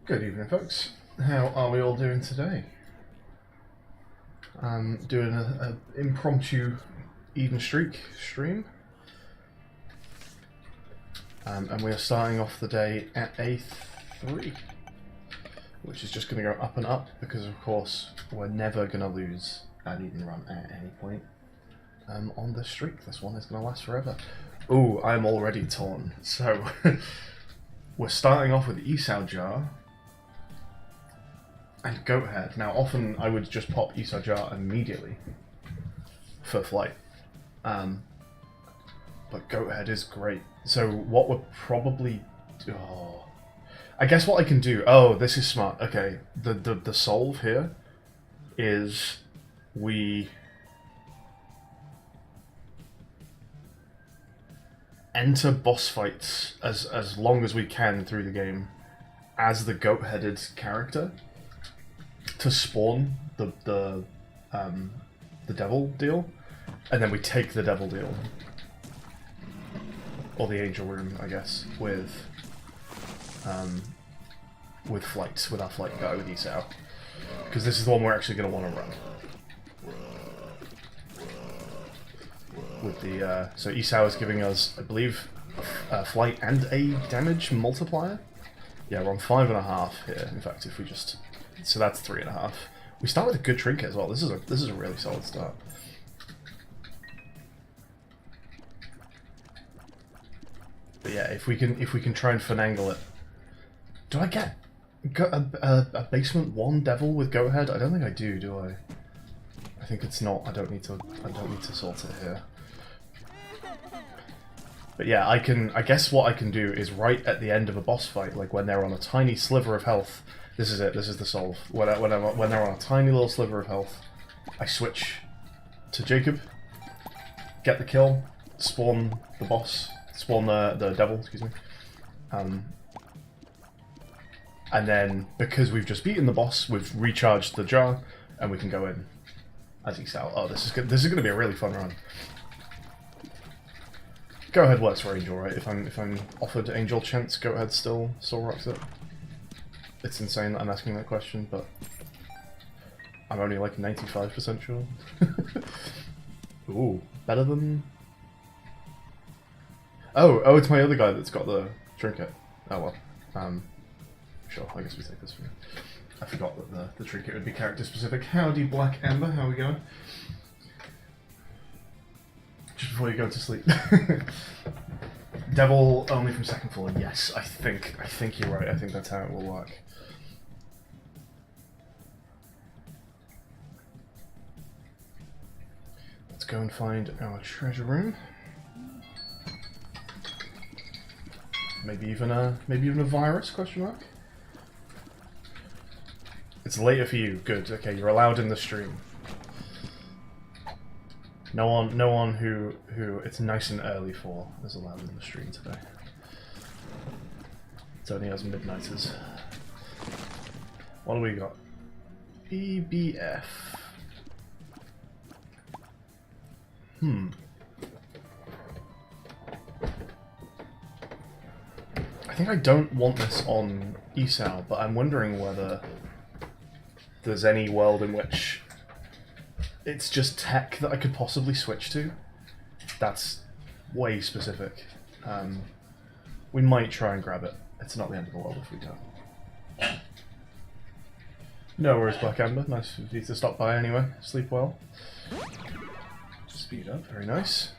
Good evening, folks. How are we all doing today? Doing an impromptu even streak stream. And we are starting off the day at A3, which is just going to go up and up because, of course, we're never going to lose an even run at any point on this streak. This one is going to last forever. Ooh, I'm already torn. So, we're starting off with Esau Jar and Goat Head. Now, often I would just pop Esau Jar immediately for flight. But Goat Head is great. So what we're probably... I guess what I can do... Oh, this is smart. Okay, the solve here is we enter boss fights as long as we can through the game as the goat-headed character to spawn the devil deal, and then we take the devil deal. Or the angel room, I guess, with flight, with our flight guy, with Esau. Because this is the one we're actually going to want to run. With the, so Esau is giving us, I believe, flight and a damage multiplier. Yeah, we're on 5.5 here, in fact, if we just... So that's 3.5. We start with a good trinket as well. This is a really solid start. But yeah, if we can try and finagle it. Do I get a basement 1 devil with goat head? I don't think I do I? I think it's not. I don't need to sort it here. But yeah, I guess what I can do is right at the end of a boss fight, like when they're on a tiny sliver of health. This is it. This is the solve. When they're on a tiny little sliver of health, I switch to Jacob, get the kill, spawn the boss. Spawn the devil, excuse me. And then, because we've just beaten the boss, we've recharged the jar, and we can go in as Esau. Oh, this is good. This is going to be a really fun run. Go Ahead works for Angel, right? If I'm offered Angel chance, Go Ahead still rocks it. It's insane that I'm asking that question, but I'm only like 95% sure. Ooh, better than... Oh, it's my other guy that's got the trinket. Oh well. Sure, I guess we take this one. I forgot that the trinket would be character specific. Howdy, Black Ember, how are we going? Just before you go to sleep. Devil only from 2nd floor, yes, I think you're right, I think that's how it will work. Let's go and find our treasure room. Maybe even a virus? Question mark. It's later for you. Good. Okay, you're allowed in the stream. No one who it's nice and early for is allowed in the stream today. It's only us midnighters. What do we got? BBF. I think I don't want this on Esau, but I'm wondering whether there's any world in which it's just tech that I could possibly switch to. That's way specific. We might try and grab it. It's not the end of the world if we don't. No worries, Black Amber. Nice of you to stop by anyway. Sleep well. Speed up. Very nice.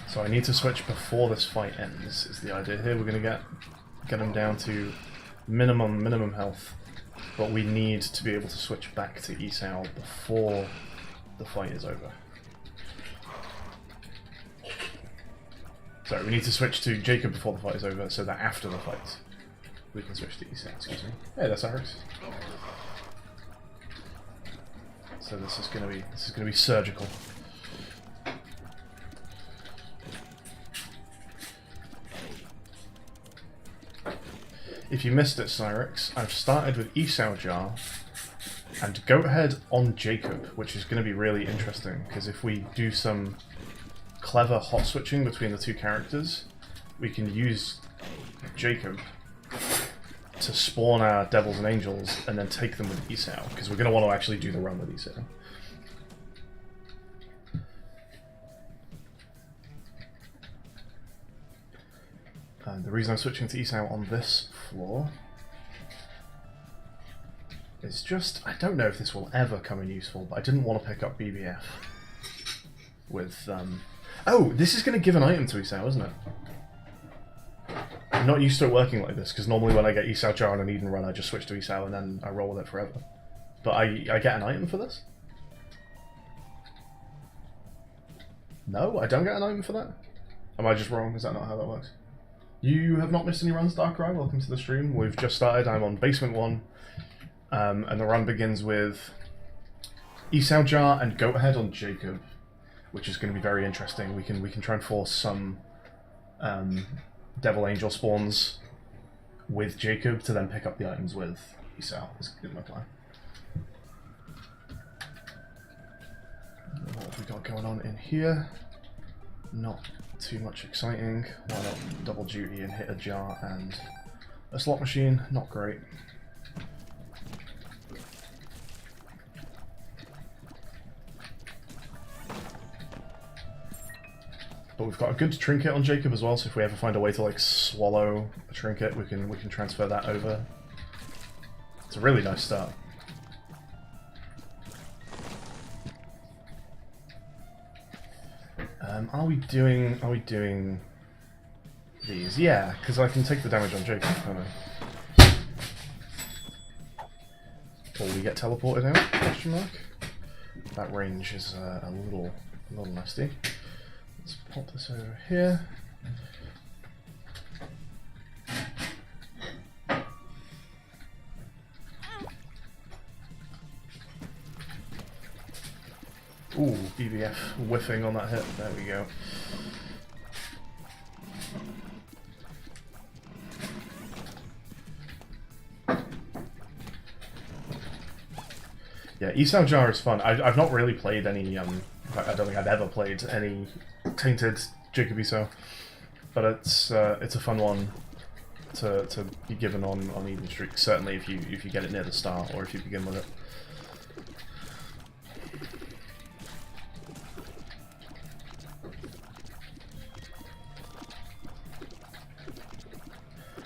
So I need to switch before this fight ends, is the idea here. We're going to get him down to minimum health, but we need to be able to switch back to Esau before the fight is over. Sorry, we need to switch to Jacob before the fight is over, so that after the fight we can switch to Esau, excuse me. Hey, that's Alex. So this is gonna be surgical. if you missed it, Cyrix, I've started with Esau Jar and Goathead on Jacob, which is going to be really interesting, because if we do some clever hot switching between the two characters, we can use Jacob to spawn our Devils and Angels and then take them with Esau, because we're going to want to actually do the run with Esau. And the reason I'm switching to Esau on this floor is just, I don't know if this will ever come in useful, but I didn't want to pick up BBF with, oh, this is going to give an item to Esau, isn't it? I'm not used to it working like this, because normally when I get Esau Jar on an Eden run, I just switch to Esau and then I roll with it forever. But I get an item for this? No, I don't get an item for that? Am I just wrong? Is that not how that works? You have not missed any runs, Darkrai. Welcome to the stream. We've just started. I'm on Basement 1. And the run begins with Esau Jar and Goathead on Jacob, which is going to be very interesting. We can try and force some Devil Angel spawns with Jacob to then pick up the items with Esau. Is my plan. What have we got going on in here? Not too much exciting. Why not double duty and hit a jar and a slot machine? Not great. But we've got a good trinket on Jacob as well, so if we ever find a way to like swallow a trinket, we can transfer that over. It's a really nice start. Are we doing these? Yeah, because I can take the damage on Jacob, can't I? Will we get teleported out? Question mark. That range is a little nasty. Let's pop this over here. Ooh, BBF whiffing on that hit. There we go. Yeah, Esau Jar is fun. I've not really played any, I don't think I've ever played any Tainted Jacob Esau, but it's a fun one to be given on Eden Streak, certainly if you get it near the start, or if you begin with it.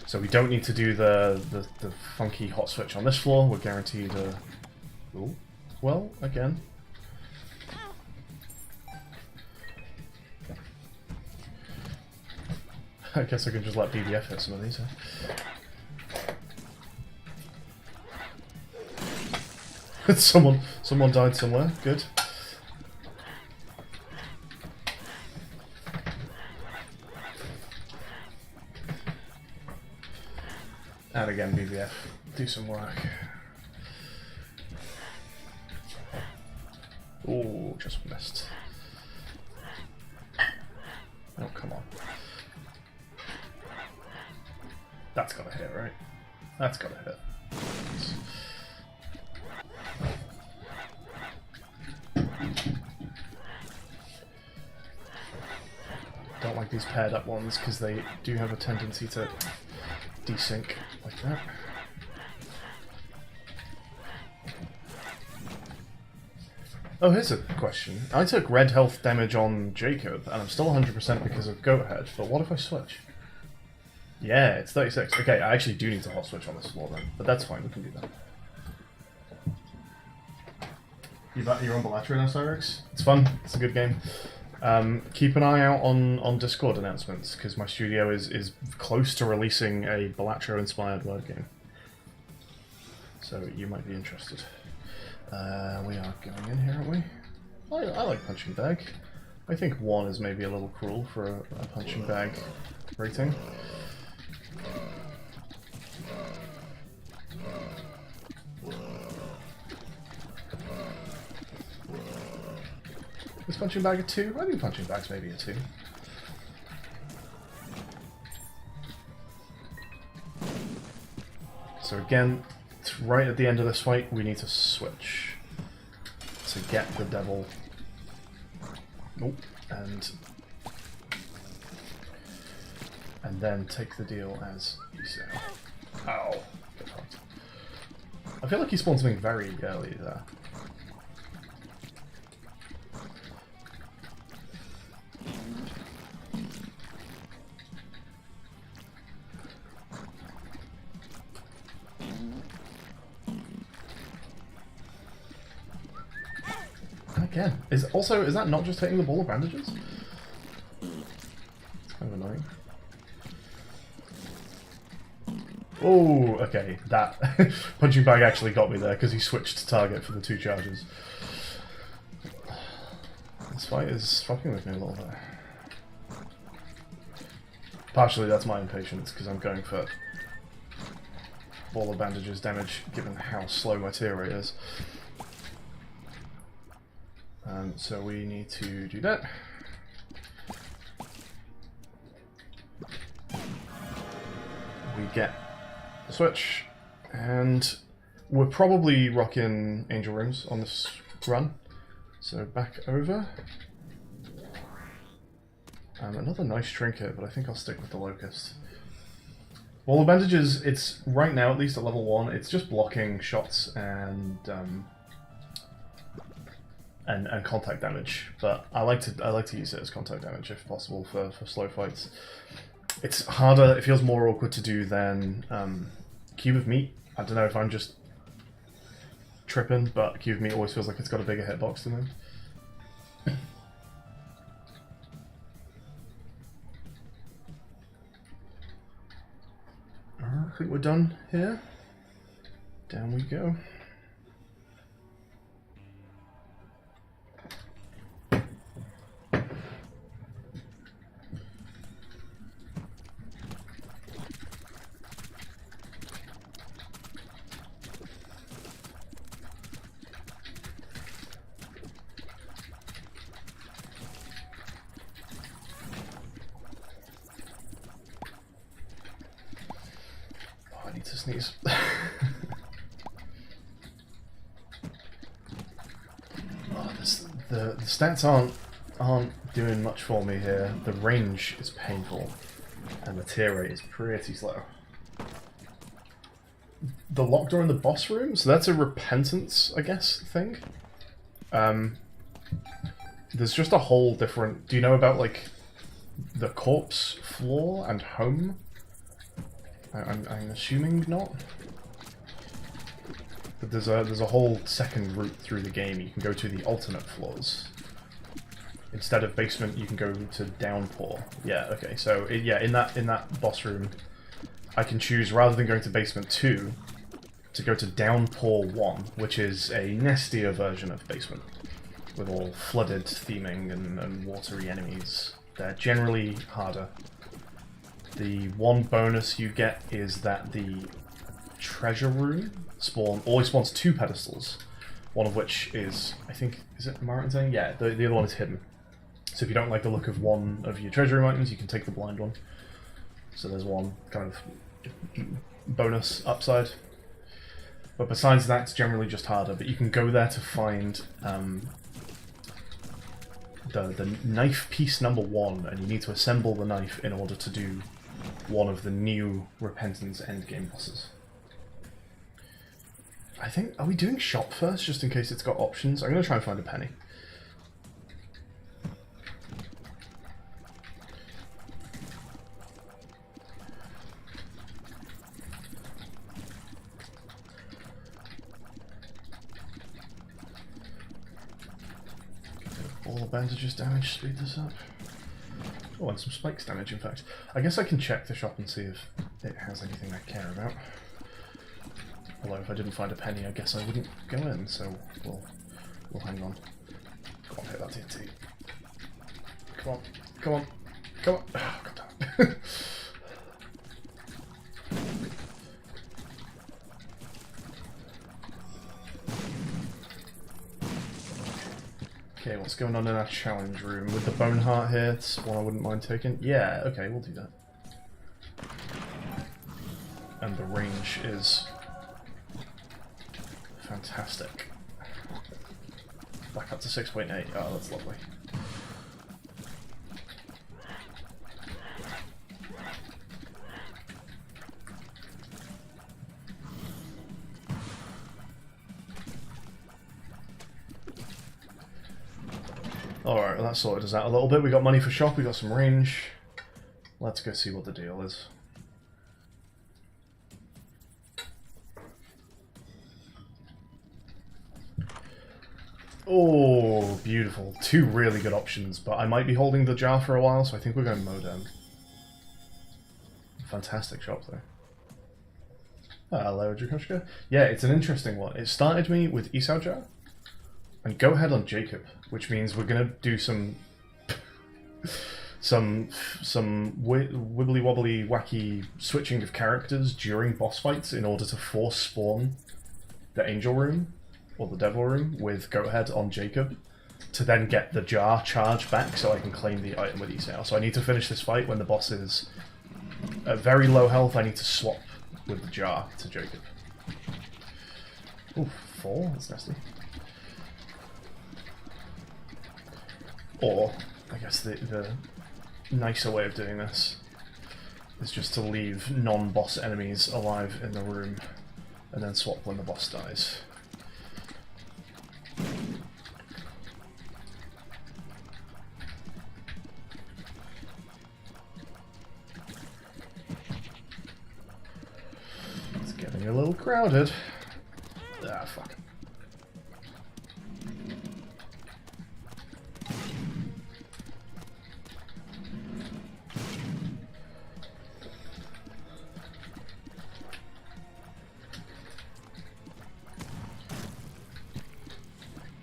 So we don't need to do the funky hot switch on this floor. We're guaranteed a... Ooh. Well, again. I guess I can just let BBF hit some of these, huh? Someone died somewhere. Good. And again, BBF. Do some work. Ooh, just missed. Oh, come on. That's gotta hit, right? That's gotta hit. Don't like these paired up ones because they do have a tendency to desync like that. Oh, here's a question. I took red health damage on Jacob, and I'm still 100% because of Goathead, but what if I switch? Yeah, it's 36. Okay, I actually do need to hot switch on this floor then, but that's fine, we can do that. You're on Berate now, Cyrix? It's fun, it's a good game. Keep an eye out on Discord announcements, because my studio is close to releasing a Balatro-inspired word game. So you might be interested. We are going in here, aren't we? I like punching bag. I think 1 is maybe a little cruel for a punching bag rating. Is punching bag a 2? I think punching bag's maybe a 2. again, right at the end of this fight, we need to switch to get the devil. Nope. And then take the deal as Isao. Ow. Get fucked. I feel like he spawned something very early there. Again, is that not just hitting the ball of bandages? It's kind of annoying. Oh, okay, that punching bag actually got me there because he switched to target for the 2 charges. This fight is fucking with me a little bit. Partially that's my impatience because I'm going for ball of bandages damage given how slow my tear rate is. So we need to do that. We get the switch, and we're probably rocking angel rooms on this run. So back over. Another nice trinket, but I think I'll stick with the locust. Well, the bandages, it's right now at least at level 1. It's just blocking shots and contact damage, but I like to use it as contact damage if possible for slow fights. It's harder. It feels more awkward to do than Cube of Meat. I don't know if I'm just tripping, but Cube of Meat always feels like it's got a bigger hitbox than him. I think we're done here. Down we go. To sneeze. The stats aren't doing much for me here. The range is painful, and the tear rate is pretty slow. The locked door in the boss room, so that's a repentance, I guess, thing. There's just a whole different. Do you know about like the corpse floor and home? I'm assuming not. But there's a whole second route through the game. You can go to the alternate floors. Instead of basement, you can go to downpour. Yeah, okay. So yeah, in that boss room, I can choose rather than going to basement 2 to go to downpour 1, which is a nastier version of basement with all flooded theming and watery enemies. They're generally harder. The one bonus you get is that the treasure room always spawns 2 pedestals, one of which is, I think, is it Martin? Yeah, the other one is hidden. So if you don't like the look of one of your treasure room items, you can take the blind one. So there's one kind of bonus upside. But besides that, it's generally just harder, but you can go there to find the knife piece number 1, and you need to assemble the knife in order to do one of the new Repentance endgame bosses. I think, are we doing shop first, just in case it's got options? I'm going to try and find a penny. All the bandages damage, speed this up. Oh, and some spikes damage, in fact. I guess I can check the shop and see if it has anything I care about. Although if I didn't find a penny, I guess I wouldn't go in, so we'll hang on. Come on, hit that TNT. Come on, come on, come on. Oh, God damn it. Okay, what's going on in our challenge room? With the bone heart here, it's one I wouldn't mind taking. Yeah, okay, we'll do that. And the range is Fantastic. Back up to 6.8. Oh, that's lovely. Alright, well that sorted us out a little bit. We got money for shop, we got some range. Let's go see what the deal is. Oh, beautiful. Two really good options, but I might be holding the jar for a while, so I think we're going Modem. Fantastic shop, though. Hello, Drakoshka. Yeah, it's an interesting one. It started me with Isao jar, and go ahead on Jacob, which means we're gonna do some wibbly wobbly wacky switching of characters during boss fights in order to force spawn the angel room or the devil room with go ahead on Jacob to then get the jar charge back so I can claim the item with Isao. So I need to finish this fight when the boss is at very low health. I need to swap with the jar to Jacob. Ooh, 4? That's nasty. Or, I guess the nicer way of doing this is just to leave non-boss enemies alive in the room and then swap when the boss dies. It's getting a little crowded. Ah, fuck.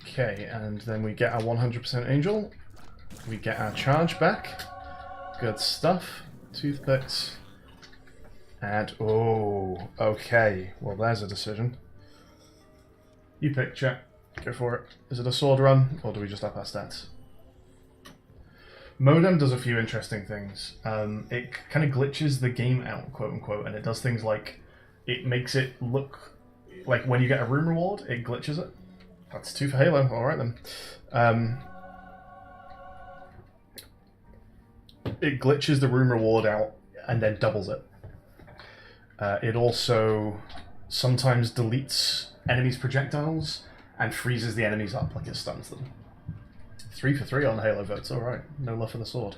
Okay, and then we get our 100% angel. We get our charge back. Good stuff. Toothpicks. And, oh, okay. Well, there's a decision. You pick, chat. Go for it. Is it a sword run, or do we just up our stats? Modem does a few interesting things. It kind of glitches the game out, quote unquote, and it does things like it makes it look like when you get a room reward, it glitches it. That's 2 for Halo. Alright then. It glitches the room reward out and then doubles it. It also sometimes deletes enemies' projectiles and freezes the enemies up like it stuns them. 3 for 3 on Halo votes. Alright. No love for the sword.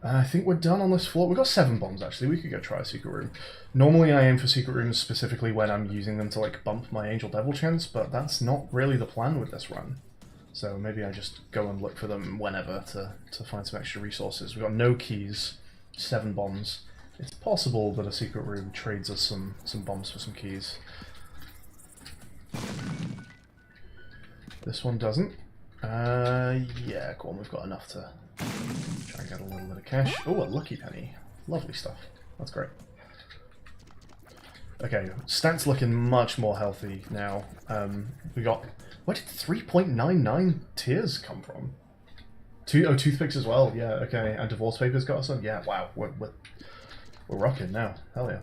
I think we're done on this floor. We've got 7 bombs, actually. We could go try a secret room. Normally I aim for secret rooms specifically when I'm using them to like bump my Angel Devil chance, but that's not really the plan with this run. So maybe I just go and look for them whenever to find some extra resources. We've got no keys, 7 bombs. It's possible that a secret room trades us some bombs for some keys. This one doesn't. Yeah, go on, we've got enough to try and get a little bit of cash. Oh, a lucky penny. Lovely stuff. That's great. Okay, stats looking much more healthy now. We got... Where did 3.99 tiers come from? Toothpicks as well. Yeah, okay. And divorce papers got us on? Yeah, wow. We're rocking now. Hell yeah.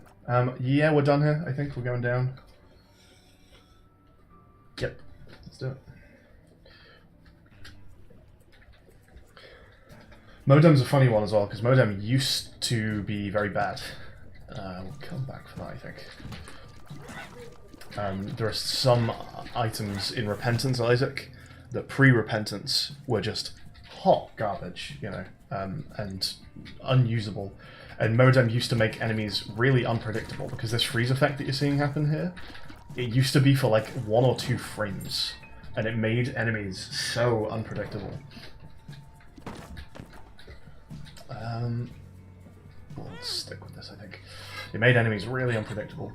Yeah, we're done here. I think we're going down. Yep. Let's do it. Modem's a funny one as well, because Modem used to be very bad. We'll come back for that, I think. There are some items in Repentance, Isaac, that pre-Repentance were just hot garbage, you know, and unusable. And Modem used to make enemies really unpredictable, because this freeze effect that you're seeing happen here, it used to be for like 1 or 2 frames, and it made enemies so unpredictable. We'll stick with this, I think. It made enemies really unpredictable.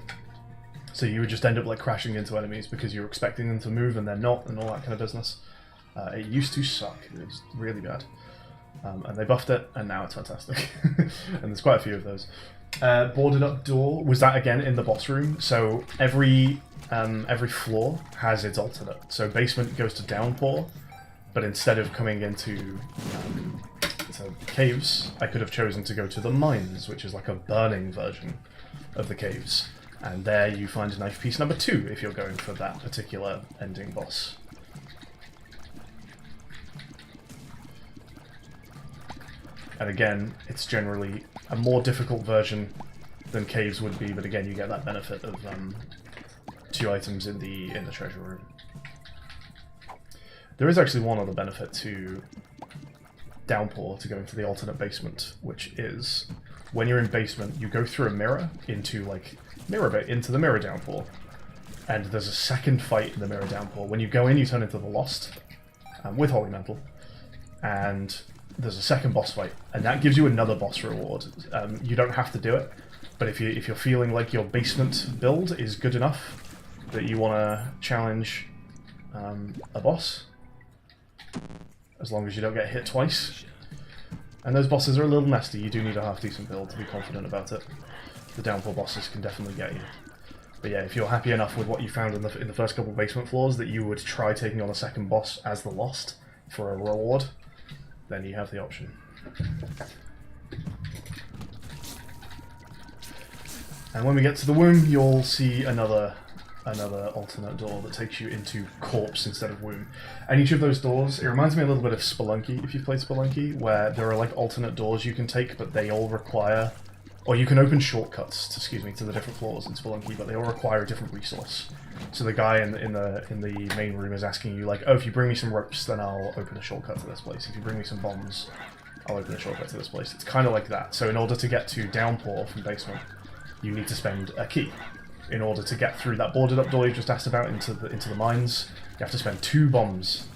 So you would just end up like crashing into enemies because you're expecting them to move and they're not, and all that kind of business. It used to suck. It was really bad. And they buffed it, and now it's fantastic. And there's quite a few of those. Boarded up door, was that again in the boss room? So every floor has its alternate. So basement goes to downpour, but instead of coming into caves, I could have chosen to go to the mines, which is like a burning version of the caves. And there you find knife piece number 2 if you're going for that particular ending boss. And again, it's generally a more difficult version than caves would be, but again you get that benefit of 2 items in the treasure room. There is actually one other benefit to Downpour, to going to the alternate basement, which is when you're in basement, you go through a mirror into into the mirror Downpour, and there's a second fight in the mirror Downpour. When you go in, you turn into the Lost with Holy Mantle, and there's a second boss fight, and that gives you another boss reward. You don't have to do it, but if you're feeling like your basement build is good enough that you want to challenge a boss, as long as you don't get hit twice. And those bosses are a little nasty, you do need a half-decent build to be confident about it. The Downpour bosses can definitely get you. But yeah, if you're happy enough with what you found in the first couple of basement floors that you would try taking on a second boss as the Lost for a reward, then you have the option. And when we get to the womb, you'll see another alternate door that takes you into Corpse instead of Womb. And each of those doors, it reminds me a little bit of Spelunky, if you've played Spelunky, where there are like alternate doors you can take, but they all require, or you can open shortcuts, to the different floors in Spelunky, but they all require a different resource. So the guy in the main room is asking you like, oh, if you bring me some ropes, then I'll open a shortcut to this place. If you bring me some bombs, I'll open a shortcut to this place. It's kind of like that. So in order to get to Downpour from basement, you need to spend a key. In order to get through that boarded up door you just asked about into the mines, you have to spend 2 bombs.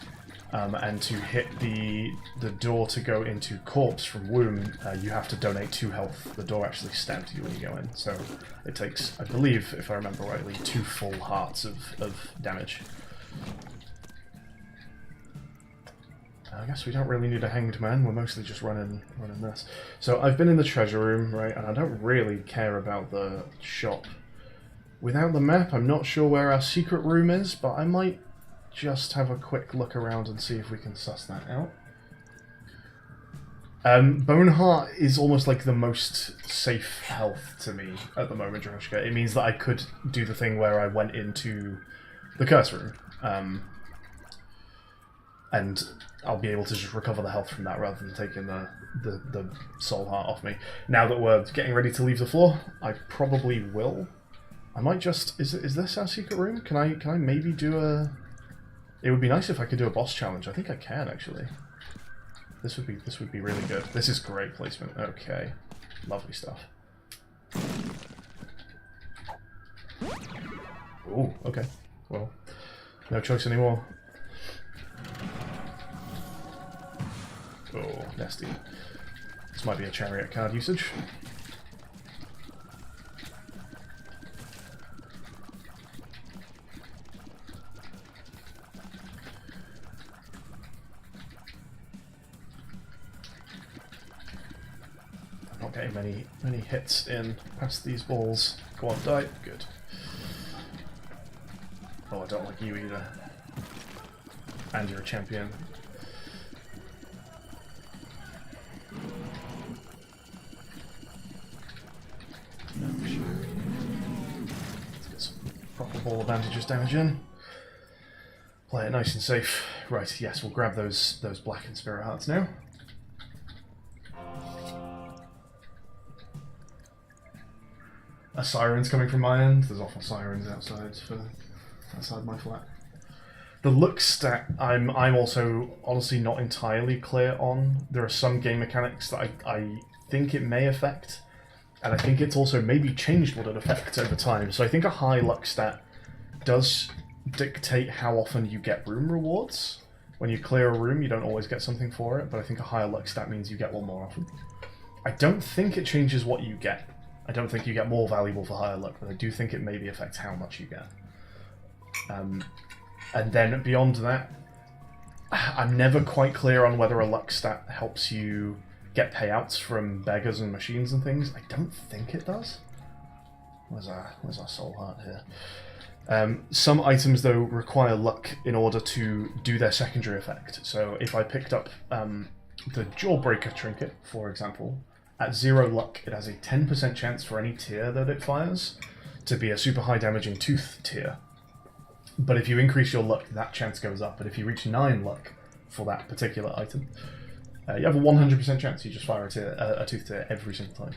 And to hit the door to go into Corpse from Womb, you have to donate 2 health. The door actually stabs you when you go in, so it takes, I believe, if I remember rightly, 2 full hearts of damage. I guess we don't really need a hanged man, we're mostly just running this. So I've been in the treasure room, right, and I don't really care about the shop. Without the map, I'm not sure where our secret room is, but I might just have a quick look around and see if we can suss that out. Boneheart is almost like the most safe health to me at the moment, Droshka. It means that I could do the thing where I went into the curse room, and I'll be able to just recover the health from that rather than taking the soul heart off me. Now that we're getting ready to leave the floor, I probably will. I might just... Is this our secret room? Can I maybe do a... It would be nice if I could do a boss challenge. I think I can, actually. This would be really good. This is great placement. Okay. Lovely stuff. Ooh, okay. Well, no choice anymore. Oh, nasty. This might be a chariot card usage. Not getting many hits in past these balls. Go on, die. Good. Oh, I don't like you either. And you're a champion. Let's get some proper ball advantages damage in. Play it nice and safe. Right, yes, we'll grab those black and spirit hearts now. A siren's coming from my end. There's awful sirens outside my flat. The look stat, I'm also honestly not entirely clear on. There are some game mechanics that I think it may affect, and I think it's also maybe changed what it affects over time. So I think a high luck stat does dictate how often you get room rewards. When you clear a room, you don't always get something for it, but I think a higher luck stat means you get one more often. I don't think it changes what you get. I don't think you get more valuable for higher luck, but I do think it maybe affects how much you get. And then beyond that, I'm never quite clear on whether a luck stat helps you get payouts from beggars and machines and things. I don't think it does. Where's our soul heart here? Some items, though, require luck in order to do their secondary effect. So if I picked up the Jawbreaker trinket, for example, at 0 luck, it has a 10% chance for any tier that it fires. to be a super high damaging tooth tier. But if you increase your luck, that chance goes up. But if you reach 9 luck for that particular item, you have a 100% chance you just fire a tooth tier every single time.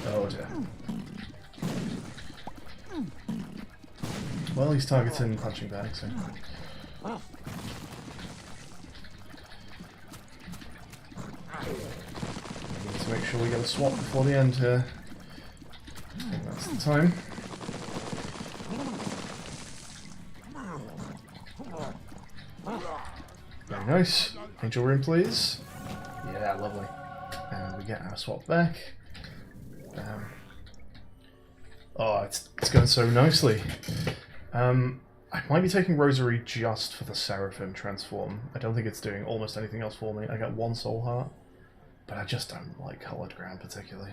Oh dear. Well, he's targeting punching bag, so... We need to make sure we get a swap before the end here. I think that's the time. Very nice. Angel room, please. Yeah, lovely. And we get our swap back. Oh, it's going so nicely. I might be taking Rosary just for the Seraphim transform. I don't think it's doing almost anything else for me. I got 1 soul heart, but I just don't like Coloured Ground particularly.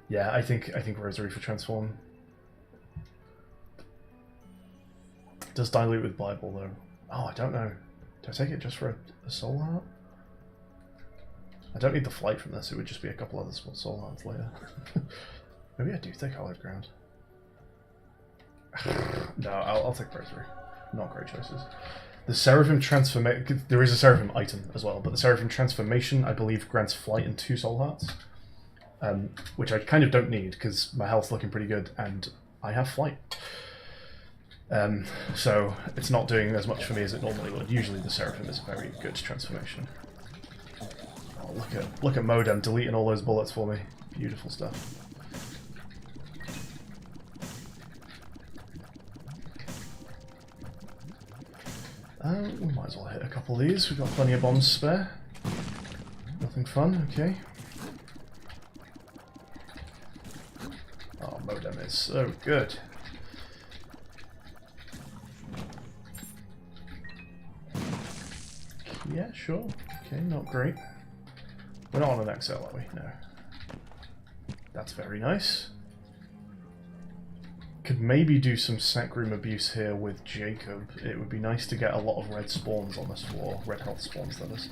Yeah, I think Rosary for transform. It does dilute with Bible though. Oh, I don't know. Do I take it just for a soul heart? I don't need the flight from this. It would just be a couple other soul hearts later. Maybe I do take Coloured Ground. No, I'll take Rosary. Not great choices. The Seraphim Transformation... There is a Seraphim item as well, but the Seraphim Transformation, I believe, grants flight and 2 soul hearts. Which I kind of don't need, because my health's looking pretty good, and I have flight. So it's not doing as much for me as it normally would. Usually the Seraphim is a very good transformation. Oh, look at Modem deleting all those bullets for me. Beautiful stuff. We might as well hit a couple of these. We've got plenty of bombs spare. Nothing fun, okay. Oh, Modem is so good. Yeah, sure. Okay, not great. We're not on an XL, are we? No. That's very nice. Could maybe do some sack room abuse here with Jacob. It would be nice to get a lot of red spawns on this floor. Red health spawns, that is.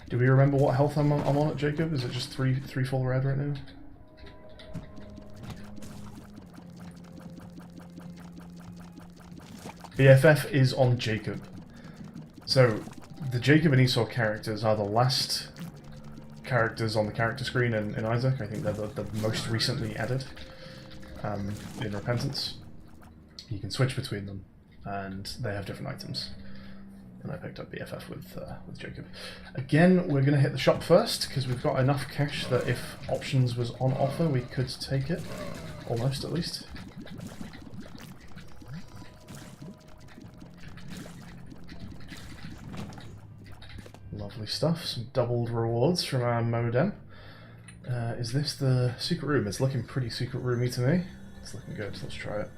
Do we remember what health I'm on at Jacob? Is it just three full red right now? BFF is on Jacob. So, the Jacob and Esau characters are the last characters on the character screen in Isaac. I think they're the most recently added in Repentance. You can switch between them, and they have different items. And I picked up BFF with Jacob. Again, we're going to hit the shop first, because we've got enough cash that if options was on offer, we could take it. Almost, at least. Lovely stuff. Some doubled rewards from our Modem. Is this the secret room? It's looking pretty secret roomy to me. It's looking good. Let's try it.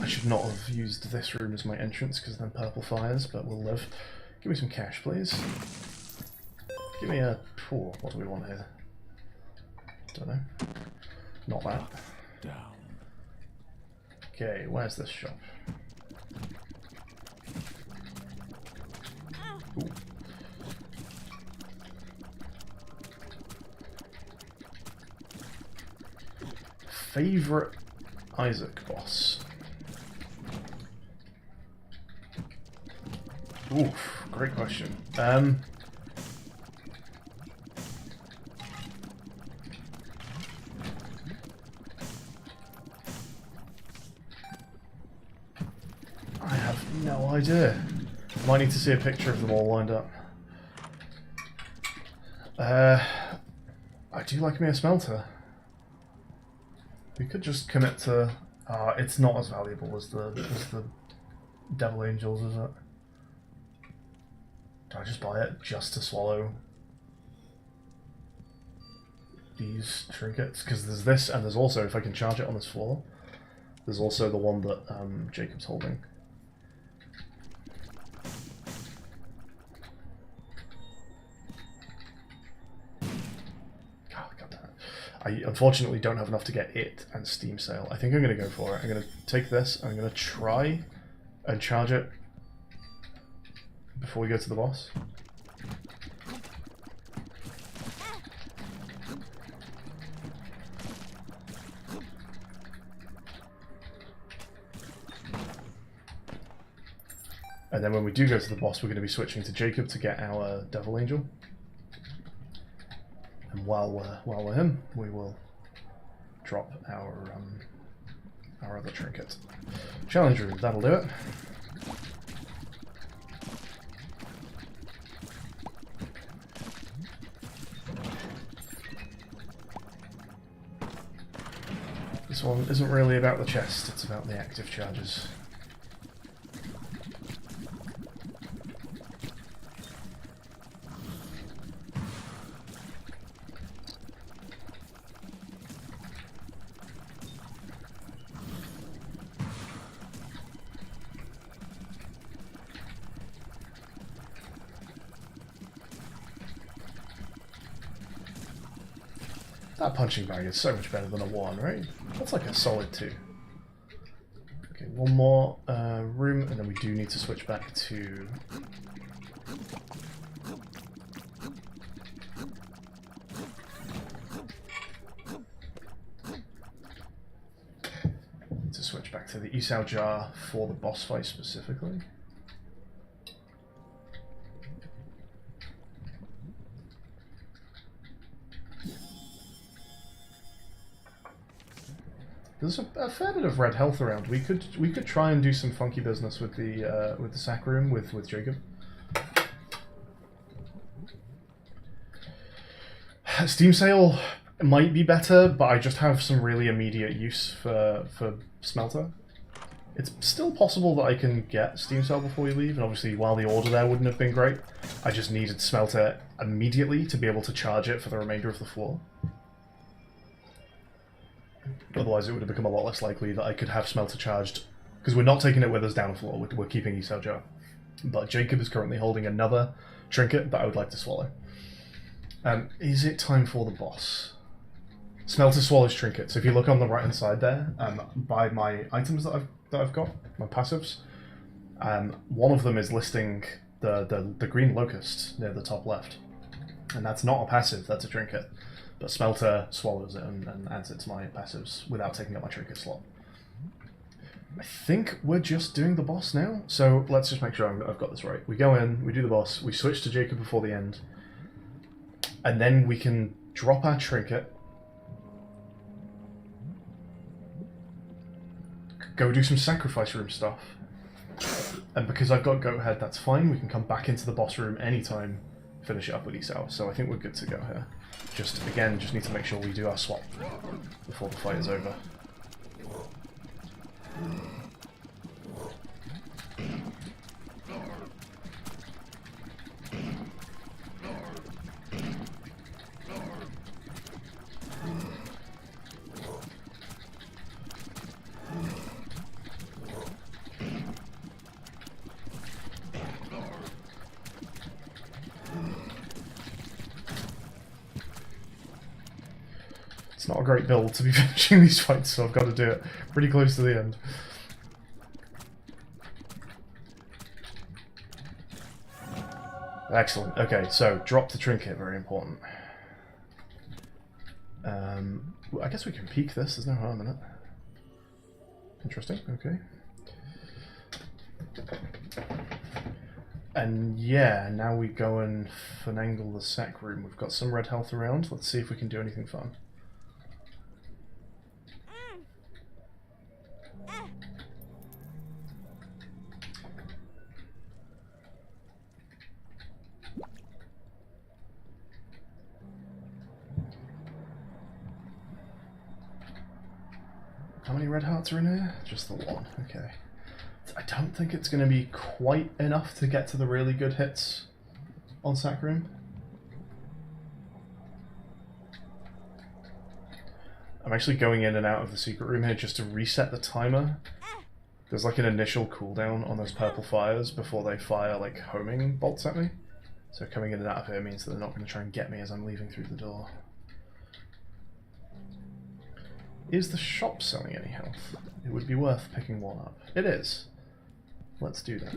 I should not have used this room as my entrance because then purple fires, but we'll live. Give me some cash, please. Give me a... Oh, what do we want here? Don't know. Not that. Down. Okay, where's this shop? Ooh. Favorite Isaac boss? Oof, great question. I have no idea. Might need to see a picture of them all lined up. I do like me a smelter. We could just commit to... it's not as valuable as the Devil Angels, is it? Do I just buy it just to swallow these trinkets? Because there's this, and there's also, if I can charge it on this floor, there's also the one that Jacob's holding. God damn it. I unfortunately don't have enough to get it and Steam Sail. I think I'm going to go for it. I'm going to take this, I'm going to try and charge it before we go to the boss. And then when we do go to the boss, we're going to be switching to Jacob to get our Devil Angel. And while we're him, we will drop our other trinket. Challenge room, that'll do it. This one isn't really about the chest, it's about the active charges. That punching bag is so much better than a 1, right? That's like a solid 2. Okay, one more room, and then we do need to switch back to... switch back to the Isao jar for the boss fight specifically. There's a fair bit of red health around. We could try and do some funky business with the sack room with Jacob. Steam Sail might be better, but I just have some really immediate use for Smelter. It's still possible that I can get Steam Sail before we leave, and obviously while the order there wouldn't have been great, I just needed Smelter immediately to be able to charge it for the remainder of the floor. Otherwise it would have become a lot less likely that I could have Smelter charged, because we're not taking it with us down the floor, we're keeping Isao jar. But Jacob is currently holding another trinket that I would like to swallow. Is it time for the boss? Smelter swallows trinket. So if you look on the right hand side there, by my items that I've got, my passives, one of them is listing the green locust near the top left. And that's not a passive, that's a trinket. But Smelter swallows it and adds it to my passives without taking up my trinket slot. I think we're just doing the boss now, so let's just make sure I've got this right. We go in, we do the boss, we switch to Jacob before the end, and then we can drop our trinket, go do some sacrifice room stuff, and because I've got goat head, that's fine. We can come back into the boss room anytime, finish it up with Isao. So I think we're good to go here. Just need to make sure we do our swap before the fight is over. It's not a great build to be finishing these fights, so I've got to do it pretty close to the end. Excellent. Okay, so drop the trinket, very important. I guess we can peek this, there's no harm in it. Interesting, okay. And yeah, now we go and finagle the sack room. We've got some red health around, let's see if we can do anything fun. How many red hearts are in here? Just the one, okay. I don't think it's going to be quite enough to get to the really good hits on sack room. I'm actually going in and out of the secret room here just to reset the timer. There's like an initial cooldown on those purple fires before they fire like homing bolts at me. So coming in and out of here means that they're not going to try and get me as I'm leaving through the door. Is the shop selling any health? It would be worth picking one up. It is. Let's do that.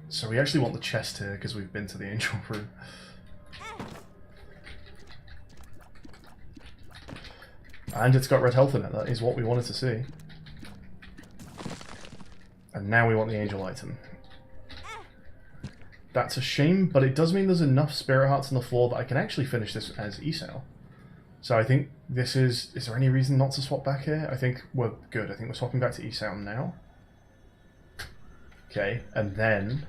So we actually want the chest here because we've been to the angel room. And it's got red health in it, that is what we wanted to see. And now we want the angel item. That's a shame, but it does mean there's enough spirit hearts on the floor that I can actually finish this as Esau. So I think this is there any reason not to swap back here? I think we're good. I think we're swapping back to Esau now. Okay, and then...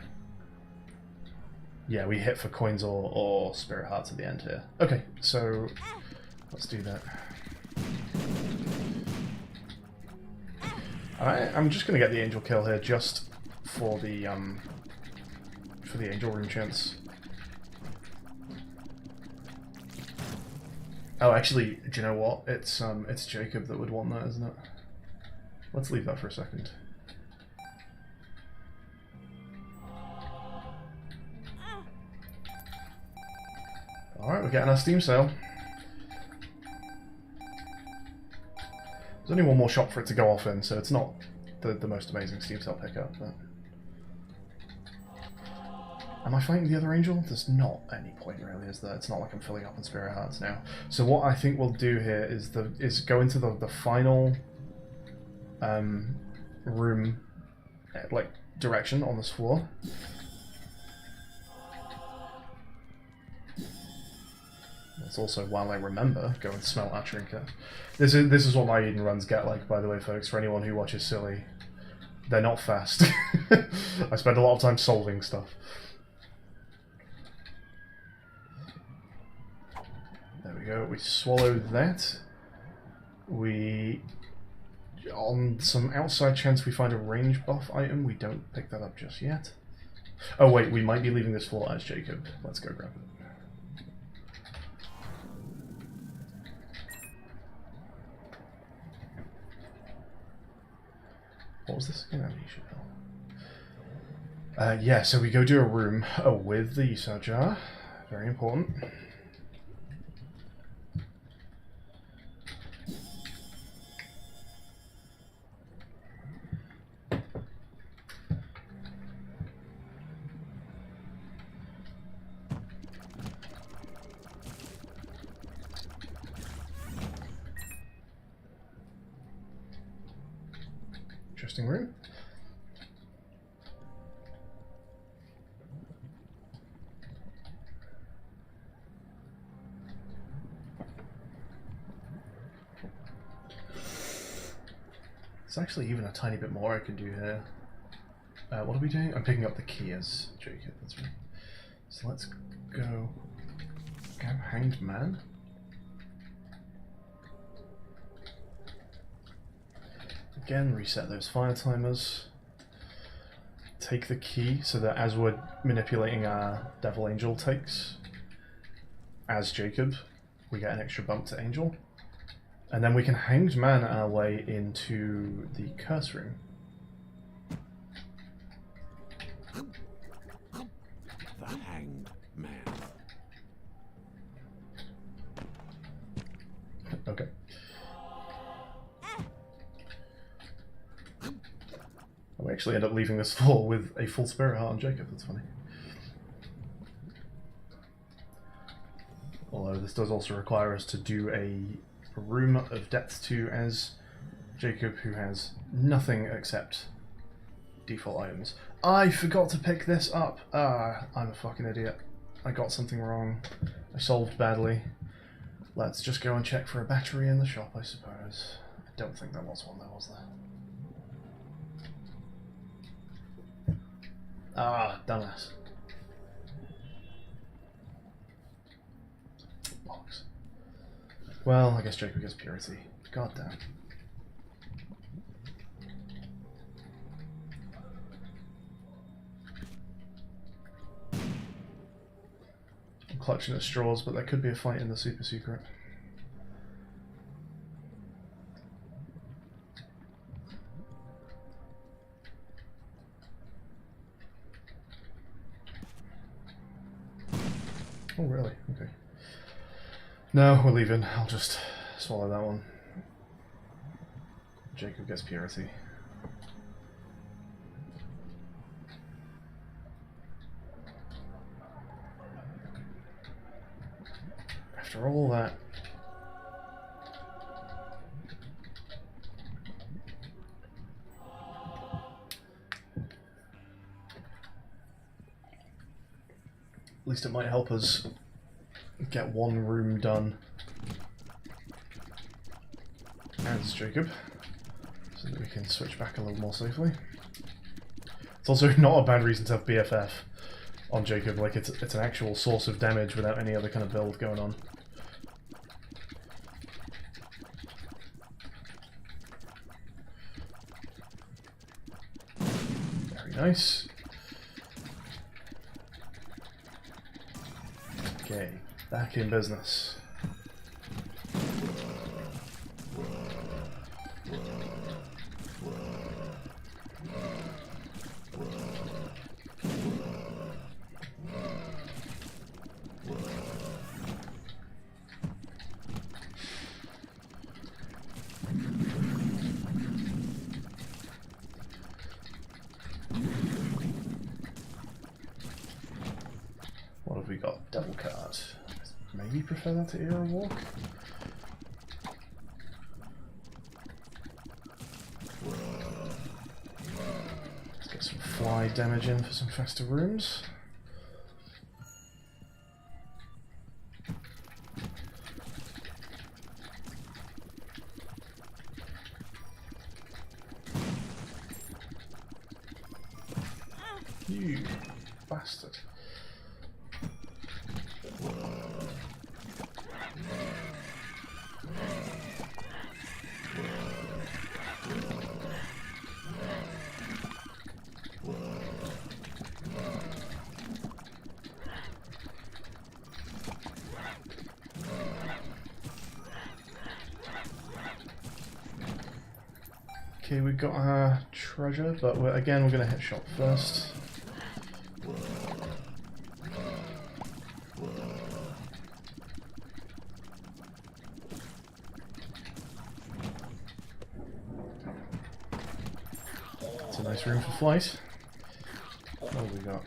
yeah, we hit for coins or spirit hearts at the end here. Okay, so let's do that. I'm just going to get the angel kill here just for the angel room chance. Oh, actually, do you know what? It's Jacob that would want that, isn't it? Let's leave that for a second. Alright, we're getting our Steam sale. There's only one more shop for it to go off in, so it's not the most amazing Steam sale pickup, but... am I fighting the other angel? There's not any point really, is there? It's not like I'm filling up on spirit hearts now. So what I think we'll do here is go into the final room, like, direction on this floor. It's also, while I remember, go and smell that trinket. This is what my Eden runs get like, by the way, folks, for anyone who watches Silly. They're not fast. I spend a lot of time solving stuff. There we go, we swallow that. We... on some outside chance we find a range buff item, we don't pick that up just yet. Oh wait, we might be leaving this floor as Jacob. Let's go grab it. What was this again? Amnesia pill. Yeah, so we go do a room with the Esau jar. Very important. Interesting room. There's actually even a tiny bit more I can do here. What are we doing? I'm picking up the key as Jacob, that's right. So let's go Hanged Man. Again, reset those fire timers. Take the key so that as we're manipulating our Devil Angel takes, as Jacob, we get an extra bump to Angel. And then we can Hanged Man our way into the Curse Room. The Hanged Man. Okay. We actually end up leaving this floor with a full spirit heart on Jacob, that's funny. Although this does also require us to do a room of depth 2 as Jacob, who has nothing except default items. I forgot to pick this up! Ah, I'm a fucking idiot. I got something wrong. I solved badly. Let's just go and check for a battery in the shop, I suppose. I don't think there was one there, was there? Ah, dumbass. Bollocks. Well, I guess Jacob gets purity. God damn. I'm clutching at straws, but there could be a fight in the super secret. Oh, really? Okay. No, we're leaving. I'll just swallow that one. Jacob gets purity. After all that. At least it might help us get one room done as Jacob, so that we can switch back a little more safely. It's also not a bad reason to have BFF on Jacob, like it's an actual source of damage without any other kind of build going on. Very nice. Okay, back in business. What have we got? Devil card. Maybe prefer that to Era Walk. Let's get some fly damage in for some faster rooms. You bastard. Okay, we got our treasure, but again we're going to hit shop first. It's a nice room for flight. What have we got?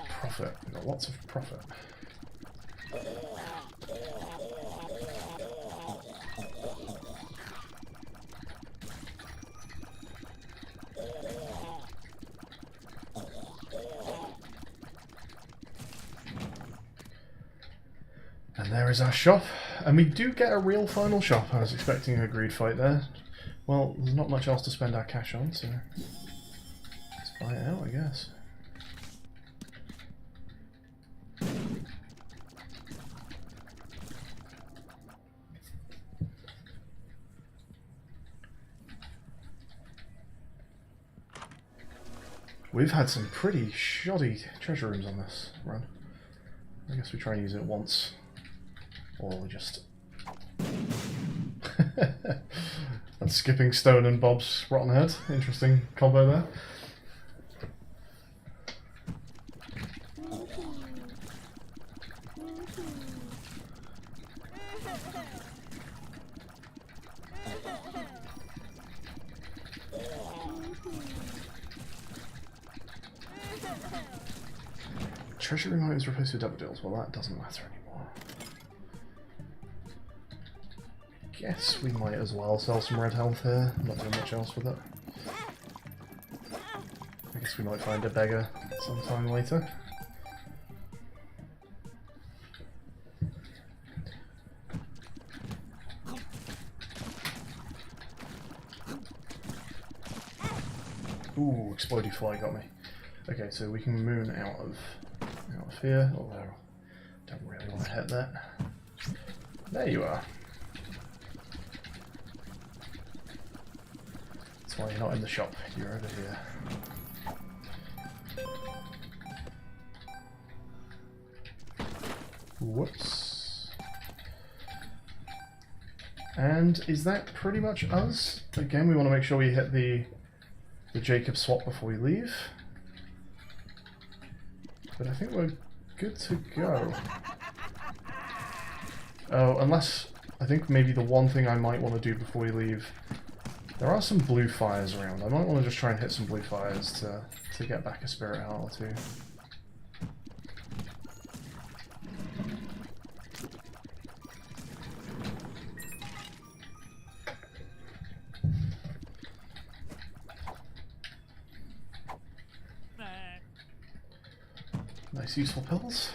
Profit. We've got lots of profit. And there is our shop. And we do get a real final shop. I was expecting a greed fight there. Well, there's not much else to spend our cash on, so let's buy it out, I guess. We've had some pretty shoddy treasure rooms on this run. I guess we try and use it once. Or we just... That's skipping Stone and Bob's Rotten Head. Interesting combo there. Treasure room items replaced with double deals. Well, that doesn't matter anymore. Guess we might as well sell some red health here. I'm not doing much else with it. I guess we might find a beggar sometime later. Ooh, explodey fly got me. Okay, so we can moon out of here, although I don't really want to hit that. There you are. That's why you're not in the shop, you're over here. Whoops. And is that pretty much us? Again, we want to make sure we hit the Jacob swap before we leave. But I think we're good to go. Oh, unless... I think maybe the one thing I might want to do before we leave... There are some blue fires around. I might want to just try and hit some blue fires to get back a spirit heart or two. Nice useful pills.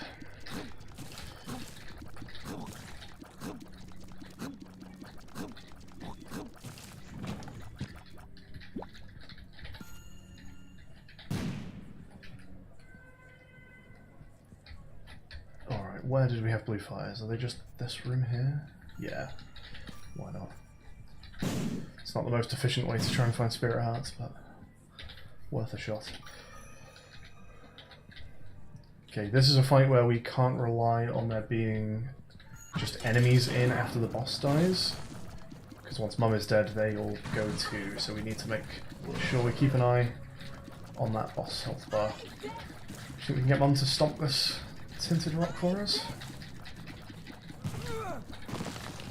Alright, where did we have blue fires? Are they just this room here? Yeah. Why not? It's not the most efficient way to try and find spirit hearts, but worth a shot. Okay, this is a fight where we can't rely on there being just enemies in after the boss dies. Because once Mum is dead, they all go too, so we need to make sure we keep an eye on that boss health bar. Do you think we can get Mum to stomp this tinted rock for us?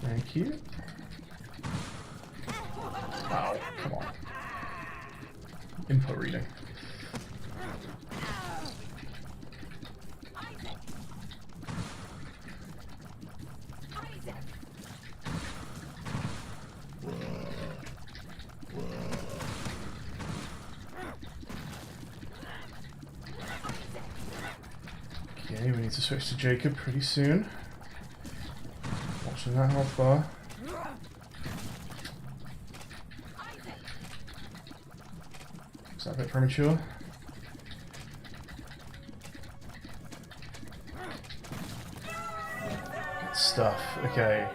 Thank you. Ow, come on. Input reading. Okay, we need to switch to Jacob pretty soon. Watching that health bar. Is that a bit premature? Good stuff. Okay.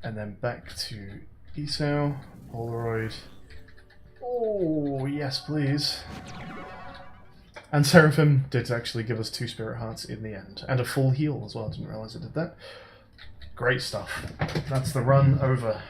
And then back to Esau, Polaroid. Oh, yes, please. And Seraphim did actually give us 2 spirit hearts in the end. And a full heal as well. Didn't realise it did that. Great stuff. That's the run over.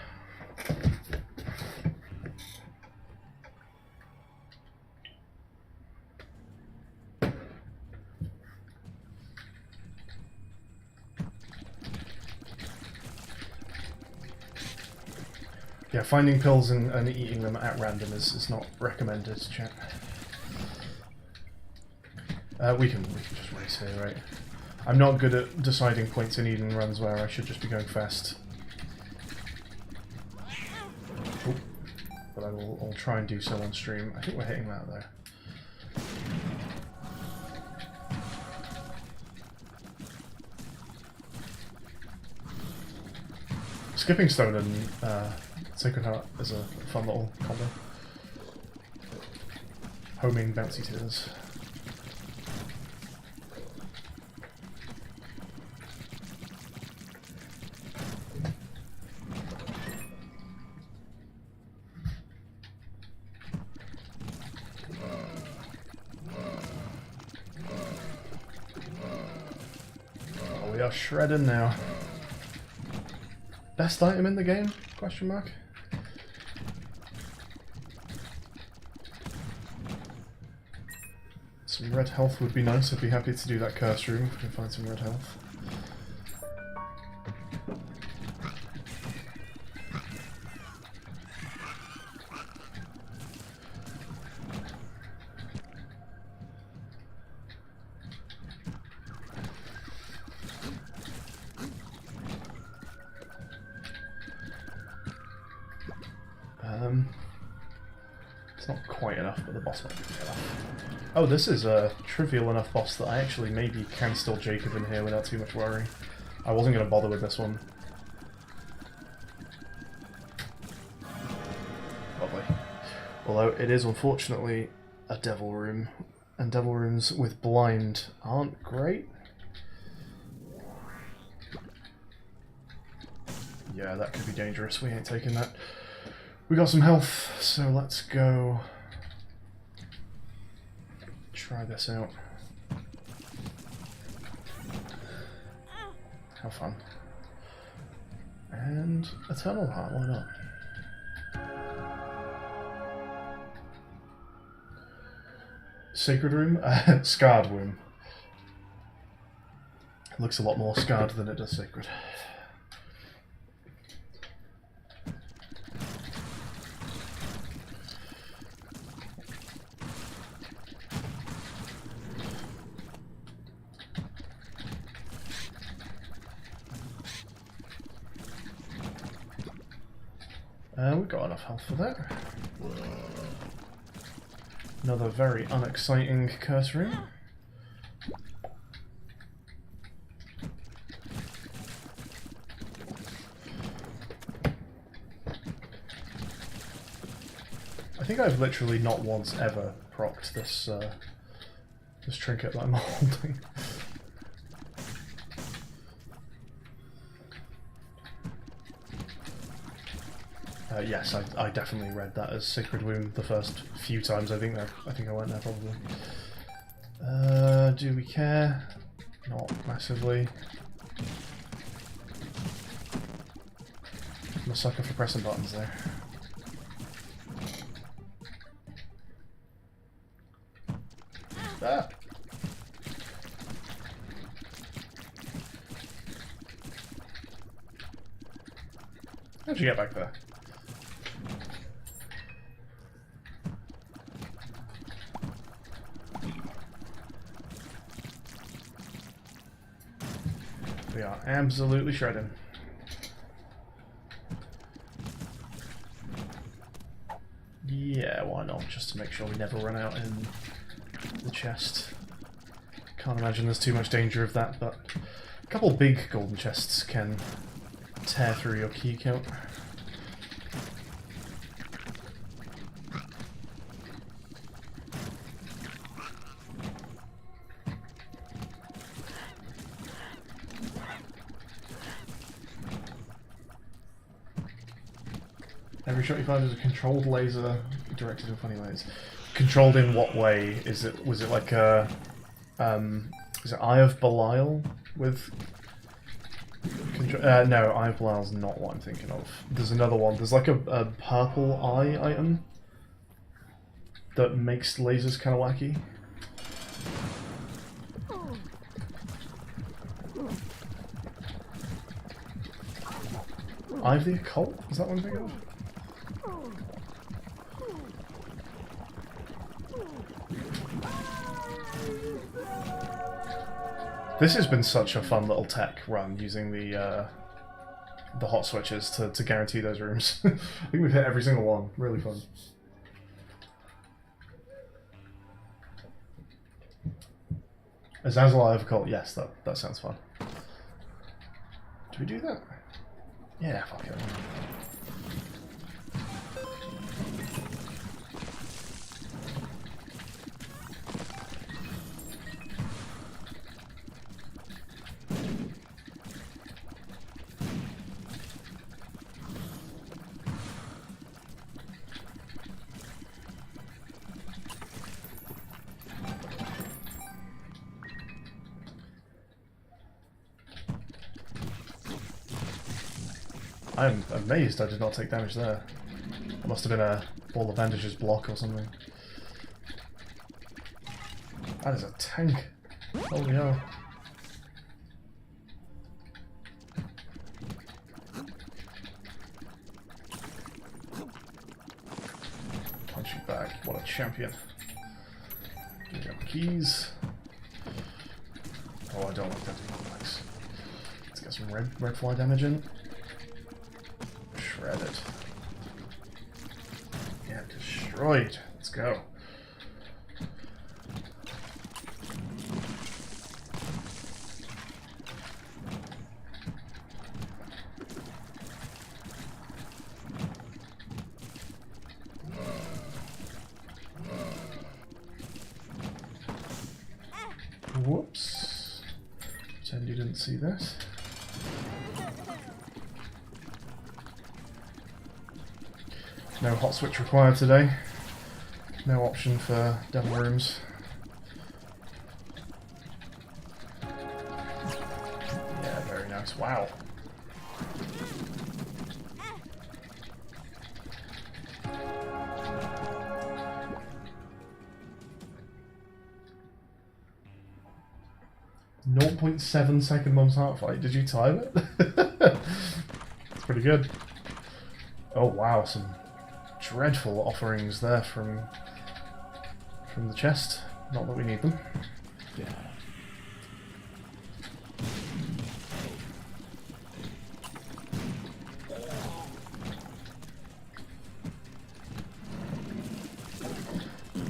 Yeah, finding pills and eating them at random is not recommended, chat. We can just race here, right? I'm not good at deciding points in Eden runs where I should just be going fast. Ooh. But I'll try and do so on stream. I think we're hitting that there. Skipping Stone and Sacred Heart is a fun little combo. Homing bouncy tears. Oh, we are shredding now. Best item in the game? Question mark. Some red health would be nice. I'd be happy to do that curse room if we can find some red health. It's not quite enough, but the boss might be enough. Oh, this is a trivial enough boss that I actually maybe can still Jacob in here without too much worry. I wasn't going to bother with this one. Lovely. Although it is unfortunately a devil room, and devil rooms with blind aren't great. Yeah, that could be dangerous. We ain't taking that. We got some health, so let's go try this out. Have fun. And Eternal Heart, why not? Sacred Room? Scarred Room. It looks a lot more scarred than it does sacred. We've got enough health for that. Another very unexciting curse room. I think I've literally not once ever procced this this trinket that I'm holding. Yes, I definitely read that as Sacred Wound the first few times I think I went there probably. Do we care? Not massively. I'm a sucker for pressing buttons there. Ah. How'd you get back there? We are absolutely shredding. Yeah, why not? Just to make sure we never run out in the chest. Can't imagine there's too much danger of that, but a couple big golden chests can tear through your key count. Every shot you find is a controlled laser directed in funny ways. Controlled in what way? Was it like a is it Eye of Belial with no, Eye of Belial's not what I'm thinking of. There's another one. There's like a purple eye item that makes lasers kind of wacky. Eye of the Occult? Is that what I'm thinking of? This has been such a fun little tech run using the hot switches to guarantee those rooms. I think we've hit every single one. Really fun. Azazel Eye of Occult. Yes, that sounds fun. Do we do that? Yeah, fuck it. I'm amazed I did not take damage there. It must have been a ball of bandages block or something. That is a tank. Holy hell. Punching bag, what a champion. Give me up keys. Oh, I don't like that. Nice. Let's get some red fly damage in. Shredded. Yeah, destroyed. Let's go. Whoops. Pretend you didn't see this. No hot switch required today. No option for devil rooms. Yeah, very nice. Wow. 1.7 second Mum's Heart fight. Did you time it? It's pretty good. Oh wow, some dreadful offerings there from the chest. Not that we need them. Yeah.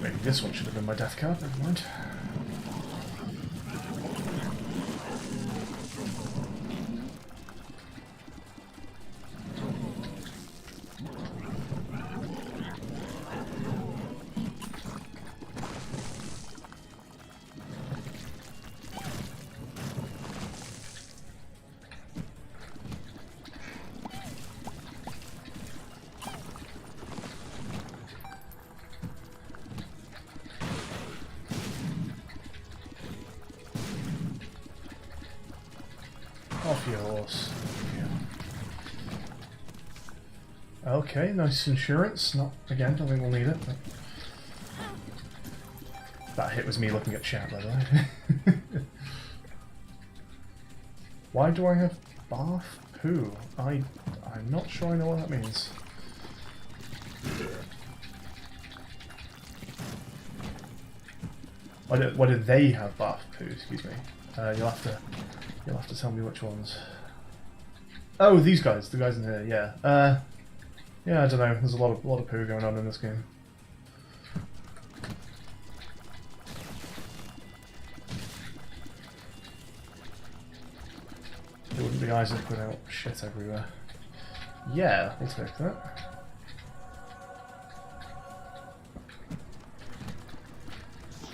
Maybe this one should have been my death card, never mind. Off your horse. Yeah. Okay, nice insurance. Not again, don't think we'll need it. But that hit was me looking at chat, by the way. Why do I have bath poo? I'm not sure I know what that means. Why did they have bath poo? Excuse me. You'll have to tell me which ones. Oh, these guys, the guys in here. Yeah. Yeah, I don't know. There's a lot of poo going on in this game. It wouldn't be Isaac without shit everywhere. Yeah, we'll take that.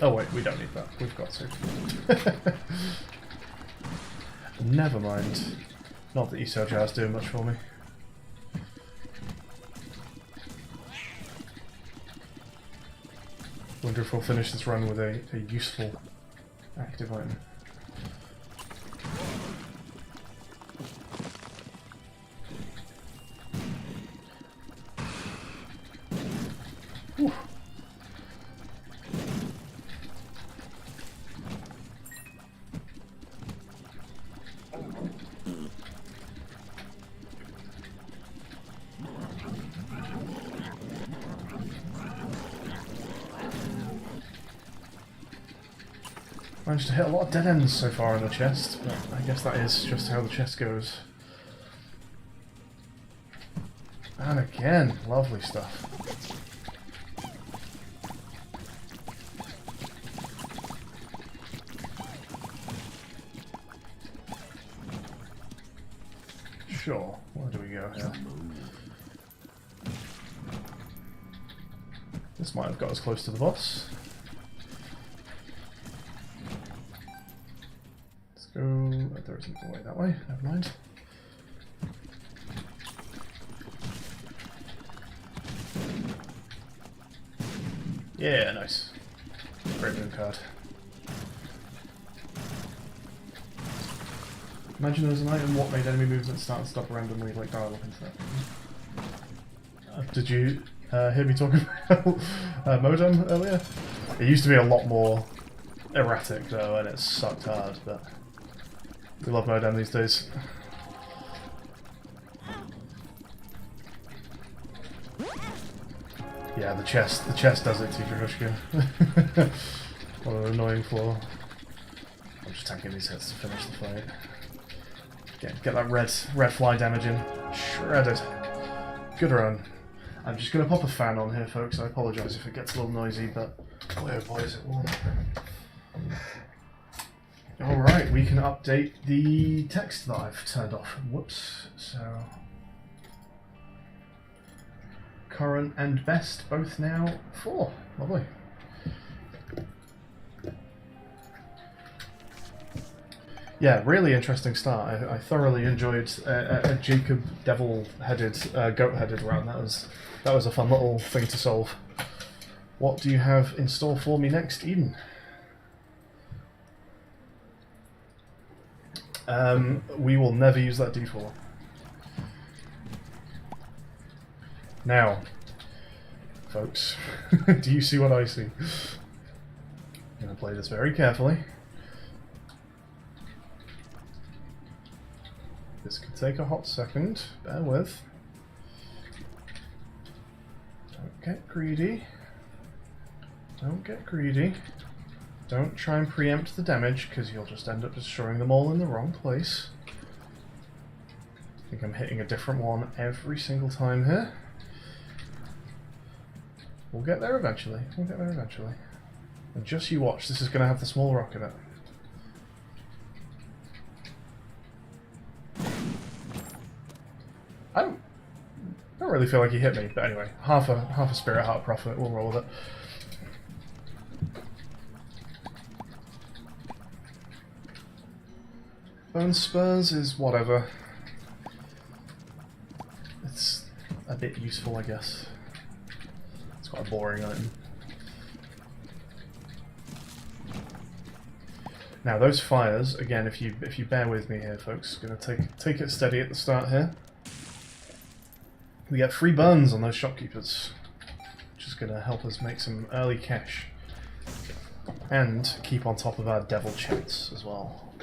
Oh wait, we don't need that. We've got to. Never mind. Not that ESO Jar's doing much for me. Wonder if we'll finish this run with a useful active item. Whew. Managed to hit a lot of dead ends so far in the chest, but I guess that is just how the chest goes. And again, lovely stuff. Sure, where do we go here? This might have got us close to the boss. Go. Oh, there isn't a way that way. Never mind. Yeah, nice. Great moon card. Imagine there's an item what made enemy movement start and stop randomly, like dial up into that. Did you hear me talking about modem earlier? It used to be a lot more erratic though, and it sucked hard, but we love modem these days. Yeah, the chest does it, Teacher Hushka. What an annoying flaw. I'm just tanking these hits to finish the fight. Get that red fly damage in. Shredded. Good run. I'm just going to pop a fan on here, folks. I apologise if it gets a little noisy, but boy, oh boy, is it warm. Alright, we can update the text that I've turned off. Whoops. So, current and best both now 4. Lovely. Yeah, really interesting start. I thoroughly enjoyed a Jacob devil-headed, goat-headed run. That was a fun little thing to solve. What do you have in store for me next, Eden? We will never use that D4. Now, folks, do you see what I see? I'm going to play this very carefully. This could take a hot second. Bear with. Don't get greedy. Don't get greedy. Don't try and preempt the damage, because you'll just end up destroying them all in the wrong place. I think I'm hitting a different one every single time here. We'll get there eventually. We'll get there eventually. And just you watch, this is going to have the small rock in it. I don't really feel like he hit me, but anyway, half a spirit heart profit, we'll roll with it. Bone spurs is whatever. It's a bit useful, I guess. It's quite a boring item. Now those fires, again, if you bear with me here, folks, gonna take it steady at the start here. We get free burns on those shopkeepers, which is gonna help us make some early cash. And keep on top of our devil chance as well.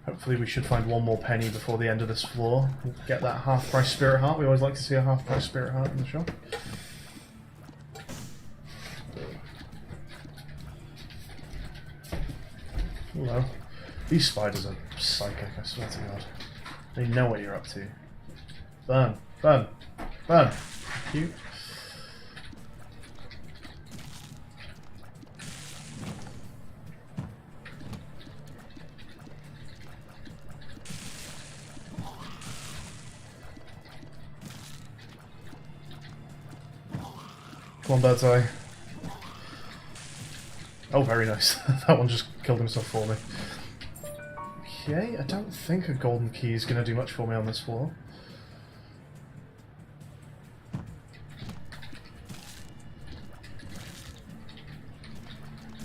Hopefully we should find one more penny before the end of this floor. We'll get that half-price spirit heart. We always like to see a half-price spirit heart in the shop. Hello. These spiders are psychic, I swear to God. They know what you're up to. Burn. Burn. Burn. Thank you. Come on, bird's eye. Oh, very nice. That one just killed himself for me. Okay, I don't think a golden key is going to do much for me on this floor.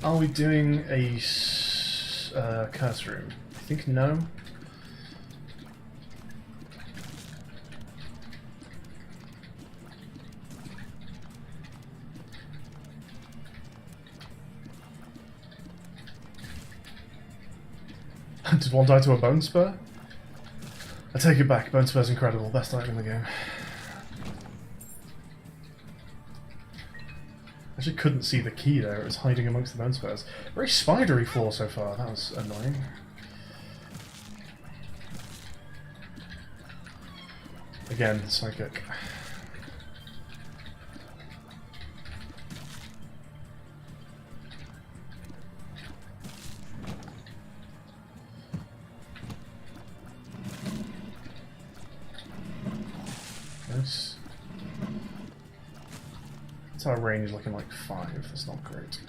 Are we doing a curse room? I think no. Did one die to a bone spur? I take it back, bone spur's incredible, best item in the game. I actually couldn't see the key there, it was hiding amongst the bone spurs. Very spidery floor so far, that was annoying. Again, psychic. Nice. That's our range looking like 5, that's not great.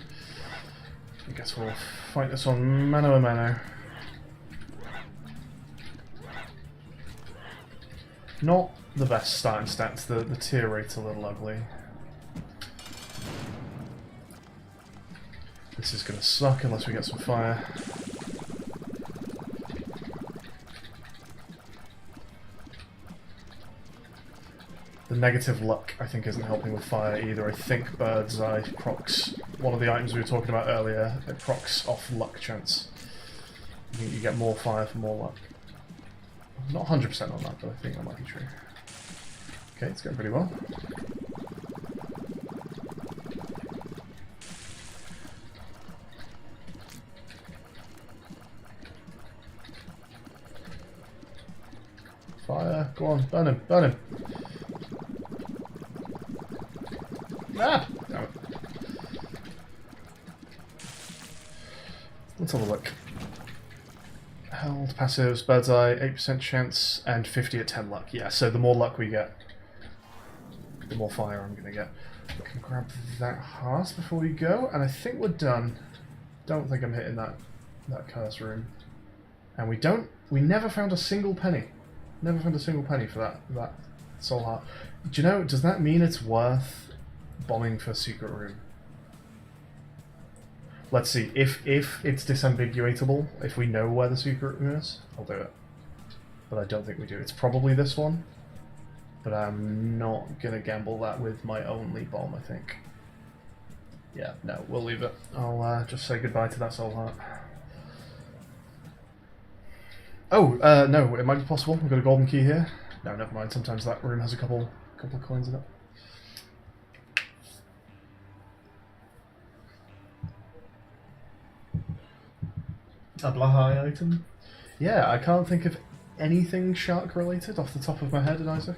I guess we'll fight this one mano a mano. Not the best starting stats, the tier rate's a little ugly. This is gonna suck unless we get some fire. The negative luck, I think, isn't helping with fire either. I think Bird's Eye procs one of the items we were talking about earlier. It procs off luck chance. You get more fire for more luck. I'm not 100% on that, but I think that might be true. Okay, it's going pretty well. Fire, go on, burn him, burn him. Ah! Damn it. Let's have a look. Held, passives, bird's eye, 8% chance, and 50 at 10 luck. Yeah, so the more luck we get, the more fire I'm going to get. I can grab that heart before we go, and I think we're done. Don't think I'm hitting that curse room. And we never found a single penny. Never found a single penny for that soul heart. Do you know, does that mean it's worth bombing for secret room? Let's see, if it's disambiguatable, if we know where the secret room is, I'll do it. But I don't think we do. It's probably this one, but I'm not gonna gamble that with my only bomb, I think. Yeah, no, we'll leave it. I'll just say goodbye to that soul heart. Oh, no, it might be possible. We've got a golden key here. No, never mind. Sometimes that room has a couple of coins in it. A Blahai item? Yeah, I can't think of anything shark related off the top of my head, Isaac.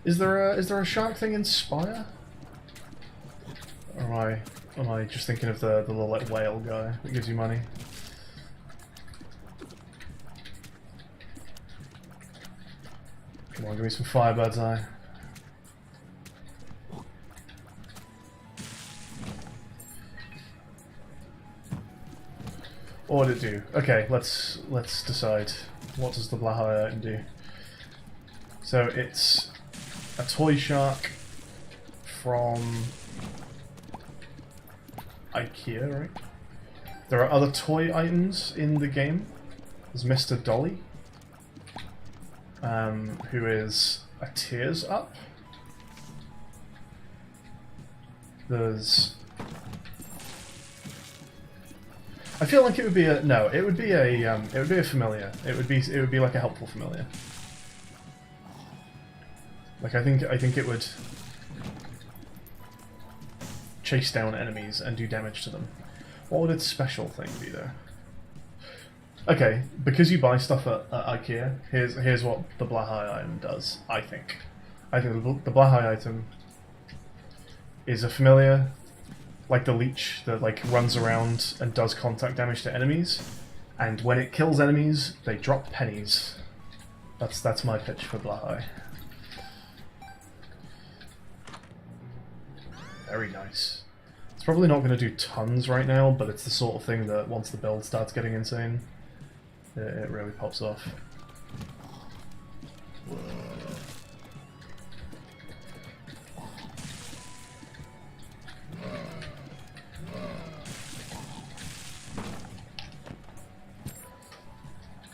Is there a shark thing in Spire? Or am I just thinking of the little like whale guy that gives you money? Come on, give me some Firebird's Eye. What would it do? Okay, let's decide. What does the Blahai item do? So it's a toy shark from IKEA, right? There are other toy items in the game. There's Mr. Dolly, who is a Tears Up. There's... I feel like it would be a no. It would be a familiar. It would be like a helpful familiar. Like I think it would chase down enemies and do damage to them. What would its special thing be though? Okay, because you buy stuff at IKEA, here's what the Blahai item does. I think the Blahai item is a familiar, like the leech that like runs around and does contact damage to enemies, and when it kills enemies, they drop pennies. That's my pitch for Blahai. Very nice. It's probably not going to do tons right now, but it's the sort of thing that once the build starts getting insane, it really pops off.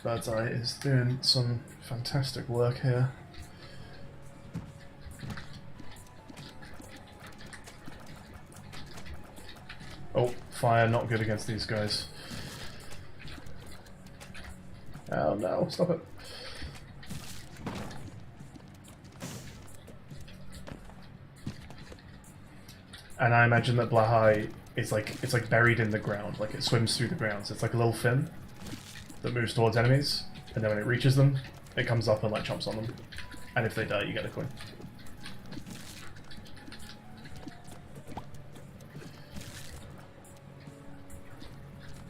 Bird's Eye is doing some fantastic work here. Oh, fire, not good against these guys. Oh no, stop it. And I imagine that Blahai is like, it's like buried in the ground, like it swims through the ground, so it's like a little fin that moves towards enemies, and then when it reaches them, it comes up and like chomps on them. And if they die, you get a coin.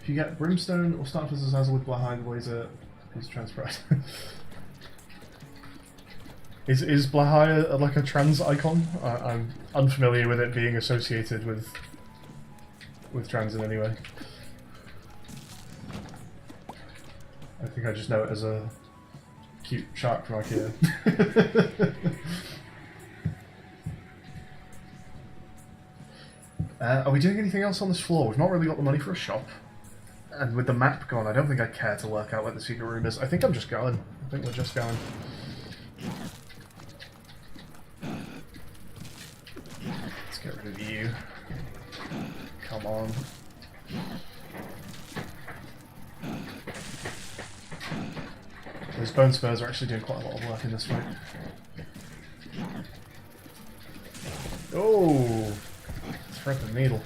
If you get Brimstone or Starfish Azazel with Blahai, the laser is transferred. Is Blahai like a trans icon? I'm unfamiliar with it being associated with trans in any way. I think I just know it as a cute shark from IKEA. Are we doing anything else on this floor? We've not really got the money for a shop. And with the map gone, I don't think I care to work out where the secret room is. I think I'm just going. I think we're just going. Let's get rid of you. Come on. Those bone spurs are actually doing quite a lot of work in this fight. Oh! Thread the needle.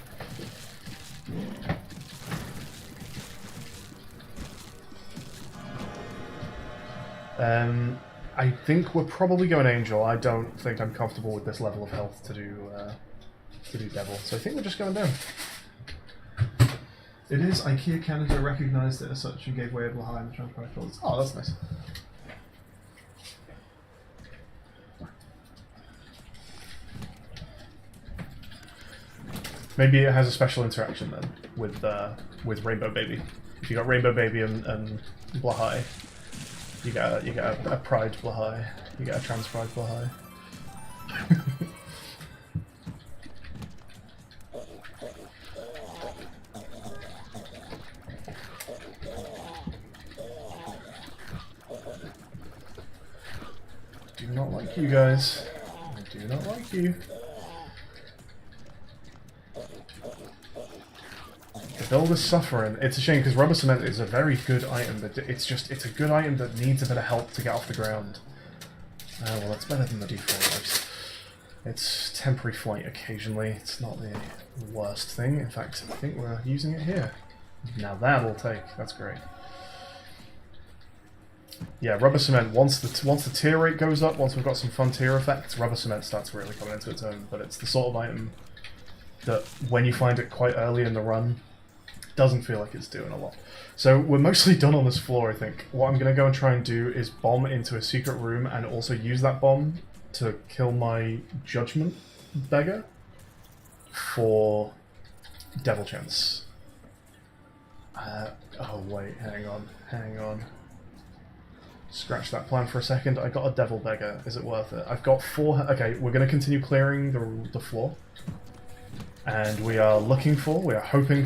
I think we're probably going Angel. I don't think I'm comfortable with this level of health to do Devil, so I think we're just going down. It is IKEA Canada recognised it as such and gave way a Blahai in the transparent fields. Oh, that's nice. Maybe it has a special interaction then with Rainbow Baby. If you got Rainbow Baby and Blahai, you get a Pride Blahai. You get a Trans Pride Blahai. Do not like you guys. I do not like you. build is suffering. It's a shame because rubber cement is a very good item, but it's a good item that needs a bit of help to get off the ground. Well, that's better than the default at least. It's temporary flight occasionally. It's not the worst thing. In fact, I think we're using it here. Now that'll take. That's great. Yeah, rubber cement. Once the tier rate goes up, once we've got some fun tier effects, rubber cement starts really coming into its own. But it's the sort of item that, when you find it quite early in the run, doesn't feel like it's doing a lot. So we're mostly done on this floor, I think. What I'm going to go and try and do is bomb into a secret room and also use that bomb to kill my judgment beggar for devil chance. Oh wait, hang on. Scratch that plan for a second. I got a devil beggar. Is it worth it? I've got 4... Okay, we're going to continue clearing the floor. And we are hoping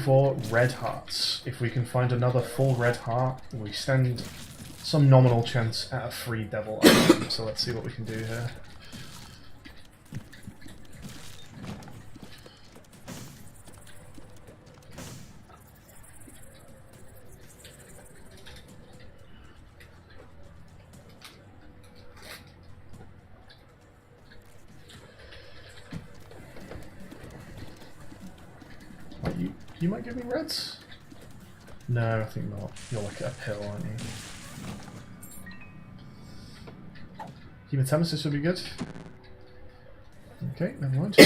for red hearts. If we can find another full red heart, we stand some nominal chance at a free devil item. So let's see what we can do here. You might give me reds? No, I think not. You're like a pill, aren't you? Hematemesis would be good. Okay, never mind.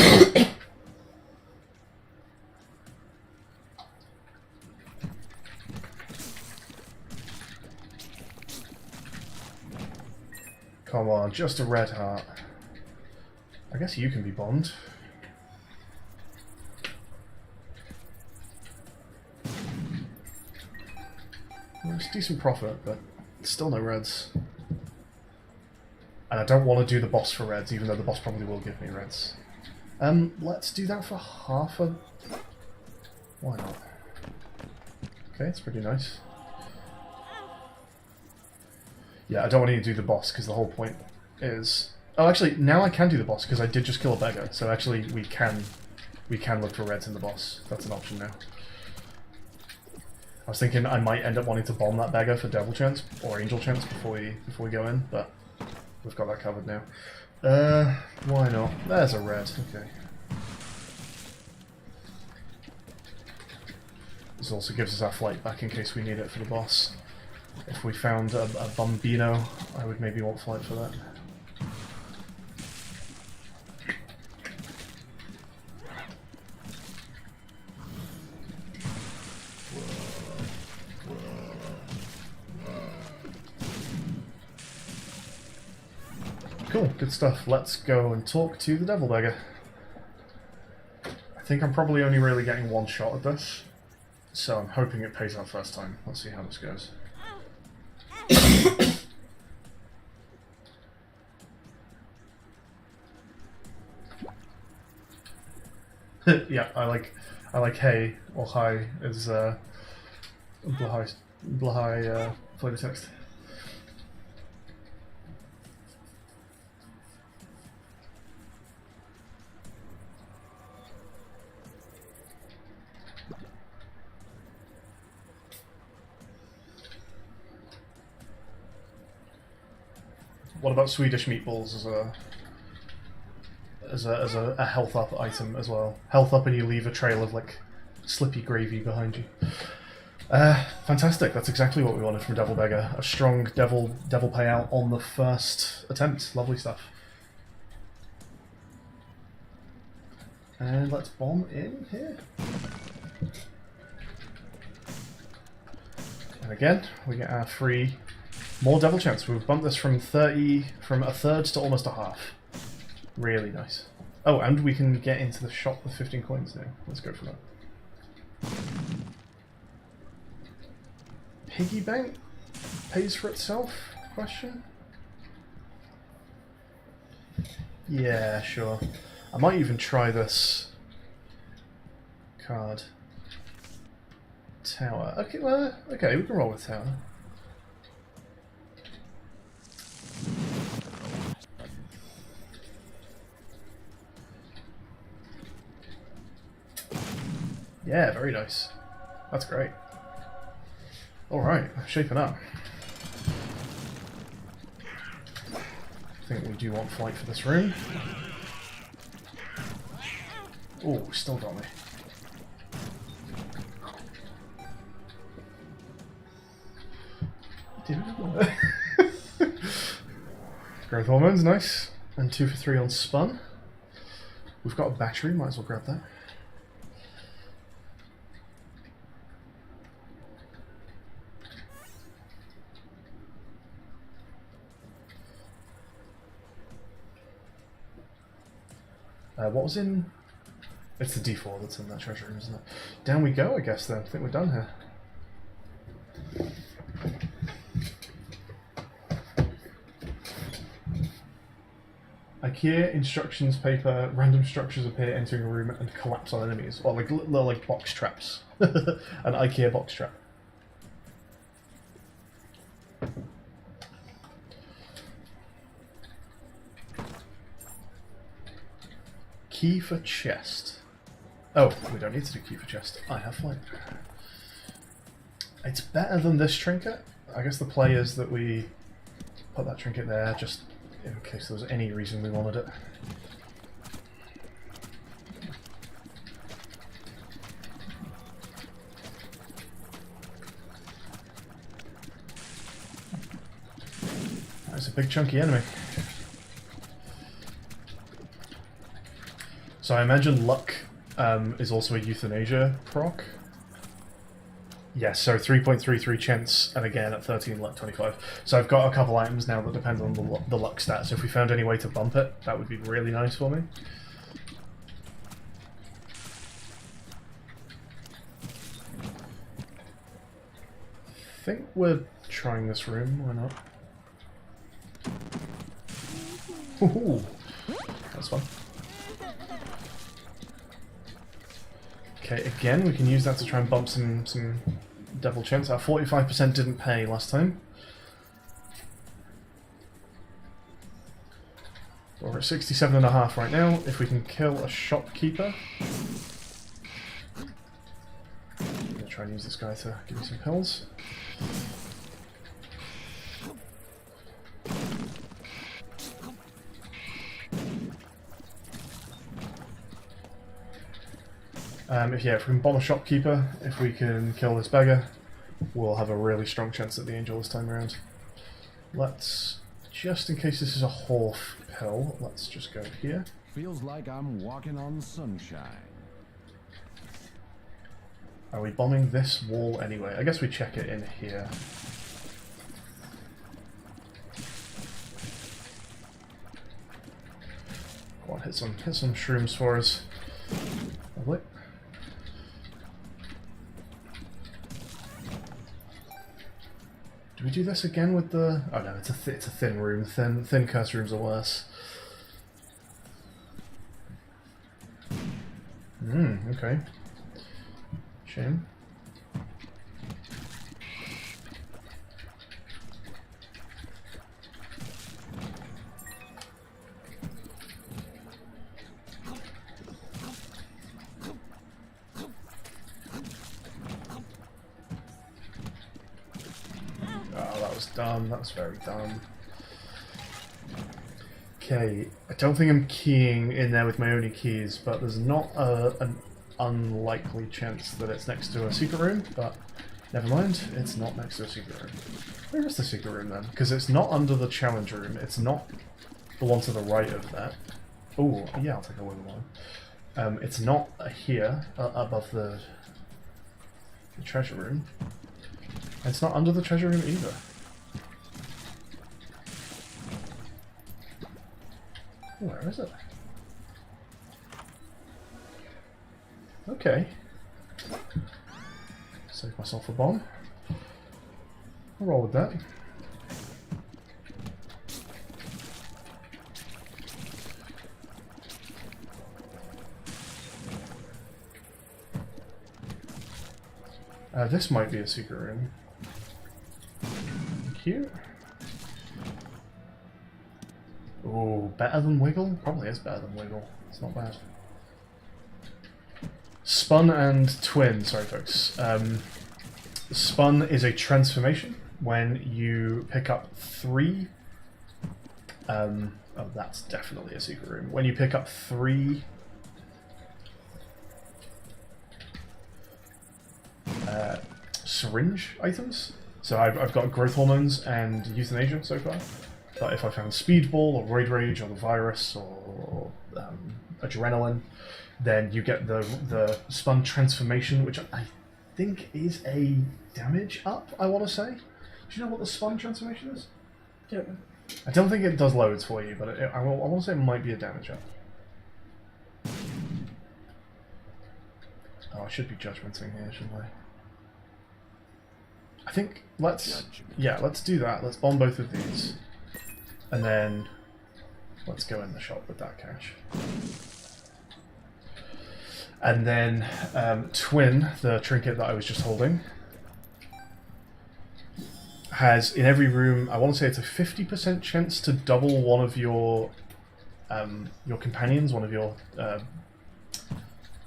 Come on, just a red heart. I guess you can be bombed. It's decent profit, but still no reds. And I don't want to do the boss for reds, even though the boss probably will give me reds. Let's do that for half a... Why not? Okay, it's pretty nice. Yeah, I don't want to do the boss, because the whole point is... Oh, actually, now I can do the boss, because I did just kill a beggar, so actually we can look for reds in the boss. That's an option now. I was thinking I might end up wanting to bomb that beggar for devil chance or angel chance before we go in, but we've got that covered now. Why not? There's a red. Okay. This also gives us our flight back in case we need it for the boss. If we found a Bombino, I would maybe want flight for that. Cool, good stuff. Let's go and talk to the devil beggar. I think I'm probably only really getting one shot at this, so I'm hoping it pays out first time. Let's see how this goes. Yeah, I like hey or hi as Blahai flavor text. What about Swedish meatballs as a health up item as well? Health up and you leave a trail of like slippy gravy behind you. Fantastic. That's exactly what we wanted from Devil Beggar. A strong devil payout on the first attempt. Lovely stuff. And let's bomb in here. And again, we get our free more devil chance. We've bumped this from a third to almost a half. Really nice. Oh, and we can get into the shop with 15 coins now. Let's go for that. Piggy bank pays for itself? Question? Yeah, sure. I might even try this card. Tower. Okay, well, okay, we can roll with tower. Yeah, very nice. That's great. Alright, shaping up. I think we do want flight for this room. Oh, still got me. Growth hormones, nice. And 2 for 3 on spun. We've got a battery, might as well grab that. What was in... It's the D4 that's in that treasure room, isn't it? Down we go, I guess, then. I think we're done here. IKEA instructions paper, random structures appear entering a room and collapse on enemies. Or like little like box traps. An IKEA box trap. Key for chest. Oh, we don't need to do key for chest. I have flight. It's better than this trinket. I guess the play is that we put that trinket there just in case there was any reason we wanted it. That's a big chunky enemy. So I imagine luck is also a euthanasia proc. Yes, so 3.33 chance, and again at 13 luck 25. So I've got a couple items now that depend on the luck stats. So if we found any way to bump it, that would be really nice for me. I think we're trying this room, why not? Ooh, that's fun. Okay, again, we can use that to try and bump some devil chance. Our 45% didn't pay last time. We're at 67.5 right now. If we can kill a shopkeeper. I'm going to try and use this guy to give me some pills. If we can bomb a shopkeeper, if we can kill this beggar, we'll have a really strong chance at the angel this time around. Let's, just in case this is a Horf pill, let's just go here. Feels like I'm walking on sunshine. Are we bombing this wall anyway? I guess we check it in here. Go on, hit some shrooms for us. Lovely. Do we do this again with the... Oh no, it's a thin room. Thin curse rooms are worse. Okay. Shame. Dumb, that's very dumb. Okay, I don't think I'm keying in there with my only keys, but there's not an unlikely chance that it's next to a secret room, but never mind, it's not next to a secret room. Where is the secret room then? Because it's not under the challenge room, it's not the one to the right of that. Oh, yeah, I'll take a little one. It's not here, above the treasure room. It's not under the treasure room either. Where is it? Okay. Save myself a bomb. I'll roll with that. This might be a secret room. Thank you. Ooh, better than Wiggle? Probably is better than Wiggle. It's not bad. Spun and twin, sorry folks. Spun is a transformation when you pick up 3. Oh, that's definitely a secret room. When you pick up 3 syringe items. So I've got growth hormones and euthanasia so far. But if I found speedball or roid rage or the virus or adrenaline, then you get the spun transformation, which I think is a damage up, I want to say. Do you know what the spun transformation is? Yeah. I don't think it does loads for you, but I want to say it might be a damage up. Oh, I should be judgmenting here, shouldn't I? I think let's do that. Let's bomb both of these, and then let's go in the shop with that cash. And then Twin, the trinket that I was just holding, has in every room, I want to say it's a 50% chance to double one of your companions, one of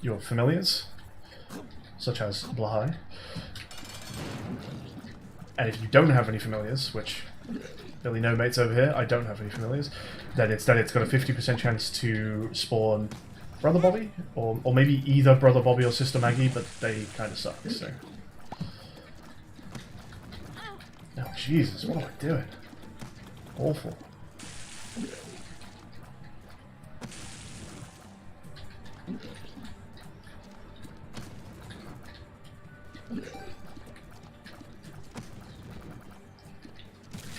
your familiars, such as Blahai. And if you don't have any familiars, which Billy No Mates over here, I don't have any familiars, then instead it's got a 50% chance to spawn Brother Bobby, or maybe either Brother Bobby or Sister Maggie, but they kind of suck, so... Oh, Jesus, what am I doing? Awful.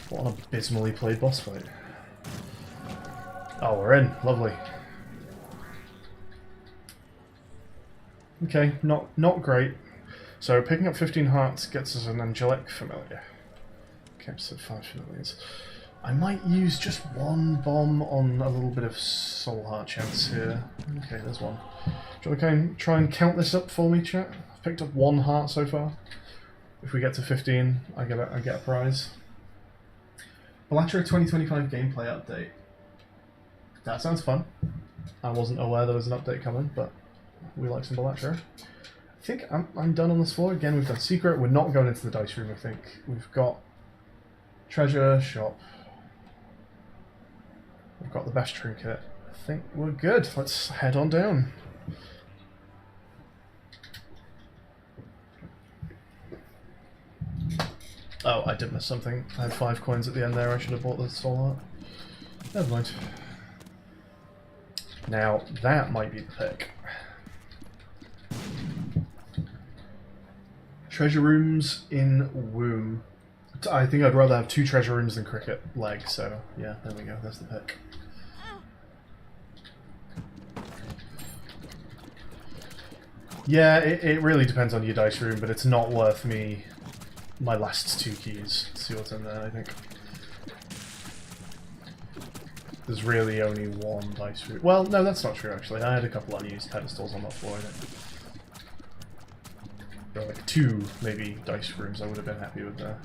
What an abysmally played boss fight. Oh, we're in. Lovely. Okay, not great. So picking up 15 hearts gets us an angelic familiar. Caps at 5 familiars. I might use just one bomb on a little bit of soul heart chance here. Okay, there's one. Do you want to try and count this up for me, chat? I've picked up 1 heart so far. If we get to 15, I get a prize. Berate 2025 gameplay update. That sounds fun. I wasn't aware there was an update coming, but we like some Berate. I think I'm done on this floor. Again, we've done secret. We're not going into the dice room, I think. We've got treasure, shop. We've got the best trinket. I think we're good. Let's head on down. Oh, I did miss something. I had 5 coins at the end there. I should have bought the soul heart. Never mind. Now, that might be the pick. Treasure rooms in Womb. I think I'd rather have 2 treasure rooms than cricket leg, so yeah, there we go. That's the pick. Yeah, it really depends on your dice room, but it's not worth me my last 2 keys. Let's see what's in there, I think. There's really only 1 dice room. Well, no, that's not true, actually. I had a couple unused pedestals on that floor, I think. There were like 2, maybe, dice rooms I would have been happy with there.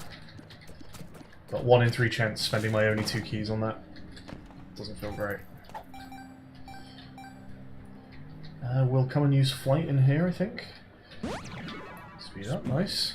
But 1 in 3 chance spending my only 2 keys on that. Doesn't feel great. We'll come and use flight in here, I think. Speed up, nice.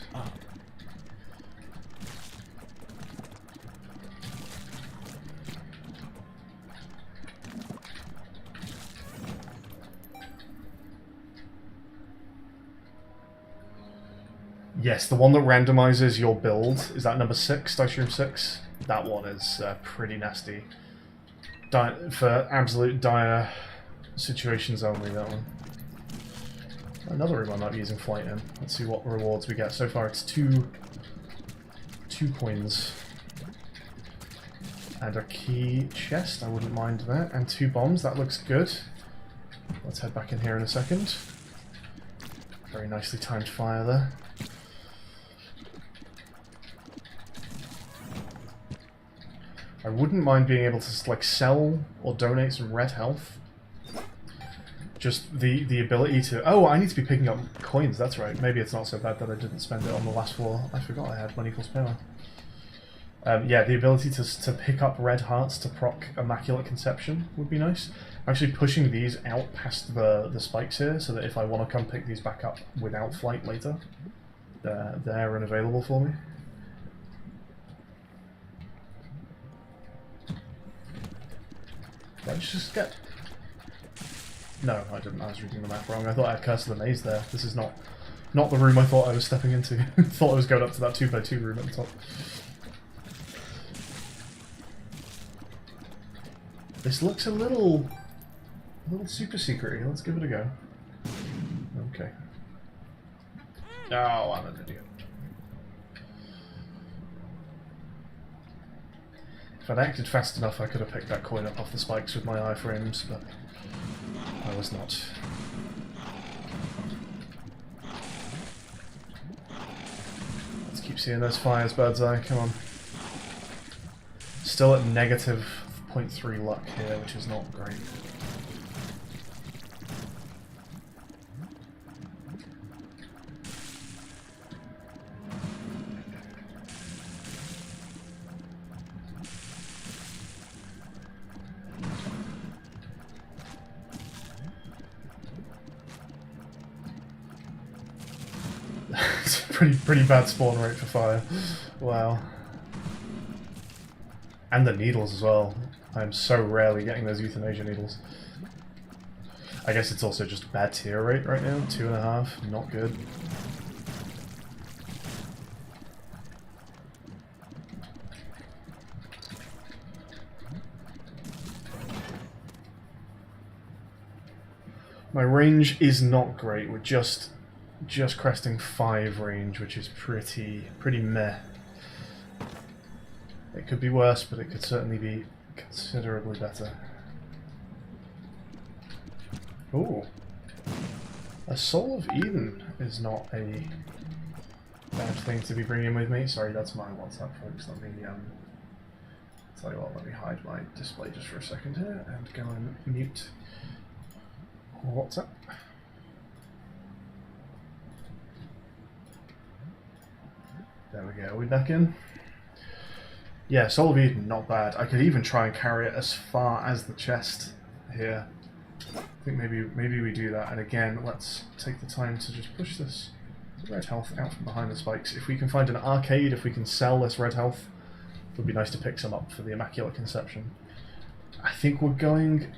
Yes, the one that randomizes your build, is that number 6, dice room 6? That one is pretty nasty. For absolute dire situations only, that one. Another room I might be using flight in. Let's see what rewards we get. So far it's 2 coins. And a key chest, I wouldn't mind that. And 2 bombs, that looks good. Let's head back in here in a second. Very nicely timed fire there. I wouldn't mind being able to like sell or donate some red health. Just the ability to... Oh, I need to be picking up coins, that's right. Maybe it's not so bad that I didn't spend it on the last floor. I forgot I had money plus power. Yeah, the ability to pick up red hearts to proc Immaculate Conception would be nice. I'm actually pushing these out past the spikes here, so that if I want to come pick these back up without flight later, they're there and available for me. Did I just get... No, I didn't. I was reading the map wrong. I thought I had Curse of the Maze there. This is not the room I thought I was stepping into. Thought I was going up to that 2x2 room at the top. This looks a little super secret-y. Let's give it a go. Okay. Oh, I'm an idiot. If I'd acted fast enough, I could have picked that coin up off the spikes with my iframes, but I was not. Let's keep seeing those fires, Birdseye. Come on. Still at negative 0.3 luck here, which is not great. It's a pretty bad spawn rate for fire. Wow. And the needles as well. I'm so rarely getting those euthanasia needles. I guess it's also just bad tear rate right now. 2.5, not good. My range is not great. We're just cresting 5 range, which is pretty meh. It could be worse, but it could certainly be considerably better. Ooh. A Soul of Eden is not a bad thing to be bringing with me. Sorry, that's my WhatsApp, folks. Let me, tell you what, let me hide my display just for a second here and go and mute WhatsApp. There we go, are we back in? Yeah, Soul of Eden, not bad. I could even try and carry it as far as the chest here. I think maybe we do that. And again, let's take the time to just push this red health out from behind the spikes. If we can find an arcade, if we can sell this red health, it would be nice to pick some up for the Immaculate Conception. I think we're going...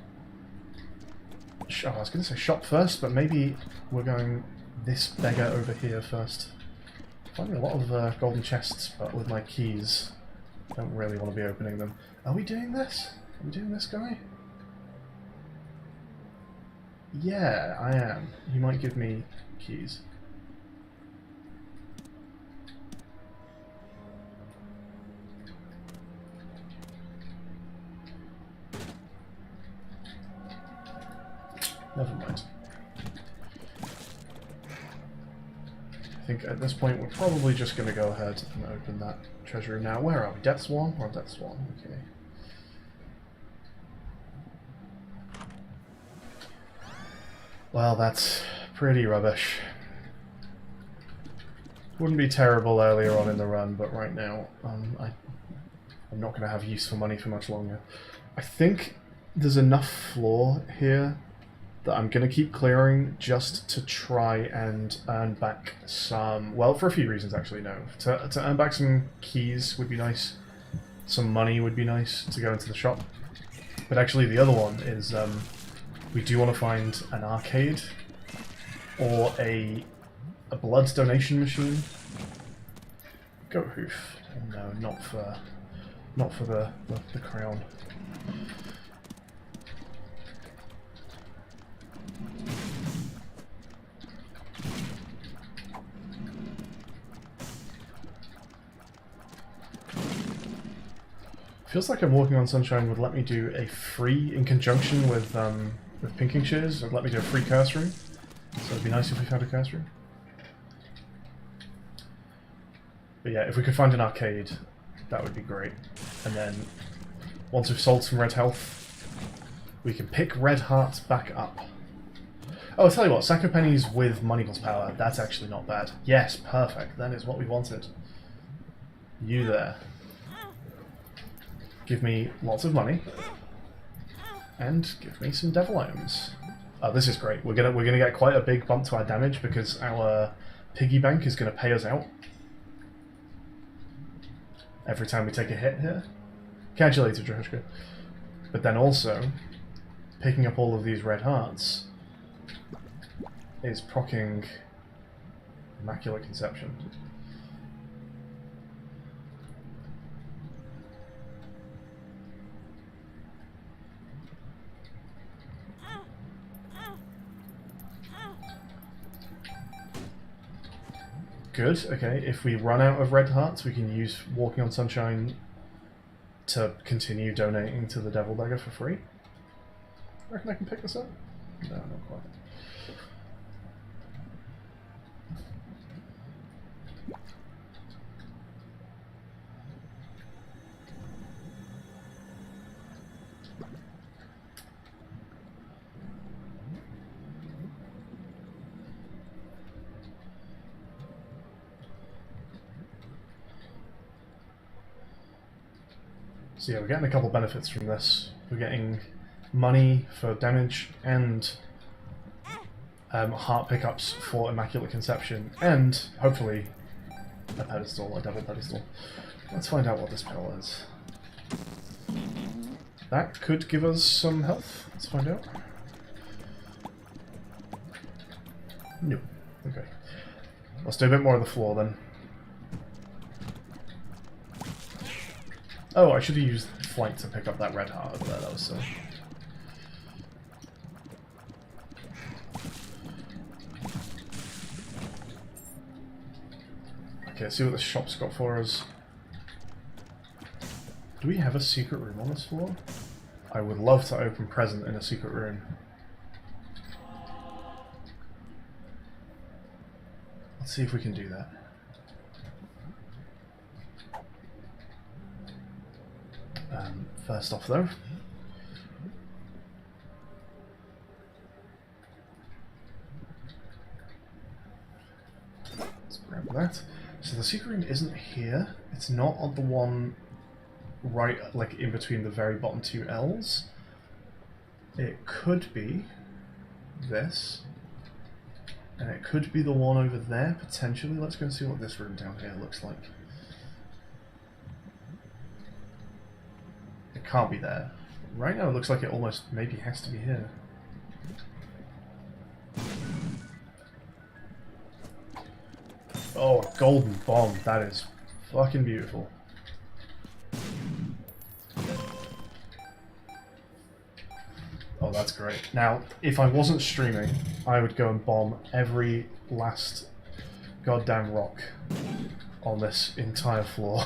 Oh, I was going to say shop first, but maybe we're going this beggar over here first. Finding a lot of golden chests, but with my keys. Don't really want to be opening them. Are we doing this? Are we doing this guy? Yeah, I am. He might give me keys. Never mind. I think at this point we're probably just going to go ahead and open that treasure room now. Where are we? Depths 1? We're on Depths 1. Okay. Well, that's pretty rubbish. Wouldn't be terrible earlier on in the run, but right now I'm not going to have use for money for much longer. I think there's enough floor here that I'm going to keep clearing just to try and earn back some... Well, for a few reasons, actually, no. To earn back some keys would be nice. Some money would be nice to go into the shop. But actually, the other one is we do want to find an arcade or a blood donation machine. Goat hoof. Oh, no, not for the crayon. Feels like I'm Walking on Sunshine would let me do a free, in conjunction with Pinking Shears, would let me do a free curse room. So it'd be nice if we found a curse room. But yeah, if we could find an arcade, that would be great. And then, once we've sold some red health, we can pick red hearts back up. Oh, I'll tell you what, sack of pennies with money plus power, that's actually not bad. Yes, perfect, that is what we wanted. You there. give me lots of money, and give me some devil items. Oh, this is great. We're gonna get quite a big bump to our damage because our piggy bank is gonna pay us out every time we take a hit here. Catch you later, Droshka. But then also, picking up all of these red hearts is proccing Immaculate Conception. Good, okay. If we run out of red hearts, we can use Walking on Sunshine to continue donating to the Devil Dagger for free. I reckon I can pick this up? No, not quite. So yeah, we're getting a couple benefits from this. We're getting money for damage and heart pickups for Immaculate Conception, and hopefully a pedestal, a devil pedestal. Let's find out what this pedal is. That could give us some health. Let's find out. No. Okay. Let's do a bit more of the floor then. Oh, I should have used flight to pick up that red heart over there, that was silly. Okay, let's see what the shop's got for us. Do we have a secret room on this floor? I would love to open present in a secret room. Let's see if we can do that. First off though, let's grab that. So the secret room isn't here. It's not on the one right, like in between the very bottom two L's. It could be this, and it could be the one over there potentially. Let's go and see what this room down here looks like. It can't be there. Right now it looks like it almost maybe has to be here. Oh, a golden bomb. That is fucking beautiful. Oh, that's great. Now, if I wasn't streaming, I would go and bomb every last goddamn rock on this entire floor.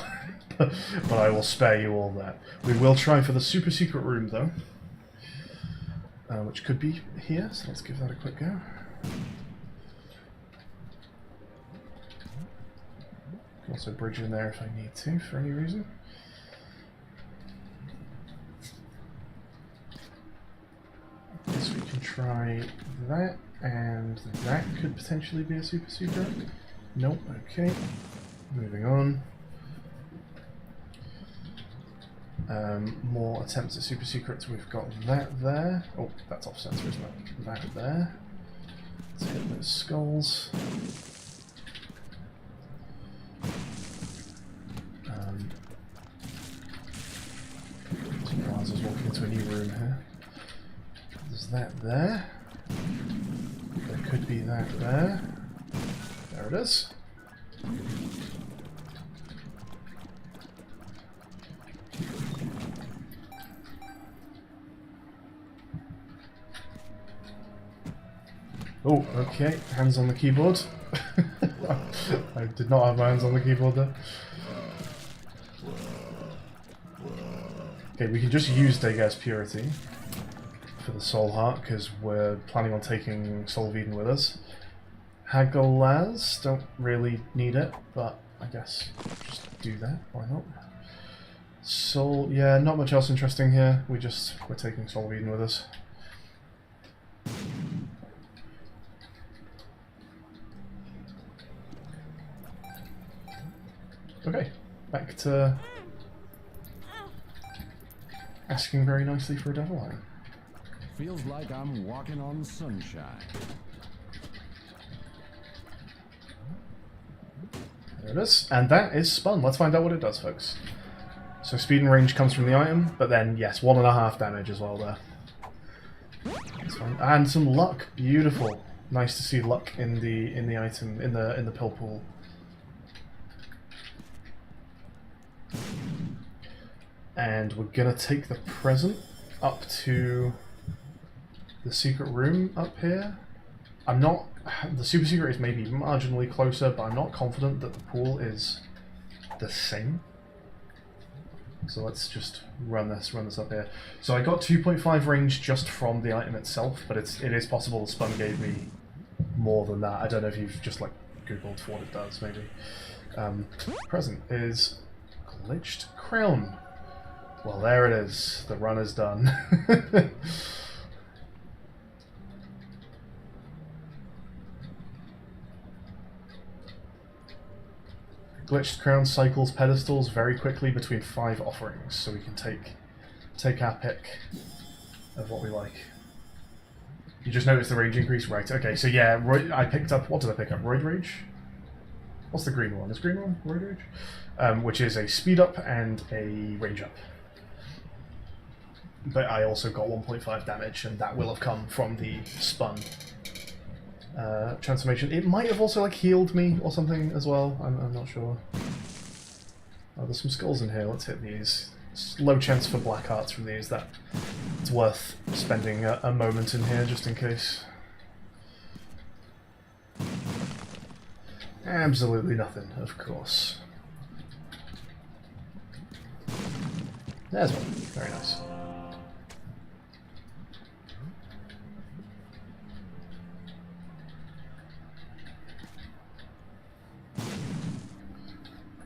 But I will spare you all that. We will try for the super secret room though, which could be here, so let's give that a quick go. Can also bridge in there if I need to, for any reason. So we can try that, and that could potentially be a super secret. Nope, okay. Moving on. More attempts at super secrets. We've got that there. Oh, that's off center, isn't it? That there. Let's hit those skulls. Surprise us walking into a new room here. There's that there. There could be that there. There it is. Oh, okay. Hands on the keyboard. I did not have my hands on the keyboard there. Okay, we can just use Degas Purity for the Soul Heart because we're planning on taking Soul of Eden with us. Hagalaz, don't really need it, but I guess just do that. Why not? Soul, yeah, not much else interesting here. We're taking Soul of Eden with us. Okay, back to Asking very nicely for a devil eye. Feels like I'm walking on sunshine. There it is. And that is spun. Let's find out what it does, folks. So speed and range comes from the item, but then, yes, 1.5 damage as well there. That's fine. And some luck. Beautiful. Nice to see luck in the item, in the pill pool. And we're gonna take the present up to the secret room up here. I'm not... The super secret is maybe marginally closer, but I'm not confident that the pool is the same. So let's just run this up here. So I got 2.5 range just from the item itself, but it is possible the spun gave me more than that. I don't know if you've just like googled what it does, maybe. Present is glitched crown. Well, there it is. The run is done. Glitched crown cycles pedestals very quickly between 5 offerings, so we can take our pick of what we like. You just noticed the range increase? Right, okay, so yeah, I picked up... What did I pick up? Roid Rage? What's the green one? Is green one Roid Rage? Which is a speed up and a range up. But I also got 1.5 damage, and that will have come from the spun transformation. It might have also like healed me or something as well. I'm not sure. Oh, there's some skulls in here. Let's hit these. It's low chance for black hearts from these. That it's worth spending a moment in here just in case. Absolutely nothing, of course. There's one. Very nice.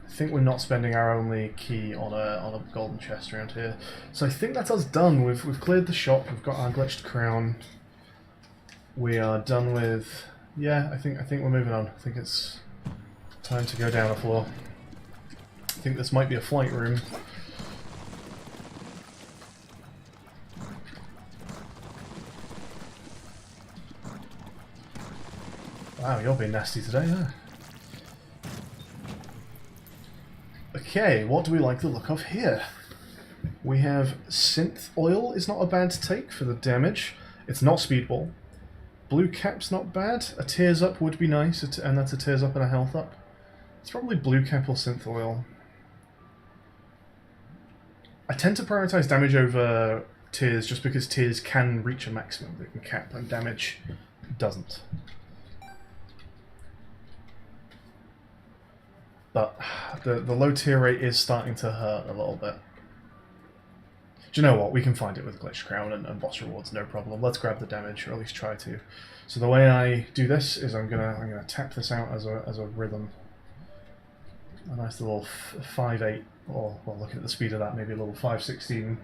I think we're not spending our only key on a golden chest around here. So I think that's us done. We've cleared the shop. We've got our glitched crown. We are done with... Yeah, I think we're moving on. I think it's time to go down a floor. I think this might be a flight room. Wow, you're being nasty today, huh? Okay, what do we like the look of here? We have synth oil is not a bad take for the damage. It's not speedball. Blue cap's not bad. A tears up would be nice, and that's a tears up and a health up. It's probably blue cap or synth oil. I tend to prioritize damage over tears just because tears can reach a maximum. They can cap and damage doesn't. But the low tier rate is starting to hurt a little bit. Do you know what? We can find it with Glitched Crown and boss rewards, no problem. Let's grab the damage, or at least try to. So the way I do this is I'm gonna tap this out as a rhythm. A nice little 5/8, or well, looking at the speed of that, maybe a little 5/16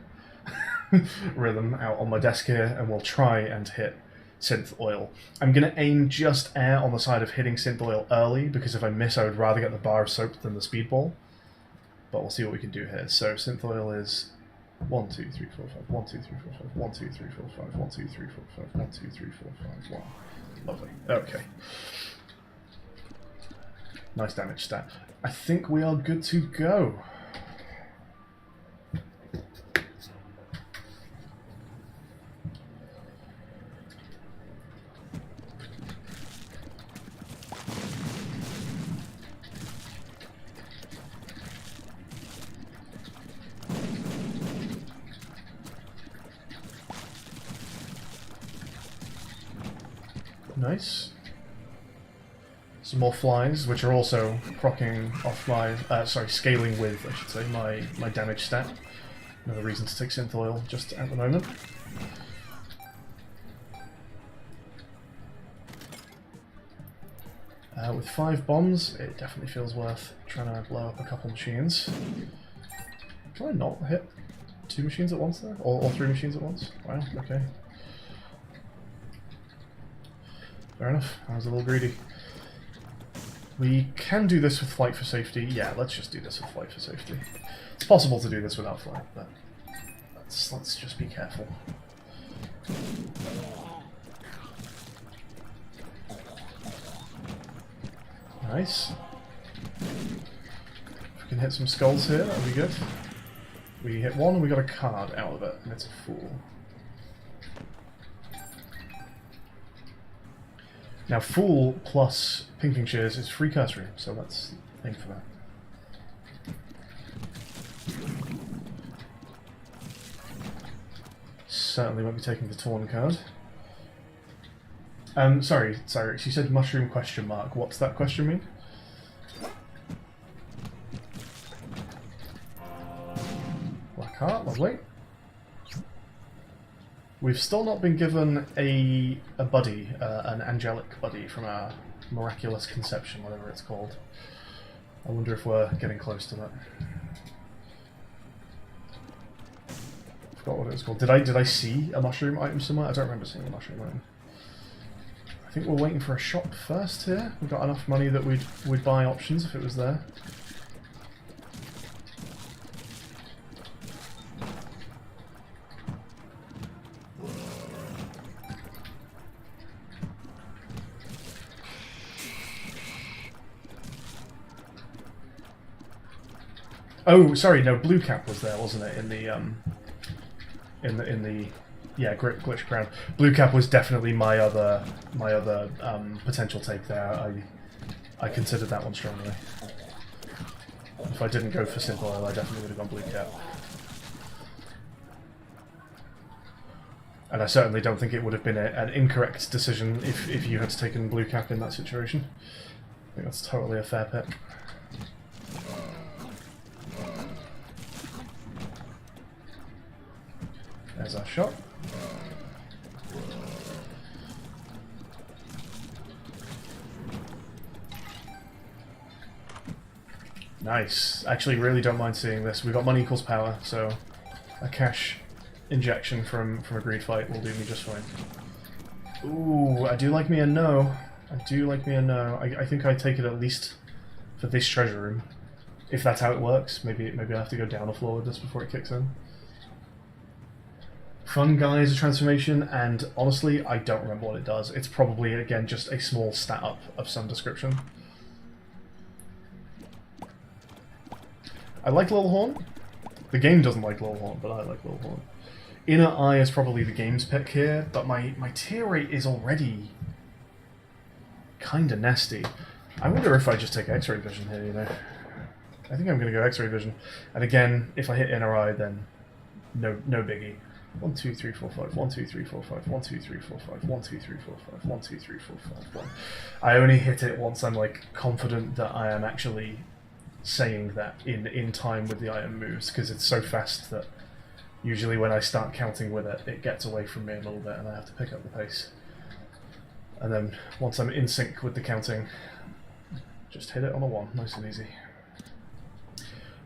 rhythm out on my desk here, and we'll try and hit synth oil. I'm going to aim just air on the side of hitting synth oil early, because if I miss I would rather get the bar of soap than the speedball. But we'll see what we can do here. So synth oil is 1, 2, 3, 4, 5, 1, 2, 3, 4, 5, 1, 2, 3, 4, 5, 1, 2, 3, 4, 5, 1, 2, 3, 4, 5, 1. Lovely. Okay. Nice damage stat. I think we are good to go. Nice. Some more flies, which are also proccing off my, scaling with, I should say, my damage stat. Another reason to take synth oil just at the moment. With 5 bombs, it definitely feels worth trying to blow up a couple machines. Can I not hit 2 machines at once there? Or 3 machines at once? Wow, okay. Fair enough, I was a little greedy. We can do this with flight for safety. Yeah, let's just do this with flight for safety. It's possible to do this without flight, but let's just be careful. Nice. If we can hit some skulls here, that'll be good. We hit one and we got a card out of it, and it's a fool. Now, fool plus pinking shears is free cursory, so let's aim for that. Certainly won't be taking the torn card. Sorry, Cyrix, you said mushroom question mark. What's that question mean? Black heart, lovely. We've still not been given a buddy, an angelic buddy from our miraculous conception, whatever it's called. I wonder if we're getting close to that. Forgot what it was called. Did I see a mushroom item somewhere? I don't remember seeing a mushroom item. I think we're waiting for a shop first here. We've got enough money that we'd buy options if it was there. Oh, sorry, no, blue cap was there, wasn't it? In the yeah, glitch crown. Blue cap was definitely my other potential take there. I considered that one strongly. If I didn't go for simple oil, I definitely would have gone blue cap. And I certainly don't think it would have been an incorrect decision if you had taken blue cap in that situation. I think that's totally a fair pick. There's our shot. Nice. Actually, really don't mind seeing this. We've got money equals power, so a cash injection from a greed fight will do me just fine. Ooh, I do like me a no. I do like me a no. I think I take it at least for this treasure room. If that's how it works, maybe I have to go down a floor with this before it kicks in. Fun guy is a transformation, and honestly, I don't remember what it does. It's probably, again, just a small stat up of some description. I like Little Horn. The game doesn't like Little Horn, but I like Little Horn. Inner Eye is probably the game's pick here, but my tear rate is already kinda nasty. I wonder if I just take X-ray vision here, you know. I think I'm gonna go X-ray vision. And again, if I hit Inner Eye, then no biggie. 1, 2, 3, 4, 5. 1, 2, 3, 4, 5. 1, 2, 3, 4, 5. 1, 2, 3, 4, 5. 1, 2, 3, 4, 5. 1. I only hit it once I'm like confident that I am actually saying that in time with the item moves, because it's so fast that usually when I start counting with it, it gets away from me a little bit and I have to pick up the pace. And then once I'm in sync with the counting, just hit it on a 1, nice and easy.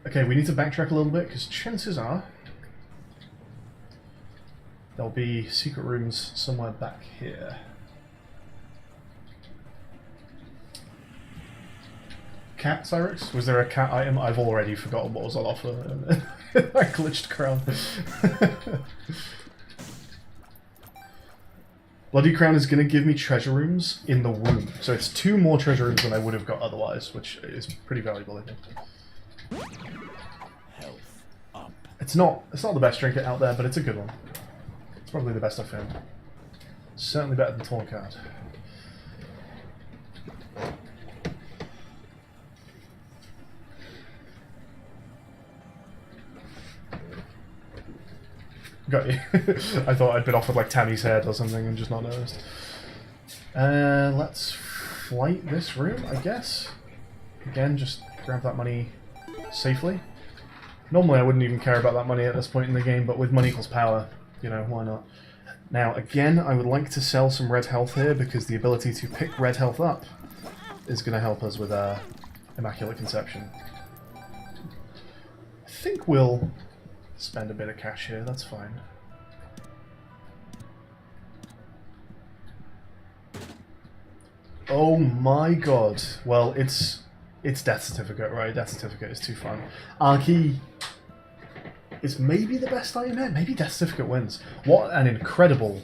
Okay, we need to backtrack a little bit because chances are there'll be secret rooms somewhere back here. Cat, Cyrix? Was there a cat item? I've already forgotten what was on offer. I glitched crown. Bloody Crown is going to give me treasure rooms in the womb. So it's 2 more treasure rooms than I would have got otherwise, which is pretty valuable, I think. Health up. It's not the best trinket out there, but it's a good one. It's probably the best I've found. Certainly better than Torn Card. Got you. I thought I'd been offered like Tammy's head or something and just not noticed. Let's flight this room, I guess. Again, just grab that money safely. Normally I wouldn't even care about that money at this point in the game, but with money equals power, you know, why not? Now, again, I would like to sell some red health here because the ability to pick red health up is going to help us with our Immaculate Conception. I think we'll spend a bit of cash here, that's fine. Oh my god. Well, it's Death Certificate, right? Death Certificate is too fun. Arky. is maybe the best item here. Maybe Death Certificate wins. What an incredible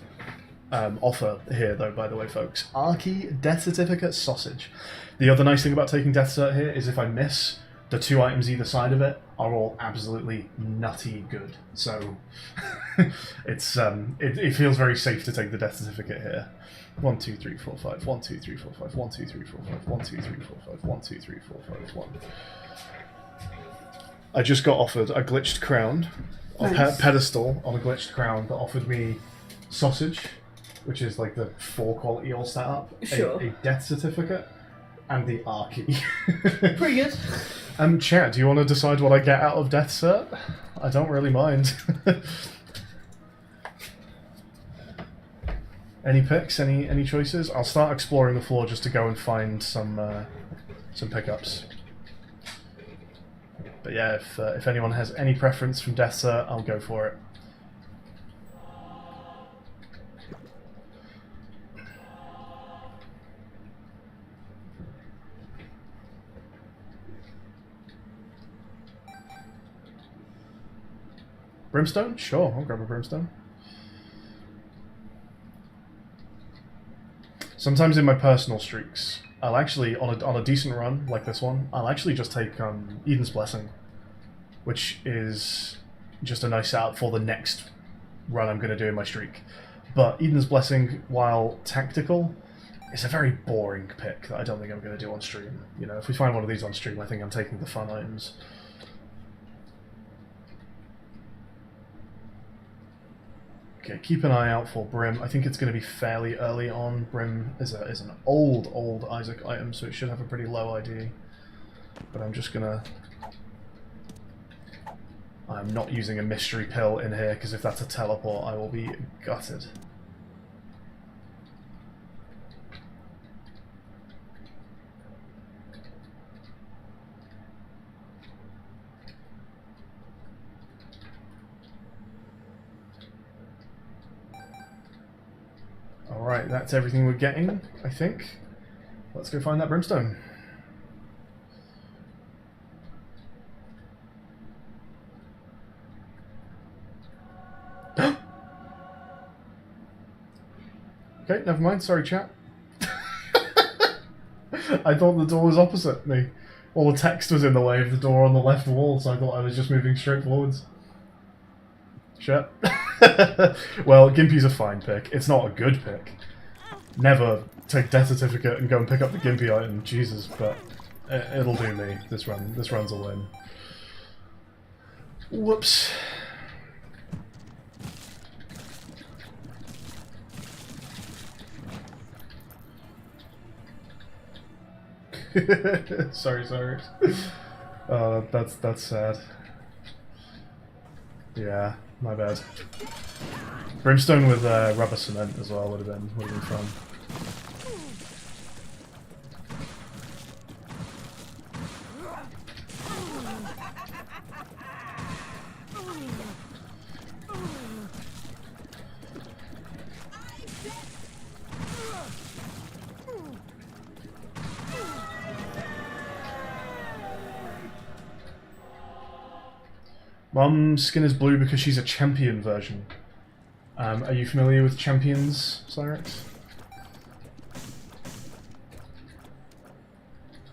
offer here, though, by the way, folks. Arky, Death Certificate, Sausage. The other nice thing about taking Death Cert here is if I miss, the 2 items either side of it are all absolutely nutty good. So it's it feels very safe to take the Death Certificate here. 1, 2, 3, 4, 5. 1, 2, 3, 4, 5. 1, 2, 3, 4, 5. 1, 2, 3, 4, 5. 1, 2, 3, 4, 5. 1. I just got offered a glitched crown, a pedestal on a glitched crown that offered me Sausage, which is like the 4 quality all stat up, Sure. a Death Certificate, and the Arky. Pretty good. Chat, do you want to decide what I get out of Death Cert? I don't really mind. Any picks? Any choices? I'll start exploring the floor just to go and find some pickups. But yeah, if anyone has any preference from Death Cert, I'll go for it. Brimstone? Sure, I'll grab a Brimstone. Sometimes in my personal streaks, I'll actually, on a decent run like this one, I'll actually just take Eden's Blessing, which is just a nice setup for the next run I'm going to do in my streak. But Eden's Blessing, while tactical, is a very boring pick that I don't think I'm going to do on stream. You know, if we find one of these on stream, I think I'm taking the fun items. Okay, keep an eye out for Brim. I think it's going to be fairly early on. Brim is an old Isaac item, so it should have a pretty low ID. But I'm just going to... I'm not using a mystery pill in here, because if that's a teleport, I will be gutted. Alright, that's everything we're getting, I think. Let's go find that Brimstone. Okay, never mind. Sorry, chat. I thought the door was opposite me. All the text was in the way of the door on the left wall, so I thought I was just moving straight forwards. Shit. Well, Gimpy's a fine pick. It's not a good pick. Never take Death Certificate and go and pick up the Gimpy item. Jesus, but it'll do me. This run's a win. Whoops. sorry. That's sad. Yeah, my bad. Brimstone with rubber cement as well would have been fun. Mum's skin is blue because she's a champion version. Are you familiar with champions, Cyrex?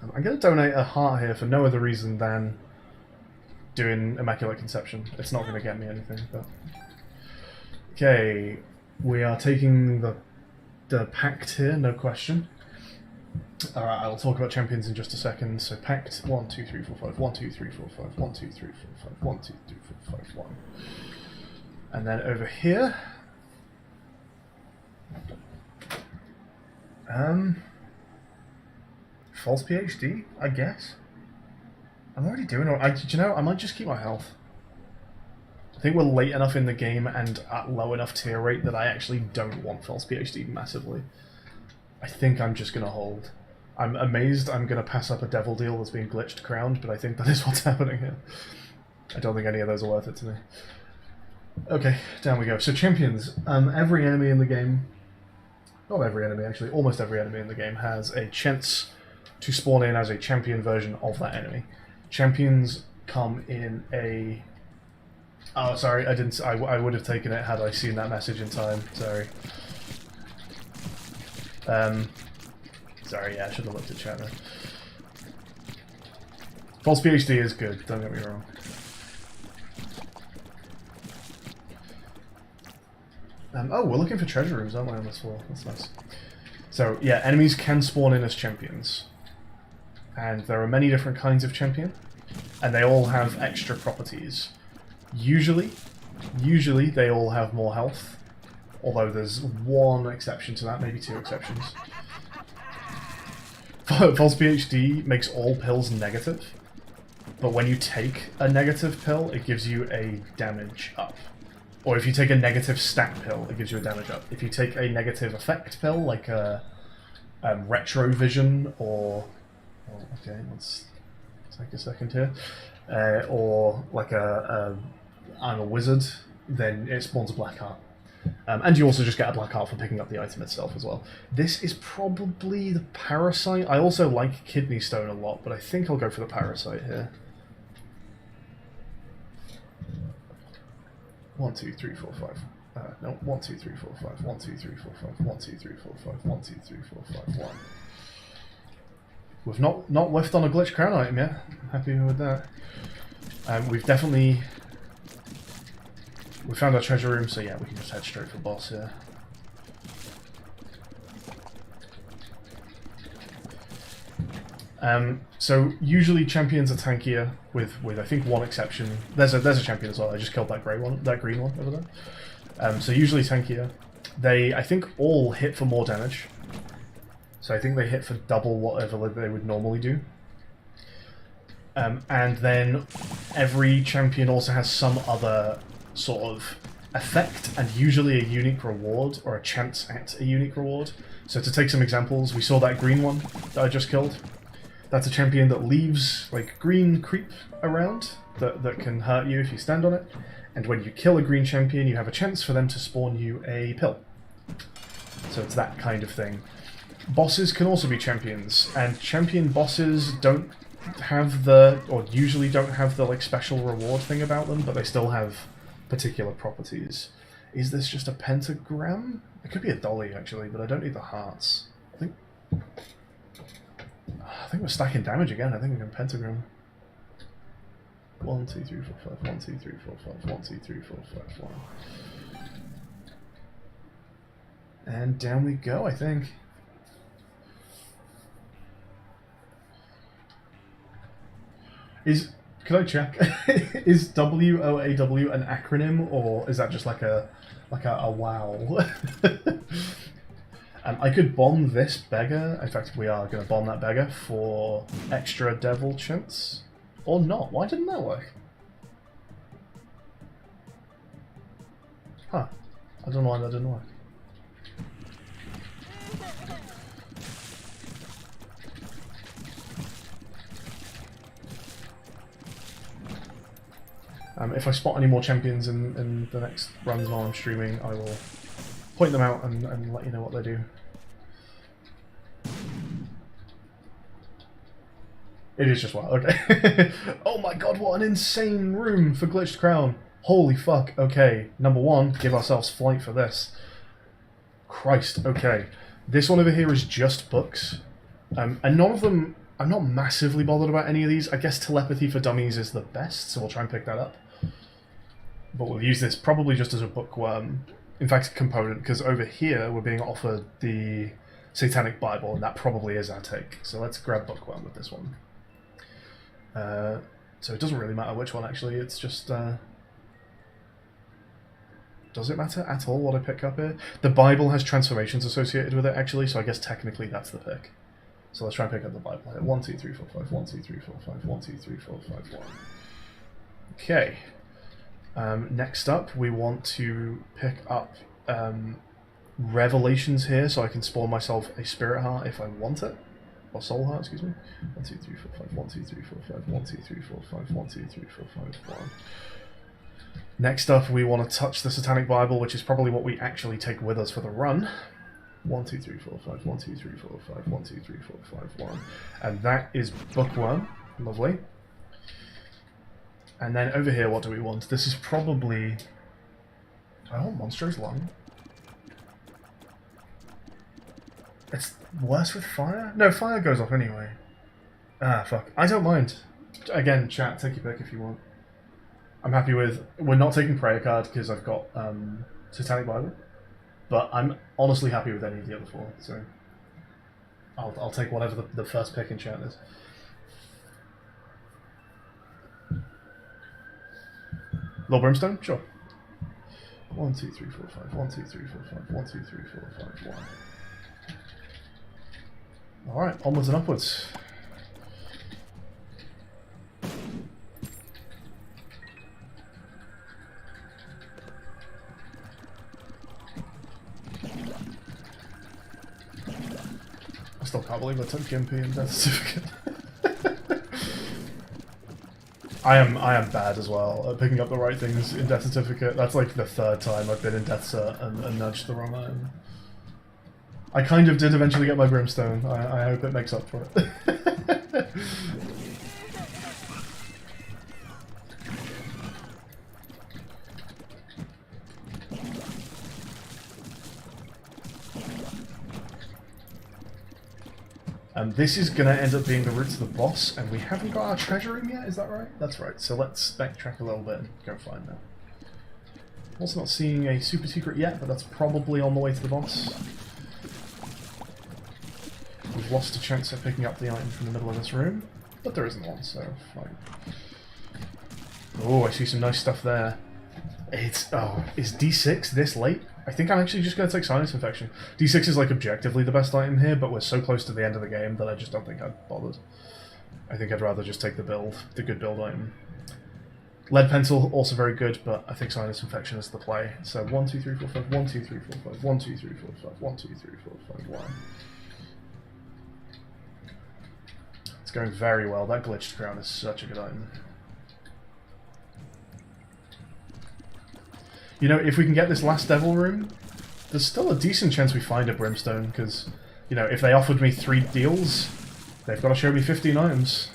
I'm going to donate a heart here for no other reason than doing Immaculate Conception. It's not going to get me anything, but... Okay, we are taking the Pact here, no question. Alright, I'll talk about champions in just a second. So Pact, 1, 2, 3, 4, 5, 1, 2, 3, 4, 5, 1, 2, 3, 4, 5, 1, 2, 3, 4, 5, 1. And then over here... False PhD, I guess. I'm already doing it. Do you know, I might just keep my health. I think we're late enough in the game and at low enough tier rate that I actually don't want False PhD massively. I think I'm just going to hold. I'm amazed I'm going to pass up a devil deal that's being glitched crowned, but I think that is what's happening here. I don't think any of those are worth it to me. Okay, down we go. So champions. Every enemy in the game, not every enemy actually, almost every enemy in the game has a chance to spawn in as a champion version of that enemy. Champions come in a Oh, sorry, I didn't. I would have taken it had I seen that message in time. Sorry. Sorry, yeah, I should have looked at chat there. False PhD is good, don't get me wrong. Oh, we're looking for treasure rooms, aren't we, on this floor? That's nice. So, yeah, enemies can spawn in as champions. And there are many different kinds of champion, and they all have extra properties. Usually they all have more health, although there's one exception to that, maybe two exceptions. False PhD makes all pills negative, but when you take a negative pill, it gives you a damage up. Or if you take a negative stat pill, it gives you a damage up. If you take a negative effect pill, like a retrovision, or... Oh, okay, let's take a second here. Or like I'm a wizard, then it spawns a black heart. And you also just get a black heart for picking up the item itself as well. This is probably the parasite. I also like kidney stone a lot, but I think I'll go for the parasite here. 1, 2, 3, 4, 5. No, 1, 2, 3, 4, 5. 1, 2, 3, 4, 5. 1, 2, 3, 4, 5. 1, 2, 3, 4, 5. 1. We've not whiffed on a glitch crown item yet. I'm happy with that. We've definitely... We found our treasure room, so yeah, we can just head straight for boss here. So usually champions are tankier, with I think one exception. There's a champion as well. I just killed that green one over there. So usually tankier. They, I think, all hit for more damage. So I think they hit for double whatever they would normally do. And then every champion also has some other sort of effect, and usually a unique reward, or a chance at a unique reward. So to take some examples, we saw that green one that I just killed. That's a champion that leaves like green creep around that can hurt you if you stand on it. And when you kill a green champion, you have a chance for them to spawn you a pill. So it's that kind of thing. Bosses can also be champions, and champion bosses don't have the, or usually don't have the like special reward thing about them, but they still have particular properties. Is this just a pentagram? It could be a dolly actually, but I don't need the hearts. I think we're stacking damage again. I think we're going pentagram. 1, 2, 3, 4, 5. 1, 2, 3, 4, 5. 1, 2, 3, 4, 5. 1. And down we go, I think. Can I check? Is WOAW an acronym, or is that just like a wow? I could bomb this beggar. In fact, we are going to bomb that beggar for extra devil chance. Or not. Why didn't that work? Huh. I don't know why that didn't work. If I spot any more champions in the next runs while I'm streaming, I will point them out and let you know what they do. It is just wild. Okay. Oh my god, what an insane room for Glitched Crown. Holy fuck. Okay, number one, give ourselves flight for this. Christ, okay. This one over here is just books. And none of them, I'm not massively bothered about any of these. I guess Telepathy for Dummies is the best, so we'll try and pick that up. But we'll use this probably just as a bookworm. In fact, a component, because over here we're being offered the Satanic Bible, and that probably is our take. So let's grab bookworm with this one. So it doesn't really matter which one, actually. It's just... Does it matter at all what I pick up here? The Bible has transformations associated with it, actually, so I guess technically that's the pick. So let's try and pick up the Bible here. 1, 2, 3, 4, 5. 1, 2, 3, 4, 5. 1, 2, 3, 4, 5, 1. Okay. Next up, we want to pick up Revelations here, so I can spawn myself a Spirit Heart if I want it. Or Soul Heart, excuse me. 1, 2, 3, 4, 5. 1, 2, 3, 4, 5. 1, 2, 3, 4, 5. 1, 2, 3, 4, 5, 1. Next up, we want to touch the Satanic Bible, which is probably what we actually take with us for the run. 1, 2, 3, 4, 5. 1, 2, 3, 4, 5. 1, 2, 3, 4, 5, 1. And that is Bookworm. Lovely. And then over here, what do we want? This is probably... Do I want Monstro's Lung? It's worse with fire? No, fire goes off anyway. Ah, fuck. I don't mind. Again, chat, take your pick if you want. I'm happy with... We're not taking Prayer Card because I've got Satanic Bible. But I'm honestly happy with any of the other four, so... I'll take whatever the first pick in chat is. Lord Brimstone? Sure. 1, 2, 3, 4, 5. 1, 2, 3, 4, 5. 1, 2, 3, 4, 5, 1. Alright, onwards and upwards. I still can't believe I took Gimpy and Death Certificate. I am bad as well at picking up the right things in Death Certificate. That's like the third time I've been in Death Cert and nudged the wrong item. I kind of did eventually get my Brimstone. I hope it makes up for it. This is going to end up being the route to the boss, and we haven't got our treasure in yet, is that right? That's right, so let's backtrack a little bit and go find that. Also not seeing a super secret yet, but that's probably on the way to the boss. We've lost a chance at picking up the item from the middle of this room, but there isn't one, so fine. Oh, I see some nice stuff there. Is D6 this late? I think I'm actually just going to take Sinus Infection. D6 is like objectively the best item here, but we're so close to the end of the game that I just don't think I'd bothered. I think I'd rather just take the good build item. Lead Pencil, also very good, but I think Sinus Infection is the play. So 1, 2, 3, 4, 5, 1, 2, 3, 4, 5, 1, 2, 3, 4, 5, 1, 2, 3, 4, 5, 1. It's going very well. That Glitched Crown is such a good item. You know, if we can get this last Devil Room, there's still a decent chance we find a Brimstone, because, you know, if they offered me 3 deals, they've got to show me 15 items.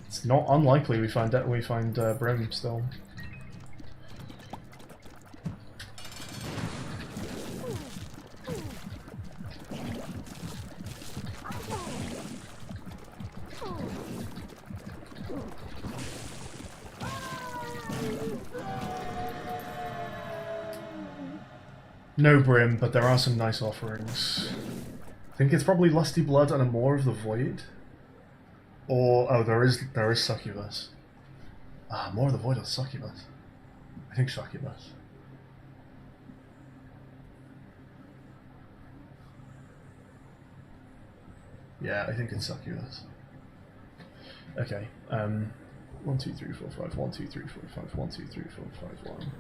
It's not unlikely we find Brim still. No Brim, but there are some nice offerings. I think it's probably Lusty Blood and a More of the Void. Or, oh, there is Succubus. Ah, More of the Void or Succubus? I think Succubus. Yeah, I think it's Succubus. Okay, 1, 2, 3, 4, 5, 1, 2, 3, 4, 5, 1, 2, 3, 4, 5, 1.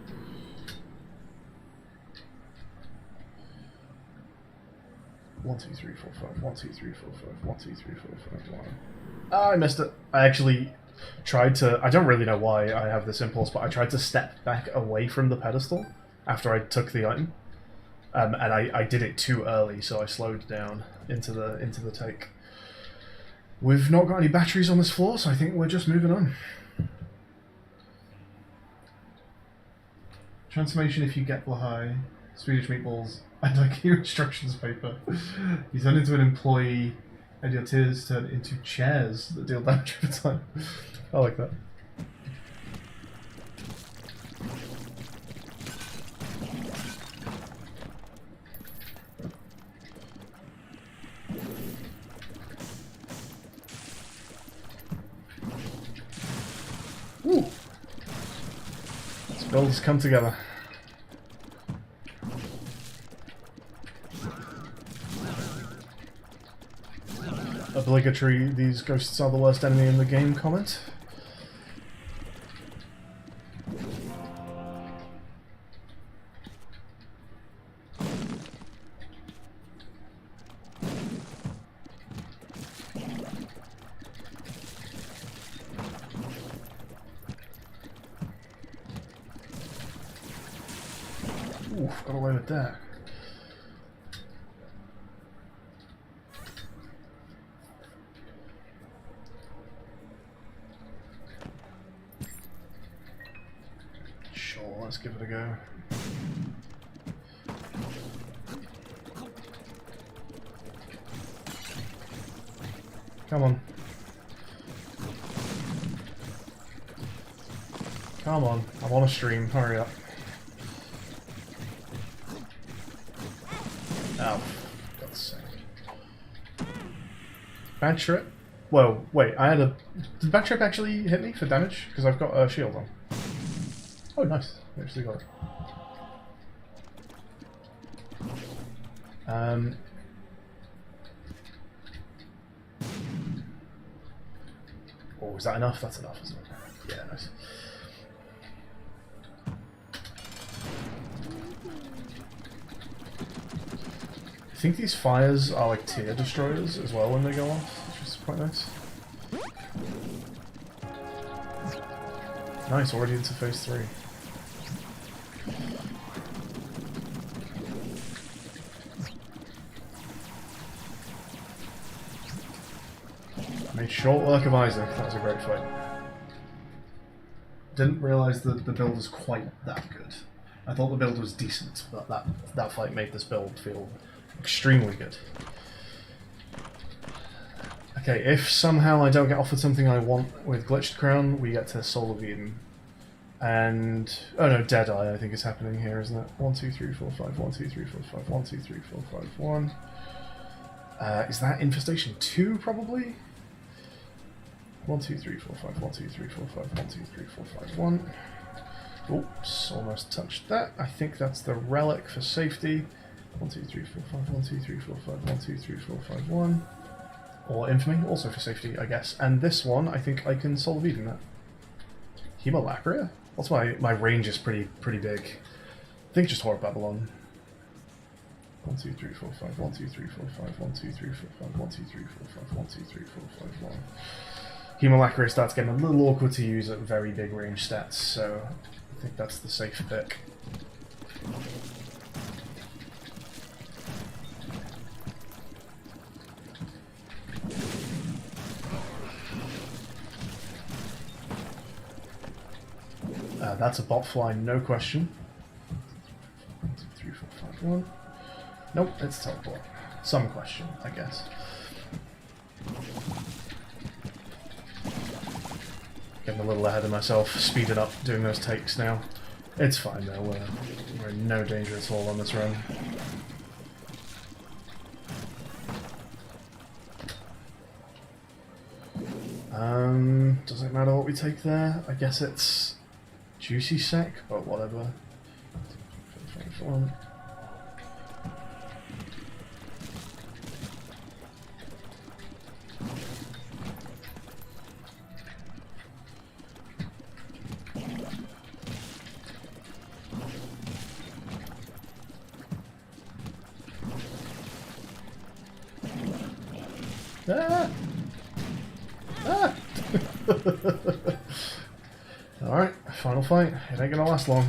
1, 2, 3, 4, 5, 1, 2, 3, 4, 5, 1, 2, 3, 4, 5, 1. Ah, I missed it. I actually tried to... I don't really know why I have this impulse, but I tried to step back away from the pedestal after I took the item. And I did it too early, so I slowed down into the take. We've not got any batteries on this floor, so I think we're just moving on. Transformation if you get Lahai. Swedish meatballs. I'd like your instructions paper. You turn into an employee, and your tears turn into chairs that deal damage over time. I like that. Woo! These builds come together. Obligatory, these ghosts are the worst enemy in the game comment. Oof, got away with that. give it a go. Come on. Come on. I'm on a stream. Hurry up. Oh, for God's sake. Bad trip? Whoa, wait, I had a... Did bad trip actually hit me for damage? Because I've got a shield on. Oh, nice. I actually got it. Oh, is that enough? That's enough, isn't it? Yeah, nice. I think these fires are like tier destroyers as well when they go off, which is quite nice. Nice, already into phase 3. Made short work of Isaac, that was a great fight. Didn't realise that the build was quite that good. I thought the build was decent, but that fight made this build feel extremely good. Okay, if somehow I don't get offered something I want with Glitched Crown, we get to Soul of Eden. And... oh no, Deadeye I think is happening here, isn't it? 1, 2, 3, 4, 5, 1, 2, 3, 4, 5, 1, 2, 3, 4, 5, 1. Is that Infestation 2, probably? 1, 2, 3, 4, 5, 1, 2, 3, 4, 5, 1, 2, 3, 4, 5, 1. Oops, almost touched that. I think that's the Relic for safety. 1, 2, 3, 4, 5, 1, 2, 3, 4, 5, 1, 2, 3, 4, 5, 1. Or Infamy, also for safety, I guess. And this one, I think I can Soul of Eden that. Hemolacria? What's my range is pretty big. I think just Horror Babylon. 1, 2, 3, 4, 5, 1, 2, 3, 4, 5, 1, 2, 3, 4, 5, 1, 2, 3, 4, 5, 1, 2, 3, 4, 5, 1. Hemolacria starts getting a little awkward to use at very big range stats, so I think that's the safe pick. That's a bot fly, no question. 1, 2, 3, 4, 5, 1. Nope, it's teleport. Some question, I guess. Getting a little ahead of myself, speeding up doing those takes now. It's fine though, we're in no danger at all on this run. Does it matter what we take there? I guess it's Juicy Sec, but whatever. Ah! Ah! Alright, final fight. It ain't gonna last long.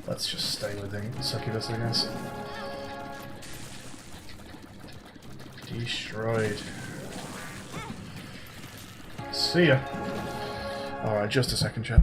Let's just stay within Succubus, I guess. Destroyed. See ya. Alright, just a second, chat.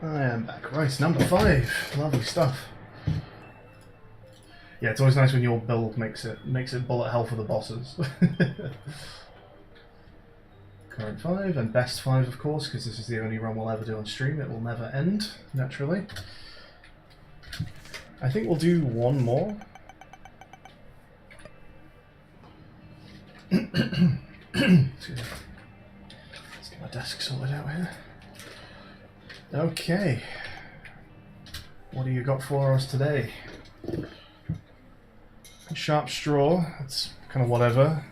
I am back. Right, number 5. Lovely stuff. Yeah, it's always nice when your build makes it bullet hell for the bosses. Current 5 and best 5, of course, because this is the only run we'll ever do on stream. It will never end, naturally. I think we'll do one more. Excuse me. Let's get my desk sorted out here. Okay. What do you got for us today? Sharp Straw, it's kind of whatever.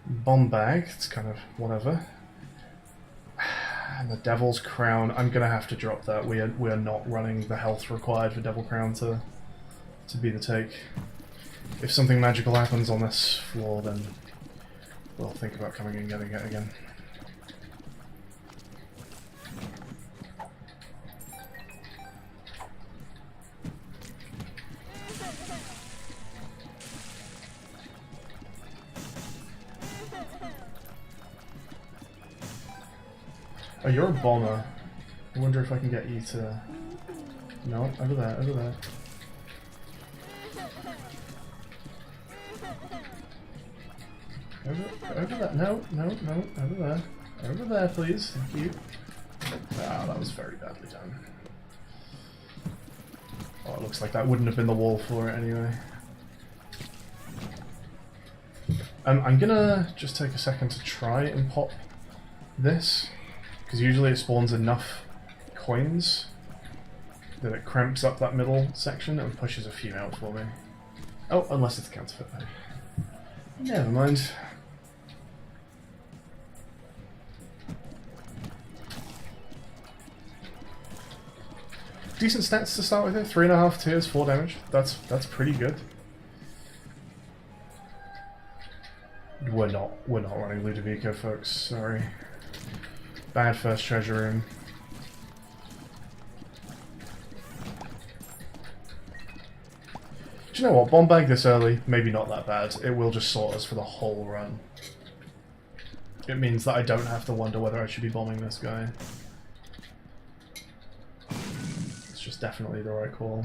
Bomb Bag, it's kind of whatever. And the Devil's Crown, I'm gonna have to drop that. We are not running the health required for Devil Crown to be the take. If something magical happens on this floor, then we'll think about coming and getting it again. Oh, you're a bomber. I wonder if I can get you to... No, over there, over there. Over there. No, over there. Over there, please. Thank you. Ah, that was very badly done. Oh, it looks like that wouldn't have been the wall for it anyway. I'm gonna just take a second to try and pop this, because usually it spawns enough coins that it cramps up that middle section and pushes a few out for me. Oh, unless it's counterfeit. Never mind. Decent stats to start with here. 3.5 tiers, 4 damage. That's pretty good. We're not running Ludovico, folks. Sorry. Bad first treasure room. Do you know what? Bomb bag this early, maybe not that bad. It will just sort us for the whole run. It means that I don't have to wonder whether I should be bombing this guy. It's just definitely the right call.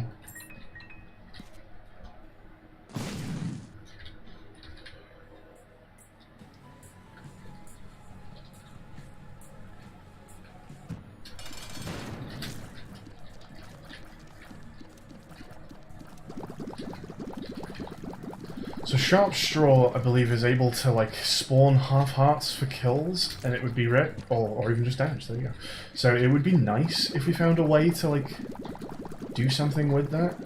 So Sharp Straw, I believe, is able to like spawn half hearts for kills, and it would be or even just damage. There you go. So it would be nice if we found a way to like do something with that.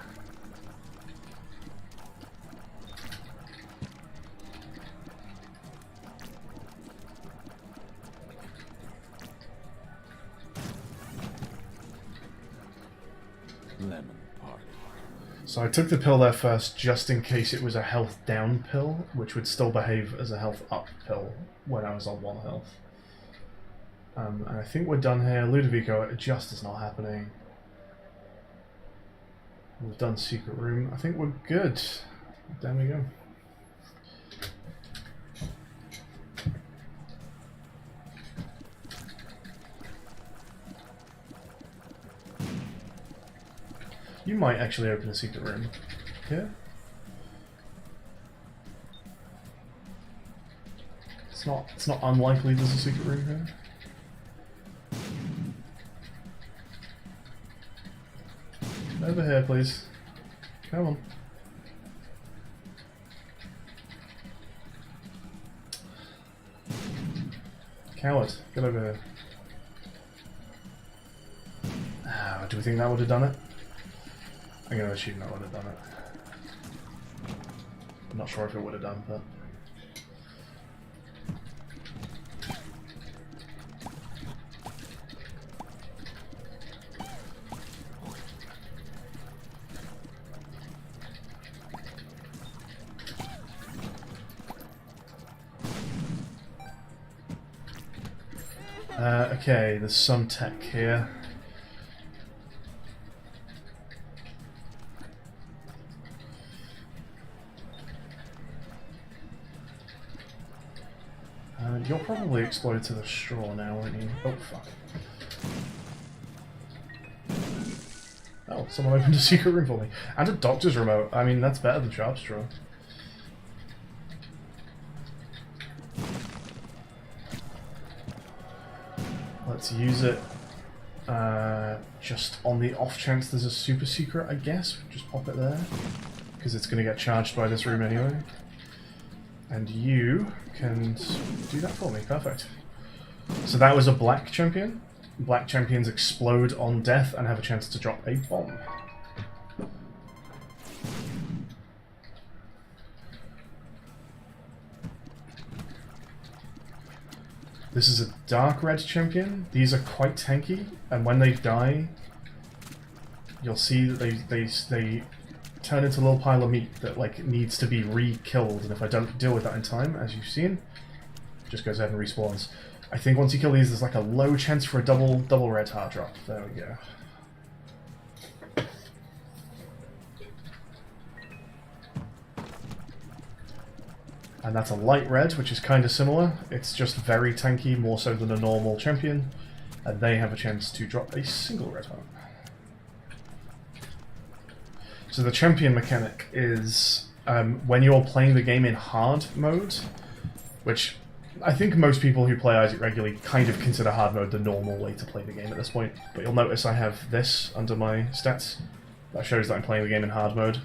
Lemon party. So I took the pill there first, just in case it was a health down pill, which would still behave as a health up pill when I was on 1 health. And I think we're done here. Ludovico, it just is not happening. We've done Secret Room. I think we're good. There we go. You might actually open a secret room. Yeah? It's not unlikely there's a secret room here. Over here, please. Come on. Coward, get over here. Ah, do we think that would have done it? I'm going to assume that would have done it. I'm not sure if it would have done, but... okay, there's some tech here. You're probably exploded to the straw now, aren't you? Oh, fuck. Oh, someone opened a secret room for me. And a doctor's remote. I mean, that's better than Sharp Straw. Let's use it just on the off chance there's a super secret, I guess. Just pop it there. Because it's going to get charged by this room anyway. And you can do that for me. Perfect. So that was a black champion. Black champions explode on death and have a chance to drop a bomb. This is a dark red champion. These are quite tanky, and when they die, you'll see that they turn into a little pile of meat that like needs to be re-killed, and if I don't deal with that in time, as you've seen, it just goes ahead and respawns. I think once you kill these, there's like a low chance for a double red heart drop. There we go. And that's a light red, which is kind of similar. It's just very tanky, more so than a normal champion. And they have a chance to drop a single red heart. So the champion mechanic is when you're playing the game in hard mode, which I think most people who play Isaac regularly kind of consider hard mode the normal way to play the game at this point. But you'll notice I have this under my stats. That shows that I'm playing the game in hard mode.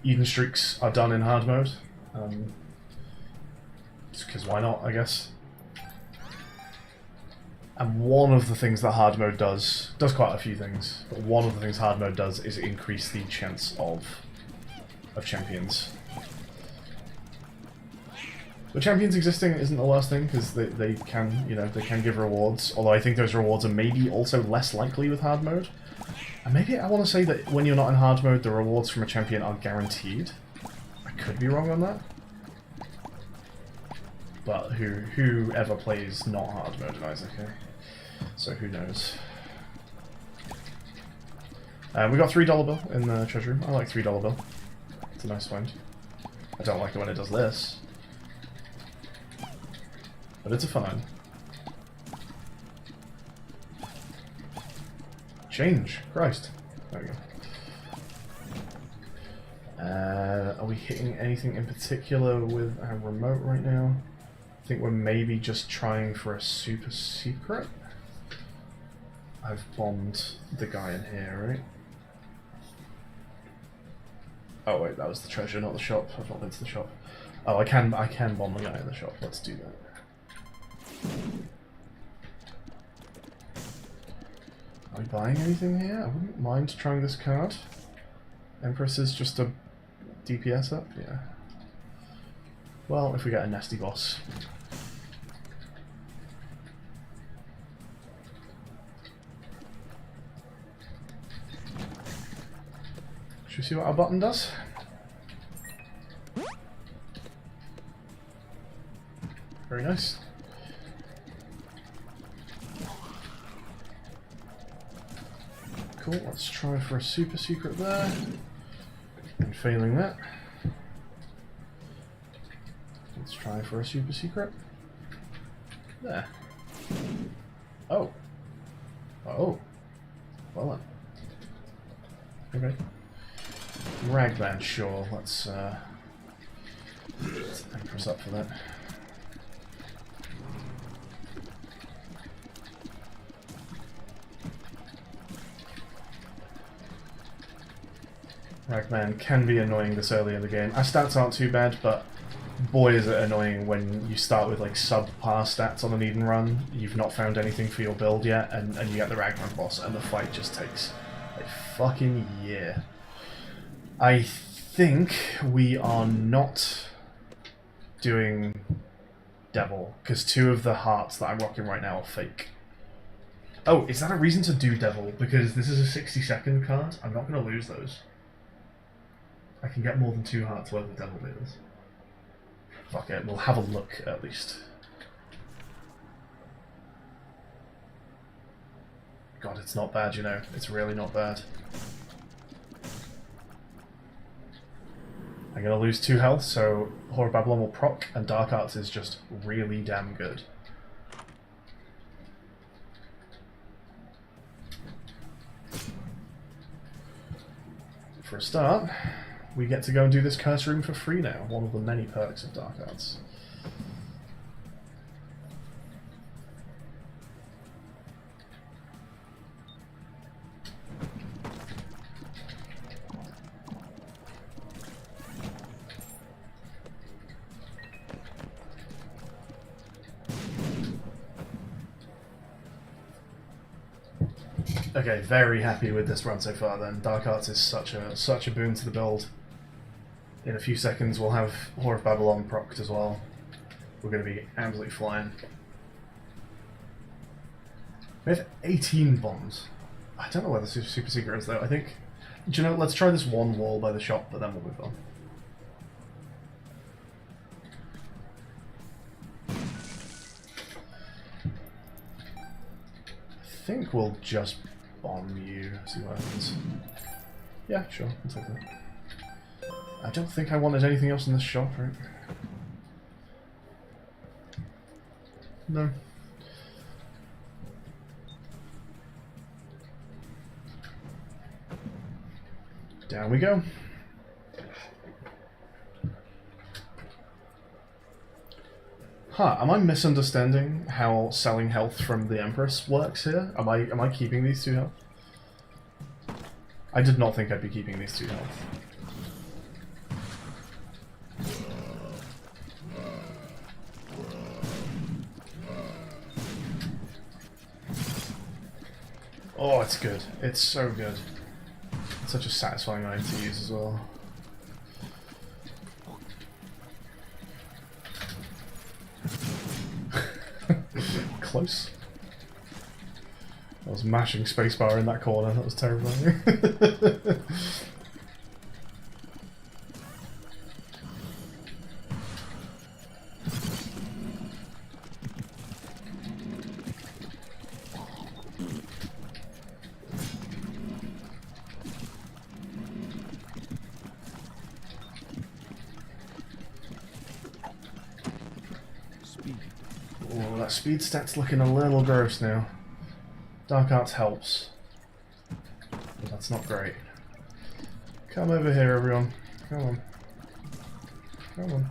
Even streaks are done in hard mode. Because why not, I guess. And one of the things that hard mode does quite a few things, but one of the things hard mode does is increase the chance of champions. The champions existing isn't the worst thing, because they can, you know, they can give rewards, although I think those rewards are maybe also less likely with hard mode. And maybe I want to say that when you're not in hard mode, the rewards from a champion are guaranteed. I could be wrong on that. But whoever plays not hard mode in Isaac, okay? So who knows? We got $3 bill in the treasure room. I like $3 bill. It's a nice find. I don't like it when it does this. But it's a find. Change. Christ. There we go. Are we hitting anything in particular with our remote right now? I think we're maybe just trying for a super secret. I've bombed the guy in here, right? Oh wait, that was the treasure, not the shop. I've not been to the shop. Oh, I can bomb the guy in the shop. Let's do that. Are we buying anything here? I wouldn't mind trying this card. Empress is just a DPS up, yeah. Well, if we get a nasty boss. Should we see what our button does? Very nice. Cool, let's try for a super secret there. And failing that, let's try for a super secret. There. Oh. Oh. Well then. Okay. Ragband, sure. Let's Empress up for that. Ragman can be annoying this early in the game. Our stats aren't too bad, but boy is it annoying when you start with like subpar stats on an Eden run, you've not found anything for your build yet, and you get the Ragman boss, and the fight just takes a fucking year. I think we are not doing Devil, because 2 of the hearts that I'm rocking right now are fake. Oh, is that a reason to do Devil? Because this is a 60-second card? I'm not going to lose those. I can get more than 2 hearts worth of Devil Dealers. Fuck it, we'll have a look at least. God, it's not bad, you know. It's really not bad. I'm going to lose 2 health, so Whore of Babylon will proc, and Dark Arts is just really damn good. For a start, we get to go and do this curse room for free now, one of the many perks of Dark Arts. Okay, very happy with this run so far then. Dark Arts is such a boon to the build. In a few seconds we'll have Whore of Babylon procced as well. We're going to be absolutely flying. We have 18 bombs. I don't know where the super secret is though. I think... Do you know, let's try this one wall by the shop, but then we'll move on. I think we'll just bomb you, see what happens. Yeah, sure, I'll take that. I don't think I wanted anything else in this shop, right? No. Down we go. Huh, am I misunderstanding how selling health from the Empress works here? Am I keeping these 2 health? I did not think I'd be keeping these 2 health. Oh, it's good. It's so good. It's such a satisfying item to use as well. Close. I was mashing spacebar in that corner, that was terrifying. Oh, that speed stat's looking a little gross now. Dark Arts helps, but that's not great. Come over here, everyone. Come on. Come on.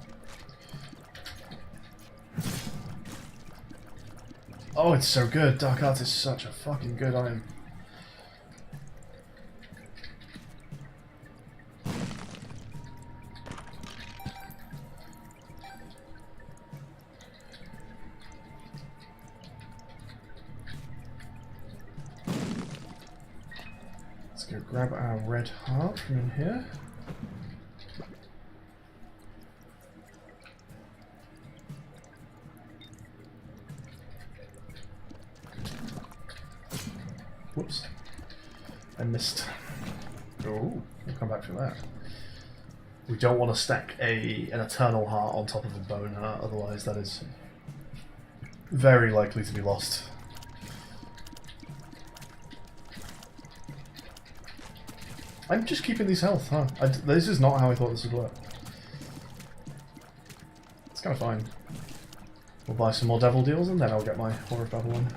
Oh, it's so good. Dark Arts is such a fucking good item. Let's go grab our red heart from in here. Whoops. I missed. Oh, we'll come back for that. We don't want to stack an eternal heart on top of a bone heart, otherwise that is very likely to be lost. I'm just keeping these health, huh? This is not how I thought this would work. It's kind of fine. We'll buy some more devil deals and then I'll get my Horror of Babylon.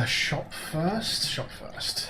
Shop first. Shop first.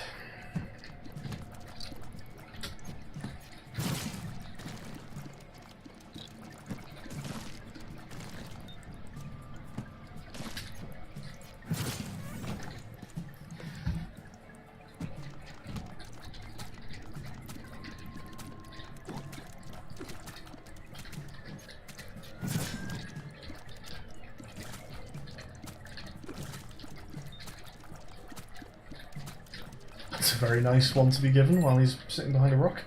It's a very nice one to be given while he's sitting behind a rock.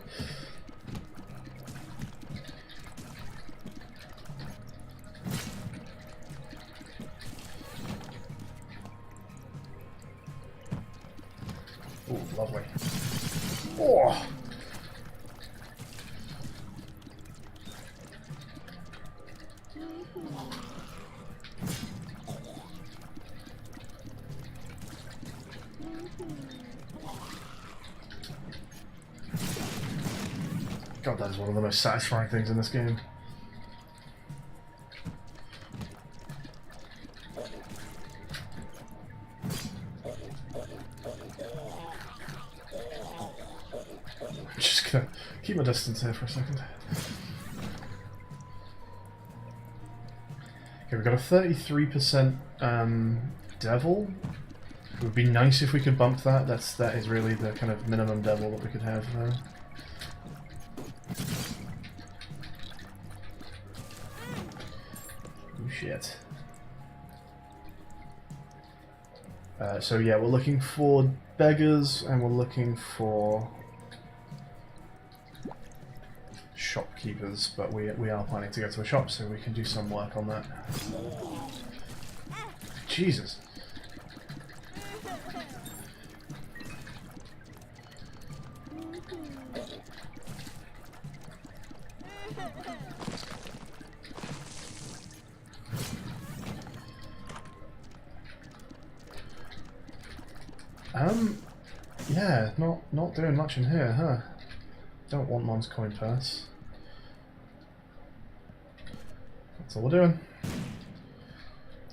Oh, lovely. Oh! God, that is one of the most satisfying things in this game. I'm just gonna keep my distance here for a second. Okay, we've got a 33% devil. It would be nice if we could bump that. That is really the kind of minimum devil that we could have there. Oh shit. So yeah, we're looking for beggars and we're looking for shopkeepers, but we are planning to go to a shop so we can do some work on that. Jesus. Yeah, not doing much in here, huh? Don't want Mom's coin purse. That's all we're doing.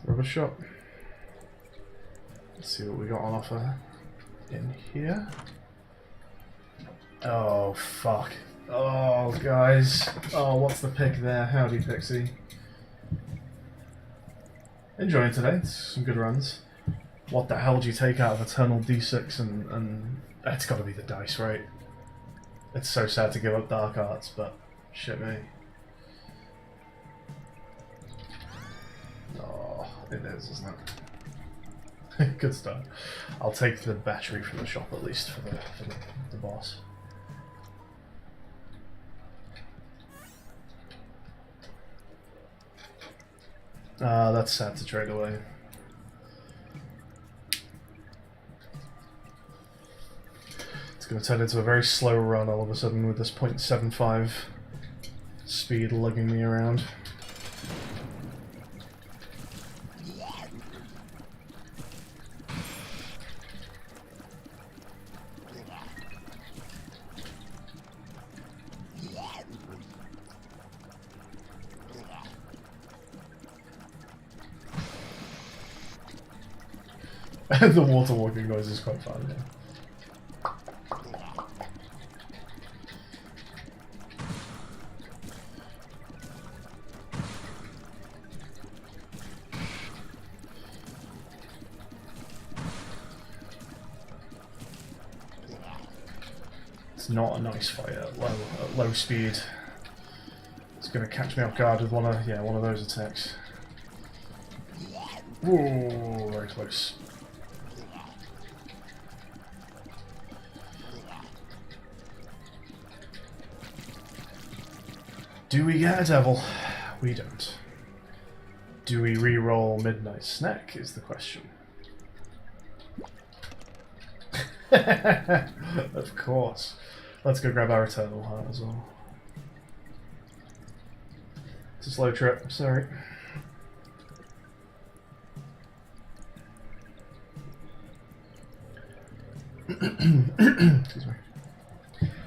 Rubber shop. Let's see what we got on offer in here. Oh, fuck. Oh, guys. Oh, what's the pick there? Howdy, Pixie. Enjoying today. It's some good runs. What the hell do you take out of Eternal D6 and it's gotta be the dice, right? It's so sad to give up Dark Arts, but shit me. Oh, it is, isn't it? Good start. I'll take the battery from the shop at least for the boss. That's sad to trade away. It's going to turn into a very slow run all of a sudden with this 0.75 speed lugging me around. The water walking noise is quite fun, yeah. It's not a nice fight at low speed. It's going to catch me off guard with one of those attacks. Whoa, very close. Do we get a devil? We don't. Do we re-roll Midnight Snack is the question. Of course. Let's go grab our Eternal Heart as well. It's a slow trip, sorry. Excuse me.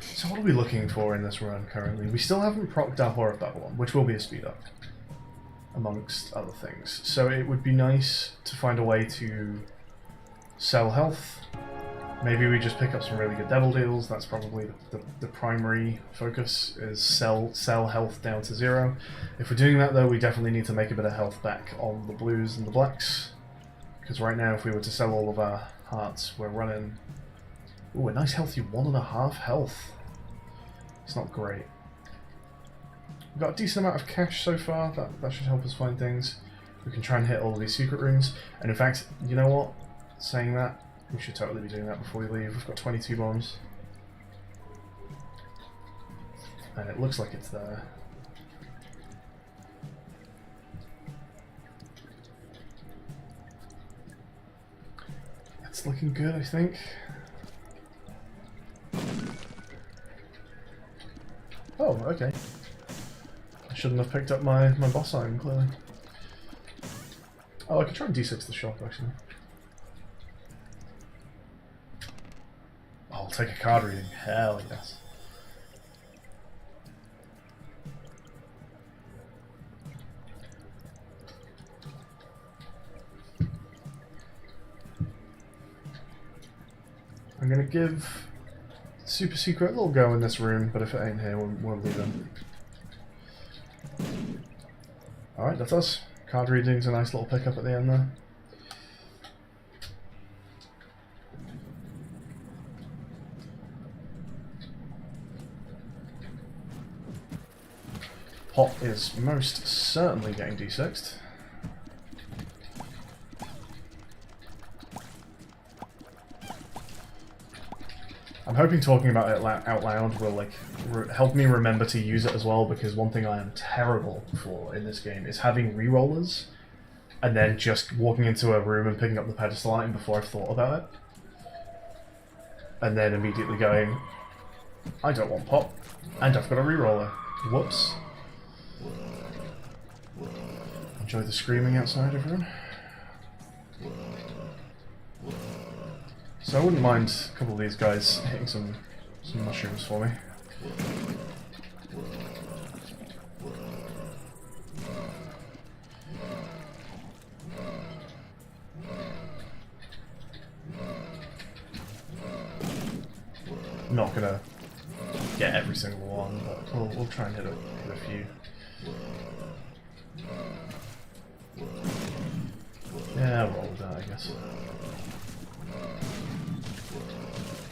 So what are we looking for in this run currently? We still haven't procced our Horror of Babylon, which will be a speed up, amongst other things. So it would be nice to find a way to sell health. Maybe we just pick up some really good devil deals. That's probably the primary focus, is sell health down to 0. If we're doing that though, we definitely need to make a bit of health back on the blues and the blacks. Because right now if we were to sell all of our hearts, we're running... Ooh, a nice healthy 1.5 health. It's not great. We've got a decent amount of cash so far. That should help us find things. We can try and hit all of these secret rooms. And in fact, you know what? Saying that, we should totally be doing that before we leave. We've got 22 bombs. And it looks like it's there. It's looking good, I think. Oh, okay. I shouldn't have picked up my boss item, clearly. Oh, I could try and D6 the shop, actually. I'll take a card reading. Hell yes. I'm gonna give Super Secret a little go in this room, but if it ain't here, we'll leave it. Alright, that's us. Card reading's a nice little pickup at the end there. Pot is most certainly getting D6'd. I'm hoping talking about it out loud will like help me remember to use it as well, because one thing I am terrible for in this game is having re-rollers and then just walking into a room and picking up the pedestal item before I've thought about it. And then immediately going, I don't want pop, and I've got a re-roller. Whoops. Enjoy the screaming outside, everyone. So I wouldn't mind a couple of these guys hitting some mushrooms for me. I'm not gonna get every single one, but we'll try and hit a few. Yeah, roll with that, I guess.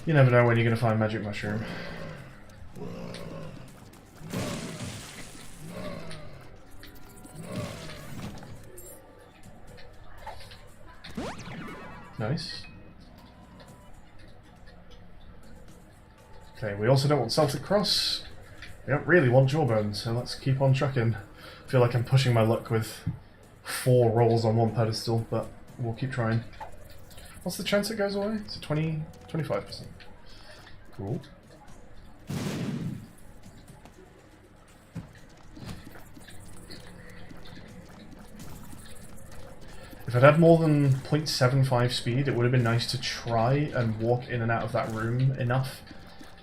You never know when you're going to find magic mushroom. Nice. Okay, we also don't want Celtic Cross. We don't really want Jawbone, so let's keep on trucking. I feel like I'm pushing my luck with 4 rolls on one pedestal, but we'll keep trying. What's the chance it goes away? It's 25%. Cool. If I'd had more than 0.75 speed, it would have been nice to try and walk in and out of that room enough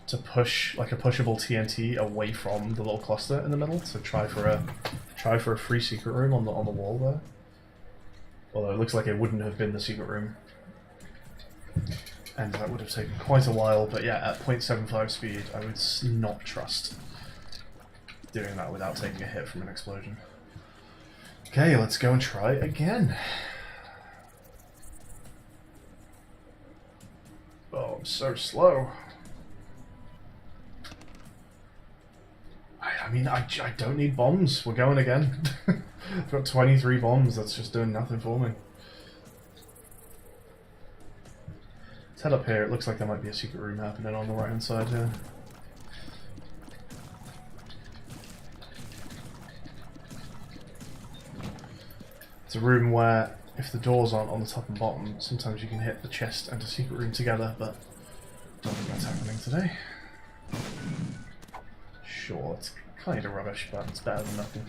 to push like a pushable TNT away from the little cluster in the middle. So try for a free secret room on the wall there. Although it looks like it wouldn't have been the secret room. And that would have taken quite a while, but yeah, at 0.75 speed, I would not trust doing that without taking a hit from an explosion. Okay, let's go and try again. Oh, I'm so slow. I mean, I don't need bombs. We're going again. I've got 23 bombs, that's just doing nothing for me. Let's head up here. It looks like there might be a secret room happening on the right hand side here. It's a room where, if the doors aren't on the top and bottom, sometimes you can hit the chest and a secret room together, but I don't think that's happening today. Sure, it's kind of rubbish, but it's better than nothing.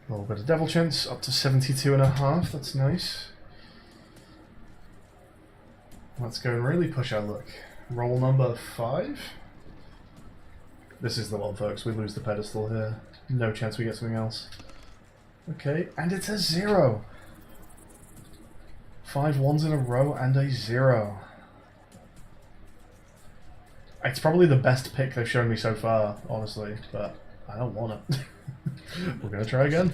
A little bit of devil chance, up to 72.5, that's nice. Let's go and really push our luck. Roll number 5. This is the one, folks, we lose the pedestal here. No chance we get something else. Okay, and it's a 0! 5 ones in a row and a 0. It's probably the best pick they've shown me so far, honestly, but I don't want it. We're gonna try again.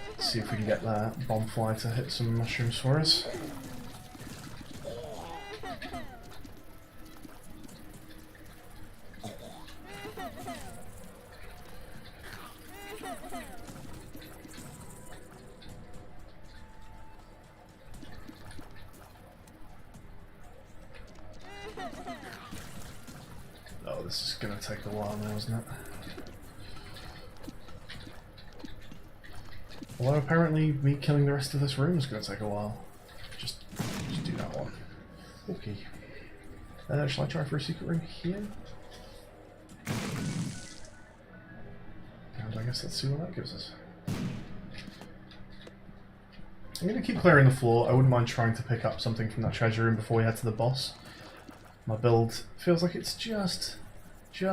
Let's see if we can get that bombfly to hit some mushrooms for us. Oh, this is gonna take a while now, isn't it? Although apparently me killing the rest of this room is gonna take a while. Just do that one. Okay. Shall I try for a secret room here? And I guess let's see what that gives us. I'm gonna keep clearing the floor. I wouldn't mind trying to pick up something from that treasure room before we head to the boss. My build feels like it's just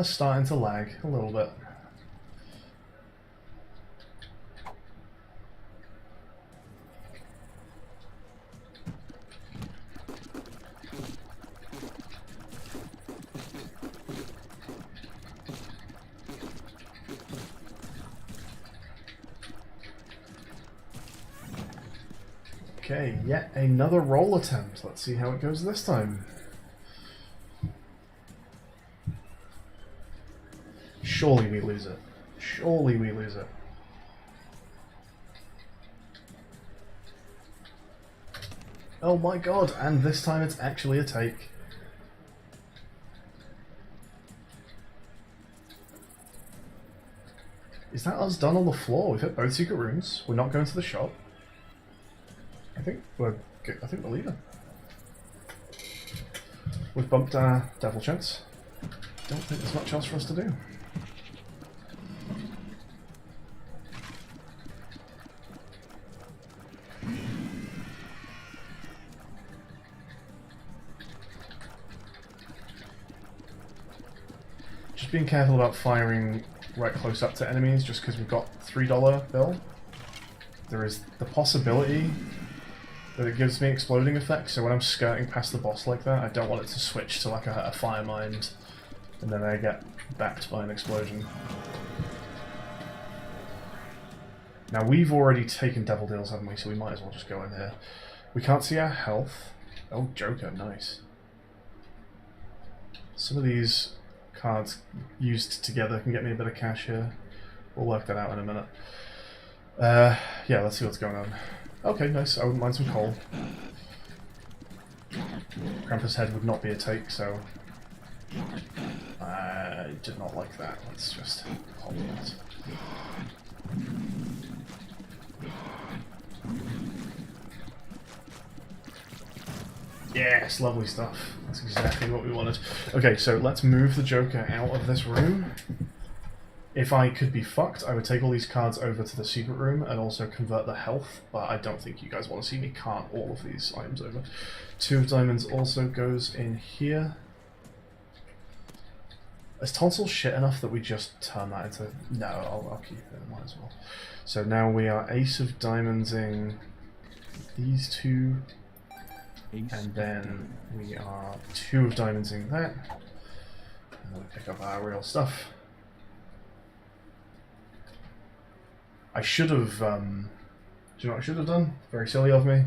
starting to lag a little bit. Okay, yet another roll attempt. Let's see how it goes this time. Surely we lose it. Surely we lose it. Oh my god, and this time it's actually a take. Is that us done on the floor? We've hit both secret rooms. We're not going to the shop. I think we're leaving. We've bumped our devil chance. Don't think there's much else for us to do. Just being careful about firing right close up to enemies just because we've got $3 bill. There is the possibility that it gives me exploding effects, so when I'm skirting past the boss like that, I don't want it to switch to like a fire mind and then I get backed by an explosion. Now we've already taken devil deals, haven't we, so we might as well just go in here. We can't see our health. Oh, Joker, nice. Some of these cards used together can get me a bit of cash here. We'll work that out in a minute. Yeah, let's see what's going on. Okay, nice. I wouldn't mind some coal. Krampus head would not be a take, so I did not like that. Let's just hold it. Yes, lovely stuff. That's exactly what we wanted. Okay, so let's move the Joker out of this room. If I could be fucked, I would take all these cards over to the secret room and also convert the health, but I don't think you guys want to see me cart all of these items over. 2 of diamonds also goes in here. Is tonsil shit enough that we just turn that into... No, I'll keep it, might as well. So now we are ace of diamonds in these 2, and then we are 2 of diamonds in that. And then we pick up our real stuff. I should have, do you know what I should have done? Very silly of me.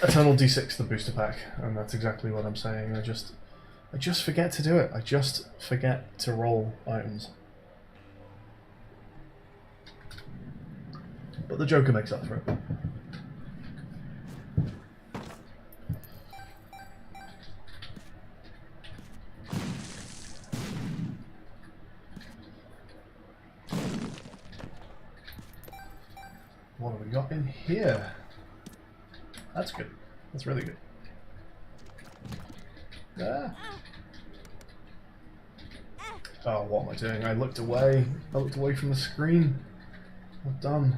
Eternal D6, the booster pack, and that's exactly what I'm saying. I just forget to do it. I just forget to roll items. But the Joker makes up for it. What have we got in here? That's good. That's really good. Ah. Oh, what am I doing? I looked away. I looked away from the screen. I'm dumb.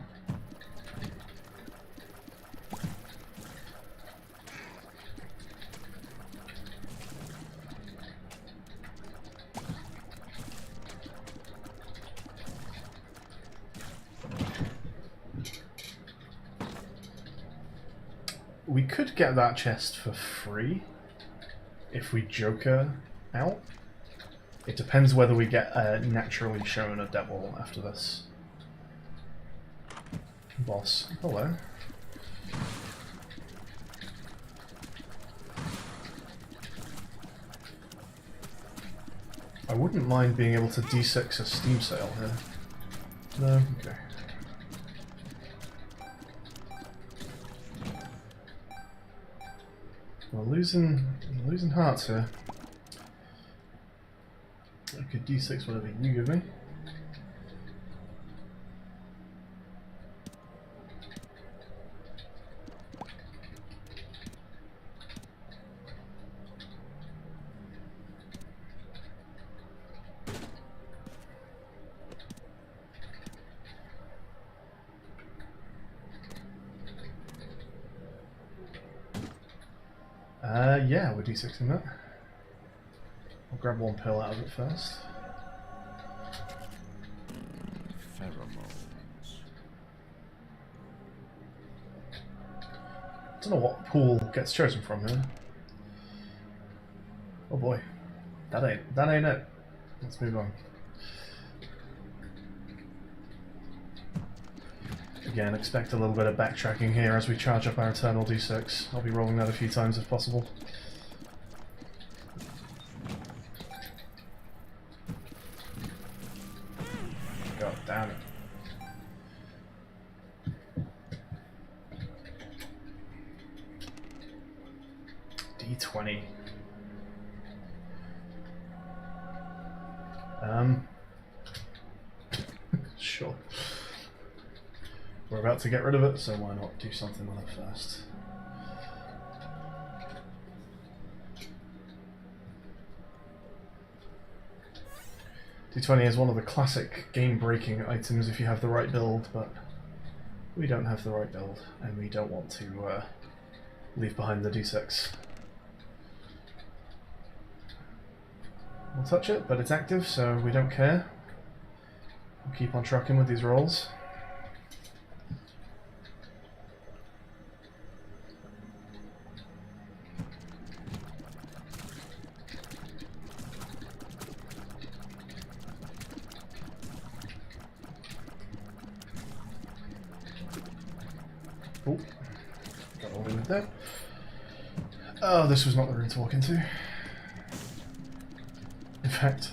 We could get that chest for free if we Joker out. It depends whether we get naturally shown a devil after this. Boss. Hello. I wouldn't mind being able to D6 a Steam sale here. No? Okay. We're losing hearts here. I could D6 whatever you give me. Yeah, we're D6ing that. I'll grab 1 pill out of it first. Pheromones. Don't know what pool gets chosen from here. Oh boy, that ain't it. Let's move on. Again, expect a little bit of backtracking here as we charge up our Eternal D6. I'll be rolling that a few times if possible. God damn it. D20. Sure. We're about to get rid of it, so why not do something with it first? D20 is one of the classic game-breaking items if you have the right build, but we don't have the right build, and we don't want to leave behind the D6. We'll touch it, but it's active, so we don't care. We'll keep on trucking with these rolls. Oh, got all in with that. Oh, this was not the room to walk into. In fact,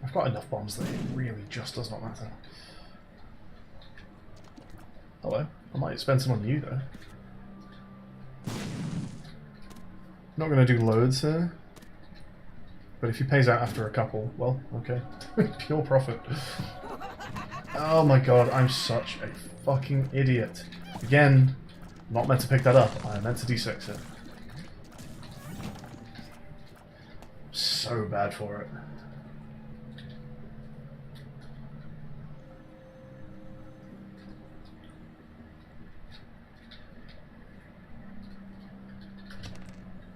I've got enough bombs that it really just does not matter. Hello, I might spend some on you though. Not going to do loads here, but if he pays out after a couple, well, okay. Pure profit. Oh my god, I'm such a fucking idiot. Again, not meant to pick that up, I meant to D6 it. So bad for it.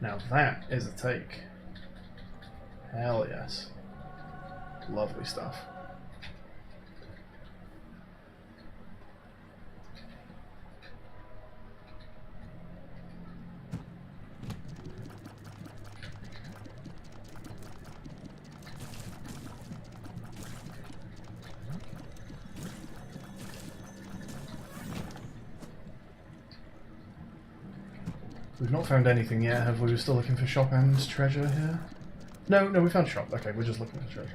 Now that is a take. Hell yes. Lovely stuff. We've not found anything yet, have we? We're still looking for shop and treasure here? No, we found shop. Okay, we're just looking for treasure.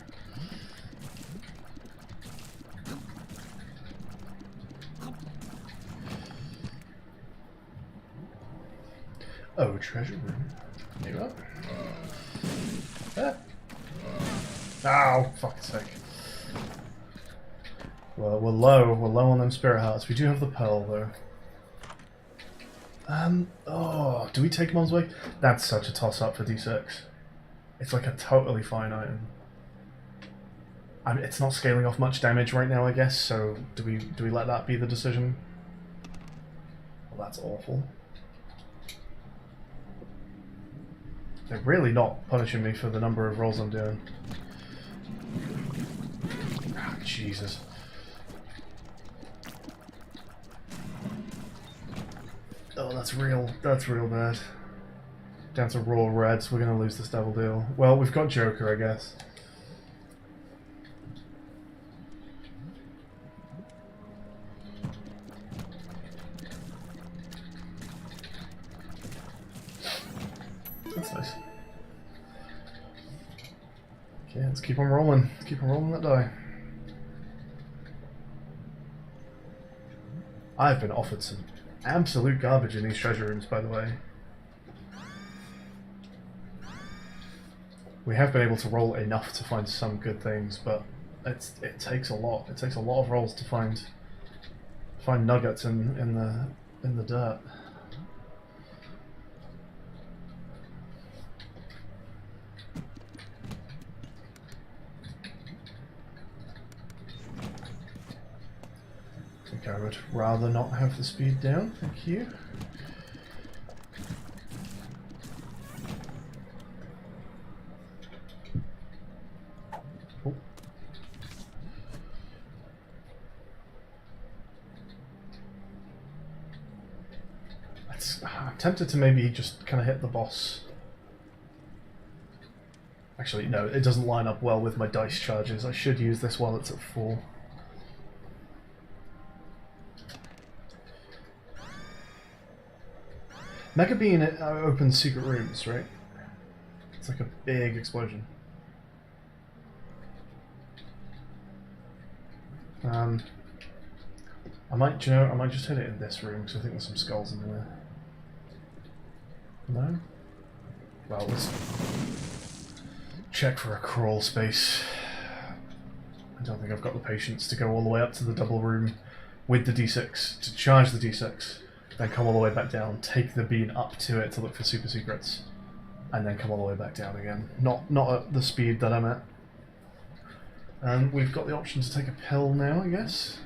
Oh, treasure room. Maybe not. Ow, fuck's sake. Well, we're low on them spirit hearts. We do have the pearl though. Oh, do we take him on his way? That's such a toss-up for D6. It's like a totally fine item. I mean, it's not scaling off much damage right now, I guess, so do we let that be the decision? Well, that's awful. They're really not punishing me for the number of rolls I'm doing. Ah, Jesus. Oh, that's real bad. Down to raw reds, we're gonna lose this double deal. Well, we've got Joker, I guess. That's nice. Okay, let's keep on rolling. Keep on rolling that die. I've been offered some absolute garbage in these treasure rooms, by the way. We have been able to roll enough to find some good things, but it takes a lot. It takes a lot of rolls to find nuggets in the dirt. I think I would rather not have the speed down. Thank you. Oh. I'm tempted to maybe just kind of hit the boss. Actually, no, it doesn't line up well with my dice charges. I should use this while it's at 4. Mega Bean opens secret rooms, right? It's like a big explosion. I might, you know, I might just hit it in this room because I think there's some skulls in there. No? Well, let's check for a crawl space. I don't think I've got the patience to go all the way up to the double room with the D6 to charge the D6, then come all the way back down, take the bean up to it to look for super secrets, and then come all the way back down again. Not at the speed that I'm at. And we've got the option to take a pill now, I guess.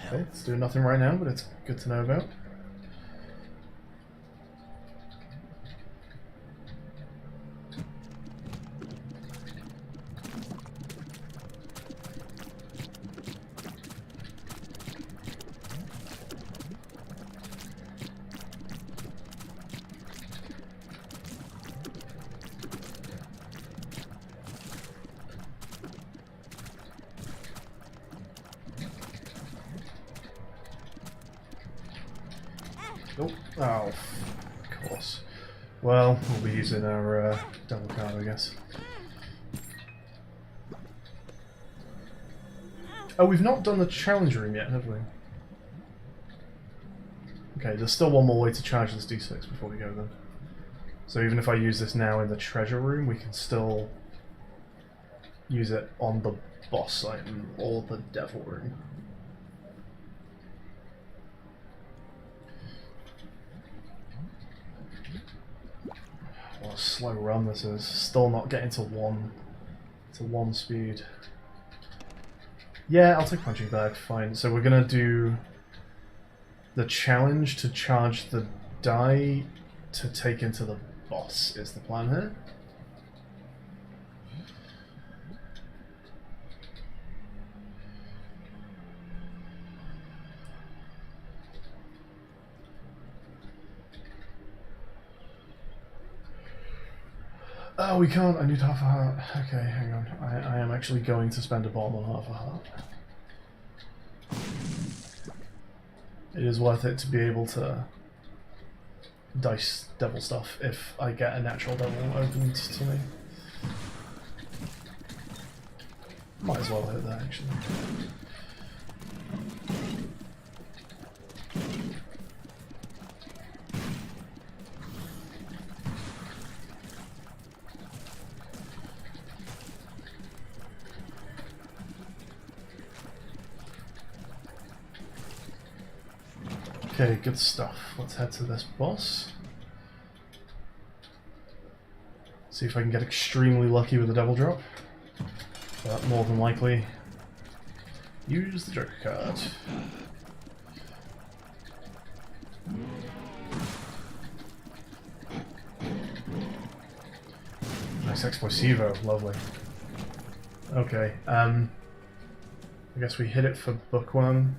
Okay, it's doing nothing right now, but it's good to know about. Oh, of course. Well, we'll be using our double card, I guess. Oh, we've not done the challenge room yet, have we? Okay, there's still one more way to charge this D6 before we go then. So even if I use this now in the treasure room, we can still use it on the boss item or the devil room. What a slow run this is. Still not getting to one speed. Yeah, I'll take punching bag, fine. So we're gonna do the challenge to charge the die to take into the boss is the plan here. Oh, we can't. I need half a heart. Okay, hang on. I am actually going to spend a bomb on half a heart. It is worth it to be able to dice devil stuff if I get a natural devil opened to me. Might as well hit that, actually. Okay, good stuff. Let's head to this boss. See if I can get extremely lucky with the devil drop. But more than likely, use the Joker card. Nice explosivo, lovely. Okay, I guess we hit it for Bookworm,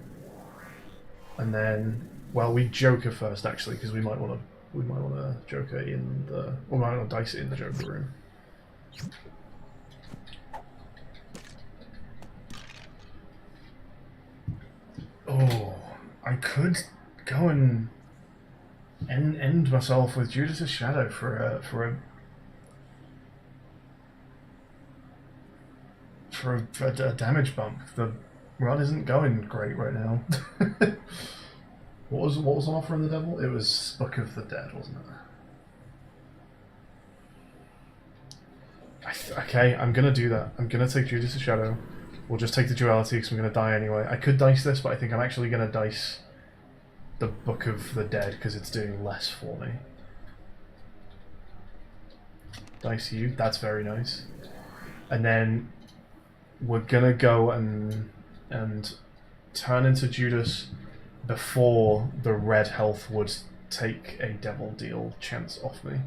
and then, well, we Joker first actually, because we might want to Joker in the, or might want to dice it in the Joker room. Oh, I could go and end myself with Judas' Shadow for a damage bump. The run isn't going great right now. What was on offer in the devil? It was Book of the Dead, wasn't it? Okay, I'm gonna do that. I'm gonna take Judas' Shadow. We'll just take the duality because I'm gonna die anyway. I could dice this, but I think I'm actually gonna dice the Book of the Dead because it's doing less for me. Dice you. That's very nice. And then we're gonna go and turn into Judas before the red health would take a devil deal chance off me.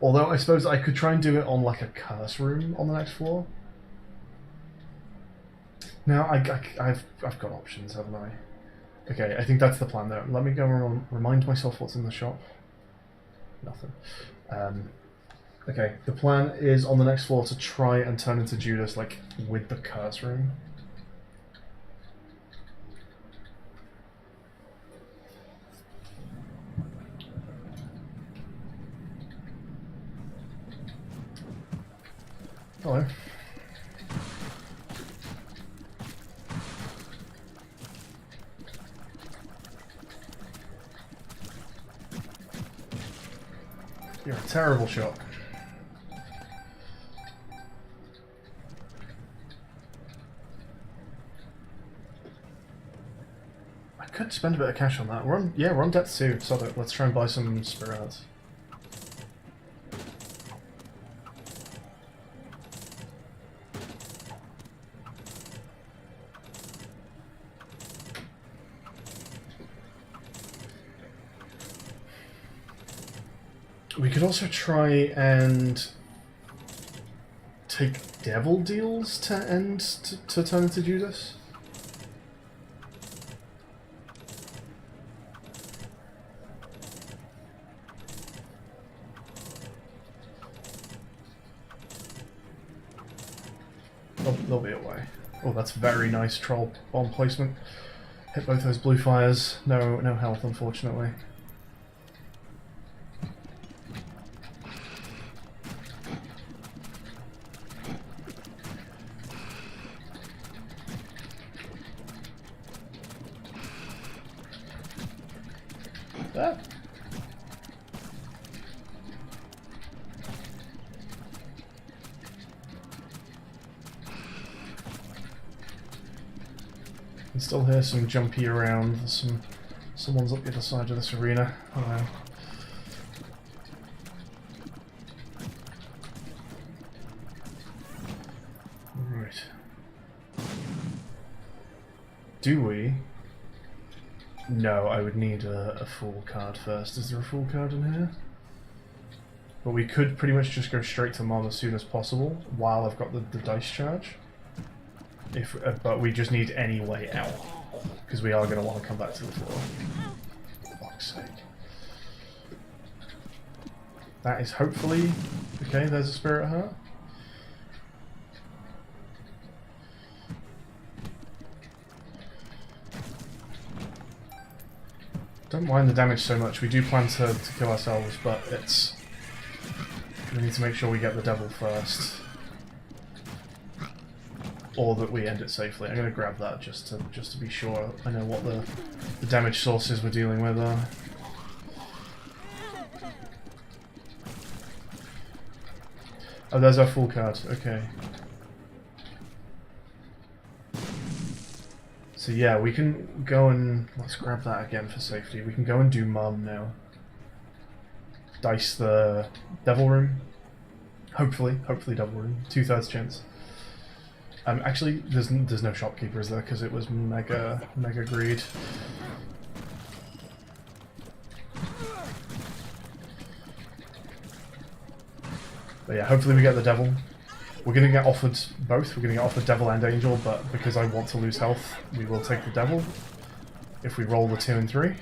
Although I suppose I could try and do it on like a curse room on the next floor. Now I've got options, haven't I? Okay, I think that's the plan though. Let me go and remind myself what's in the shop. Nothing. Okay, the plan is on the next floor to try and turn into Judas like with the curse room. Hello. You're a terrible shot. I could spend a bit of cash on that. We're on depth 2, so let's try and buy some spirits. We could also try and take devil deals to turn into Judas. They'll be away. Oh, that's very nice troll bomb placement. Hit both those blue fires. No health, unfortunately. Ah. I can still hear some jumpy around. There's someone's up the other side of this arena. Hello. Right. Do we? No, I would need a full card first. Is there a full card in here? But we could pretty much just go straight to Mom as soon as possible while I've got the dice charge. But we just need any way out, because we are going to want to come back to the floor. For fuck's sake. That is hopefully... Okay, there's a spirit heart. Don't mind the damage so much. We do plan to kill ourselves, but it's... We need to make sure we get the devil first. Or that we end it safely. I'm going to grab that just to be sure I know what the damage sources we're dealing with are. Oh, there's our full card. Okay. So yeah, we can go and... Let's grab that again for safety. We can go and do Mum now. Dice the Devil Room. Hopefully Devil Room. 2/3 chance. Actually, there's no shopkeepers there because it was mega greed. But yeah, hopefully we get the devil. We're going to get offered both. We're going to get offered devil and angel, but because I want to lose health, we will take the devil if we roll the 2 and 3.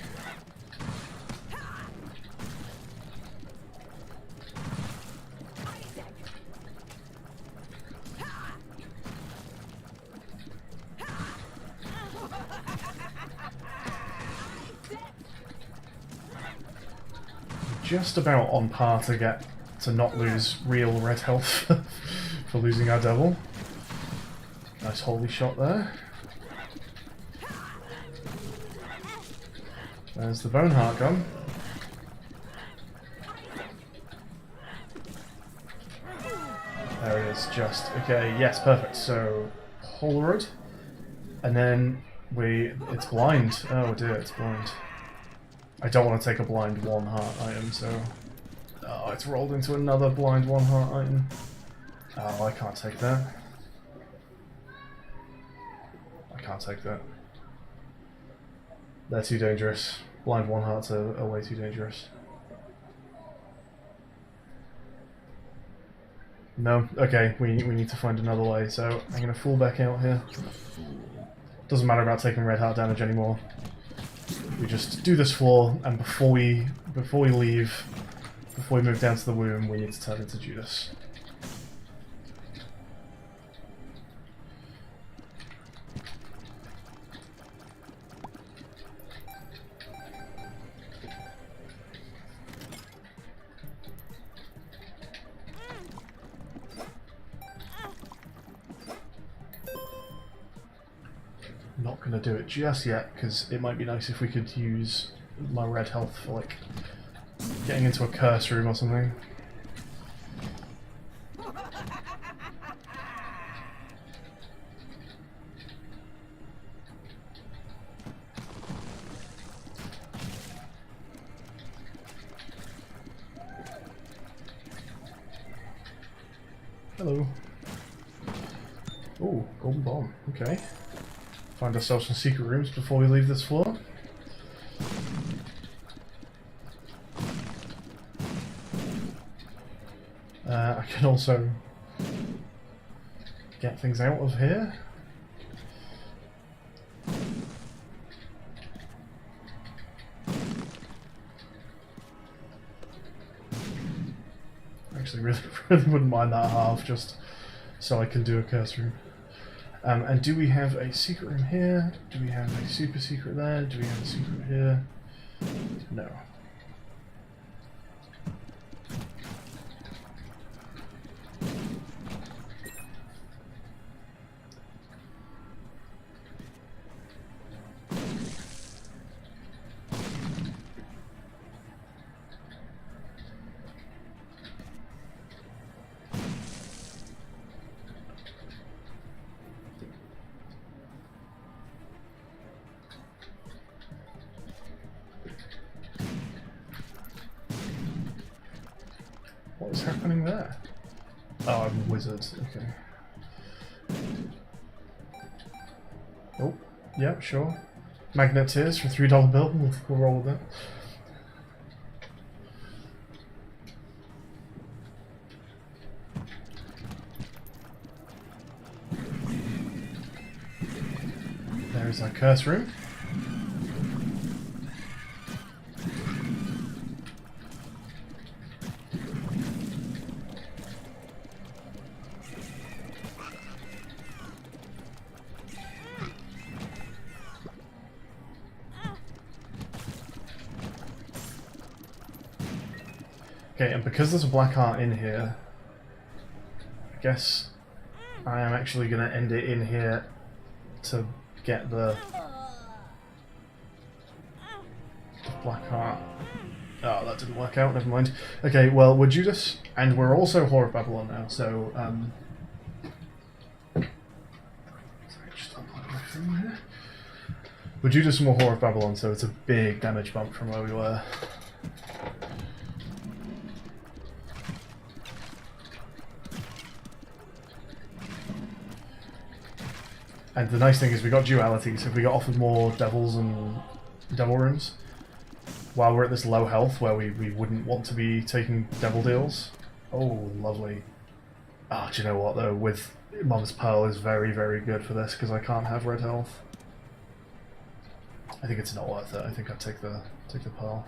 Just about on par to not lose real red health for losing our devil. Nice holy shot there. There's the bone heart gun. There it is, just okay, yes, perfect. So Polaroid. And then it's blind. Oh dear, it's blind. I don't want to take a blind 1 heart item, so... Oh, it's rolled into another blind 1 heart item. Oh, I can't take that. I can't take that. They're too dangerous. Blind 1 hearts are way too dangerous. No? Okay, we need to find another way, so I'm going to fall back out here. Doesn't matter about taking red heart damage anymore. We just do this floor, and before we leave, before we move down to the womb, we need to turn into Judas. not going to do it just yet, because it might be nice if we could use my red health for, like, getting into a curse room or something. Hello. Oh, golden bomb. Okay. Find ourselves some secret rooms before we leave this floor. I can also get things out of here. Actually, really wouldn't mind that half, just so I can do a curse room. And do we have a secret room here? Do we have a super secret there? Do we have a secret here? No. What is happening there? Oh, I'm a wizard. Okay. Oh, yeah, sure. Magneteers for a $3 bill. We'll roll with that. There's our curse room. Okay, and because there's a black heart in here, I guess I am actually going to end it in here to get the black heart. Oh, that didn't work out, never mind. Okay, well, we're Judas, and we're also Whore of Babylon now, so, sorry, just unplug my phone here. We're Judas and we're Whore of Babylon, so it's a big damage bump from where we were. And the nice thing is we got duality, so if we got offered more devils and devil rooms, while we're at this low health where we wouldn't want to be taking devil deals. Oh, lovely. Ah, do you know what though? With Mum's Pearl is very, very good for this because I can't have red health. I think it's not worth it. I think I'd take the pearl.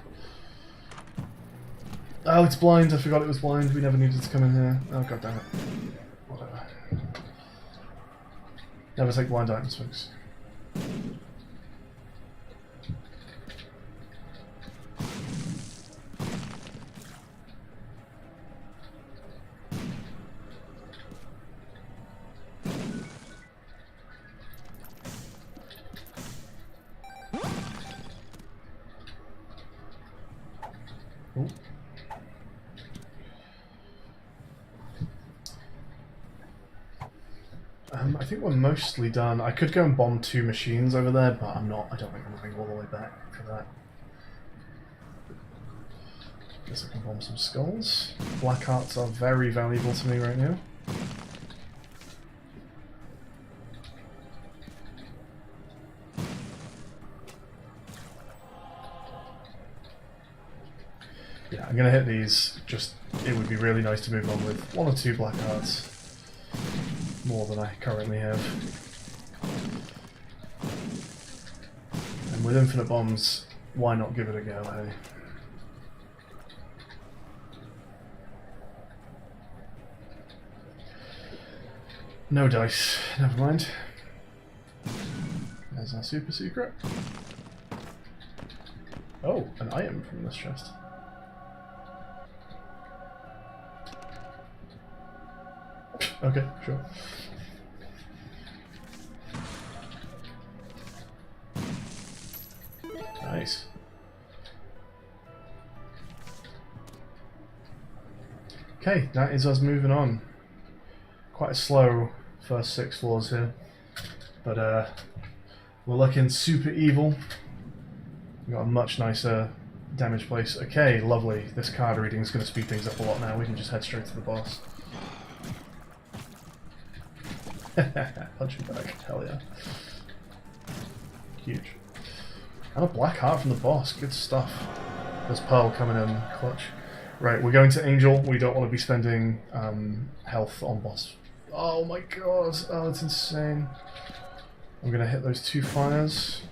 Oh, it's blind. I forgot it was blind. We never needed to come in here. Oh, god damn it. Whatever. Never take blind items, folks. Ooh. I think we're mostly done. I could go and bomb 2 machines over there, but I'm not. I don't think I'm going all the way back for that. Guess I can bomb some skulls. Black hearts are very valuable to me right now. Yeah, I'm going to hit these. Just, it would be really nice to move on with 1 or 2 black hearts. More than I currently have. And with infinite bombs, why not give it a go, hey? No dice, never mind. There's our super secret. Oh, an item from this chest. Okay, sure. Nice. Okay, that is us moving on. Quite a slow first 6 floors here, but we're looking super evil. We've got a much nicer damage place. Okay, lovely. This card reading is going to speed things up a lot now. We can just head straight to the boss. Punching bag, hell yeah. Huge. And a black heart from the boss, good stuff. There's Pearl coming in clutch. Right, we're going to Angel. We don't want to be spending health on boss. Oh my god, oh that's insane. I'm going to hit those 2 fires.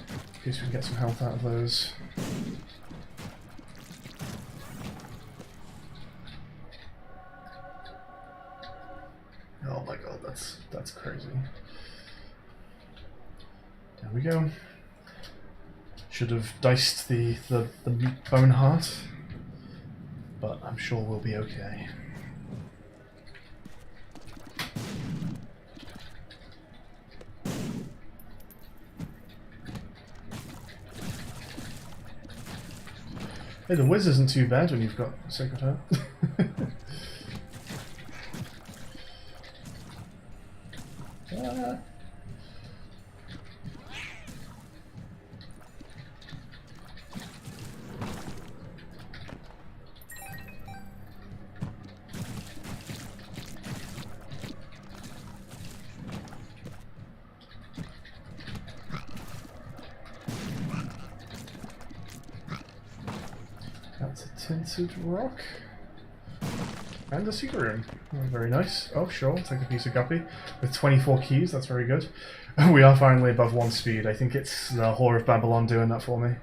In case we can get some health out of those. Oh my god, that's crazy. There we go. Should have diced the bone heart, but I'm sure we'll be okay. Hey, the whiz isn't too bad when you've got Sacred Heart. That's a tinted rock. And a secret room. Oh, very nice. Oh, sure, I'll take a piece of guppy. With 24 keys, that's very good. We are finally above 1 speed. I think it's the Whore of Babylon doing that for me.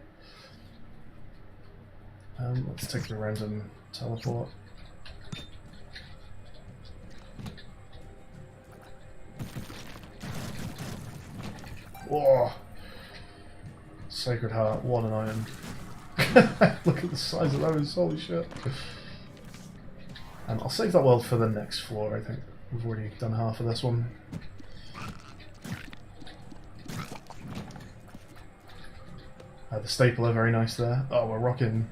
Let's take the random teleport. Whoa! Sacred Heart, what an iron. Look at the size of those, holy shit. I'll save that world for the next floor, I think. We've already done half of this one. The stapler, very nice there. Oh, we're rocking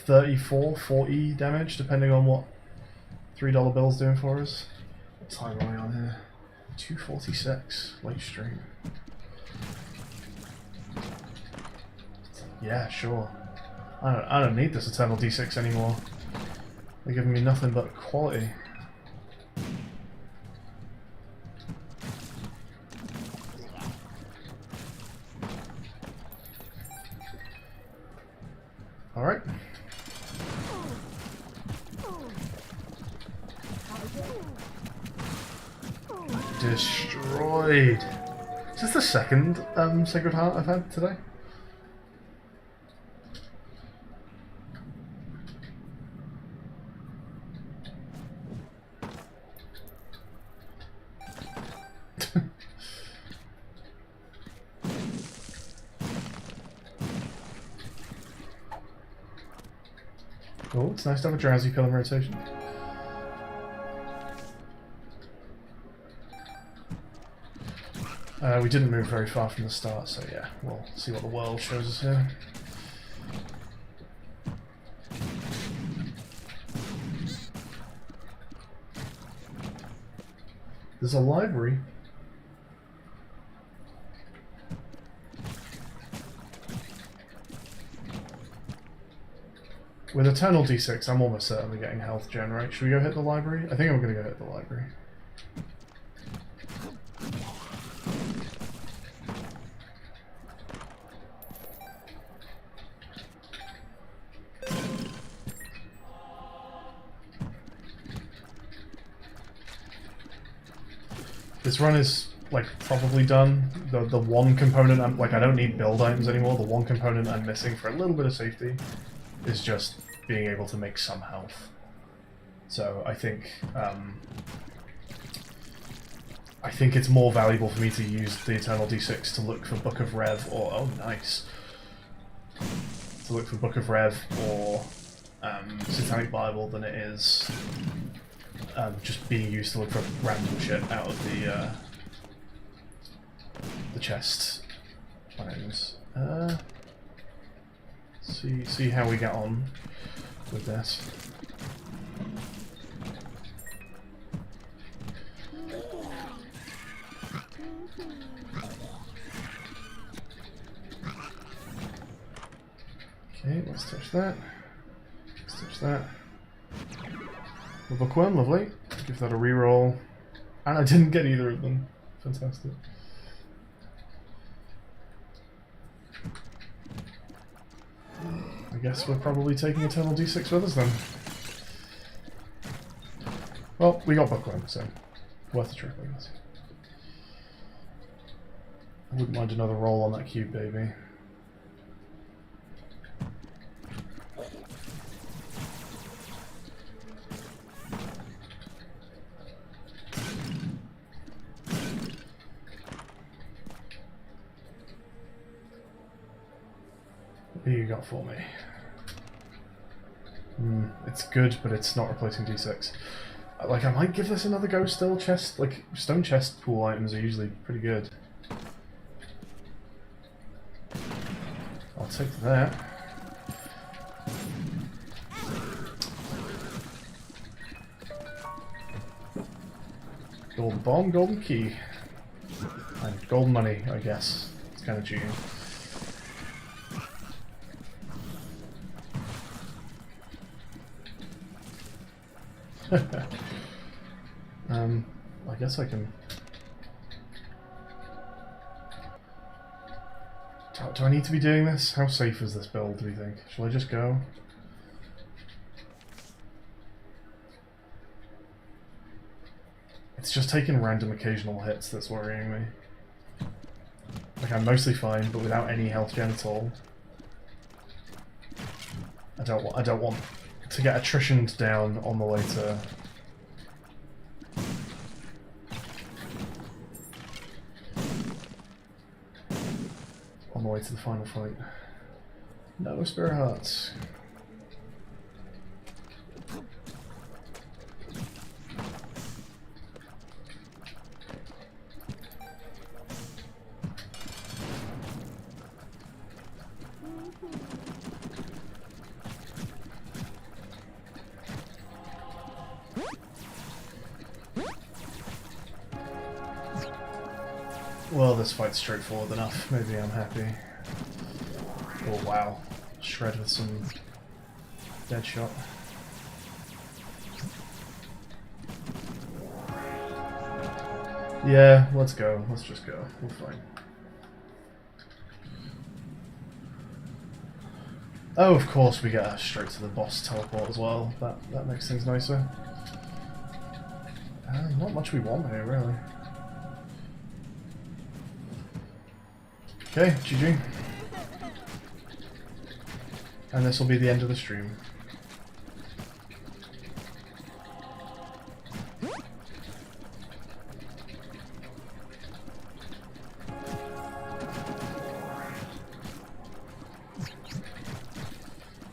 34, 40 damage, depending on what $3 bill's doing for us. What time are we on here? 2:46, late stream. Yeah, sure. I don't need this Eternal D6 anymore. They're giving me nothing but quality. Alright. Destroyed. Is this the second Sacred Heart I've had today? Oh, it's nice to have a drowsy pill in rotation. We didn't move very far from the start, so yeah, we'll see what the world shows us here. There's a library. With Eternal D6, I'm almost certainly getting health gen, right? Should we go hit the library? I think I'm going to go hit the library. This run is like probably done. The one component I'm like, I don't need build items anymore. The one component I'm missing for a little bit of safety is just being able to make some health. So I think it's more valuable for me to use the Eternal D6 to look for Book of Rev or oh nice. To look for Book of Rev or Satanic Bible than it is just being used to look for random shit out of the chest items. See how we get on with this. Okay, let's touch that. Let's touch that. The bookworm, lovely. Give that a reroll. And I didn't get either of them. Fantastic. I guess we're probably taking Eternal D6 with us then. Well, we got bookworm, so worth a trip, I guess. I wouldn't mind another roll on that cube, baby. What do you got for me? It's good, but it's not replacing D6. Like, I might give this another go still. Chest, like, stone chest pool items are usually pretty good. I'll take that. Golden bomb, golden key. And golden money, I guess. It's kind of cheating. I guess I can... Do I need to be doing this? How safe is this build, do we think? Shall I just go? It's just taking random occasional hits that's worrying me. Like, I'm mostly fine, but without any health gen at all. I don't want to get attritioned down on the way to... on the way to the final fight. No spirit hearts. Well, this fight's straightforward enough. Maybe I'm happy. Oh wow. Shred with some dead shot. Yeah, let's go. Let's just go. We're fine. Oh, of course we get straight to the boss teleport as well. That makes things nicer. Not much we want here, really. Okay, GG. And this will be the end of the stream.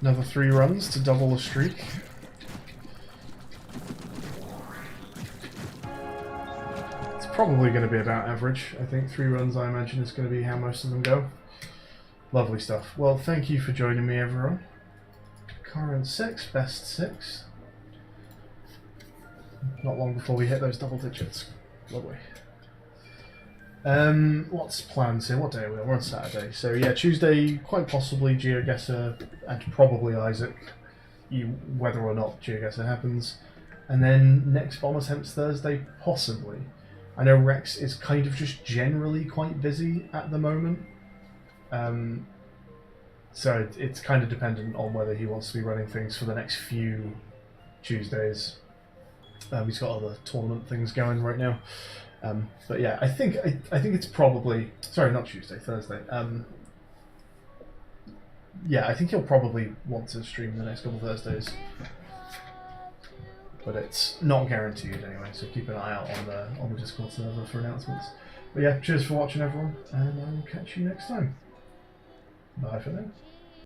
Another 3 runs to double the streak. It's probably going to be about average. I think 3 runs, I imagine, is going to be how most of them go. Lovely stuff. Well, thank you for joining me, everyone. Current 6, best 6. Not long before we hit those double digits. Lovely. What's plans here? What day are we on? We're on Saturday. So yeah, Tuesday, quite possibly GeoGuessr and probably Isaac. Whether or not GeoGuessr happens. And then next bomb attempts Thursday, possibly. I know Rex is kind of just generally quite busy at the moment. So it's kind of dependent on whether he wants to be running things for the next few Tuesdays. He's got other tournament things going right now. But yeah, I think it's probably, sorry, not Tuesday, Thursday. Yeah, I think he'll probably want to stream the next couple of Thursdays. But it's not guaranteed anyway, so keep an eye out on the Discord server for announcements. But yeah, cheers for watching, everyone, and I will catch you next time. Bye for now.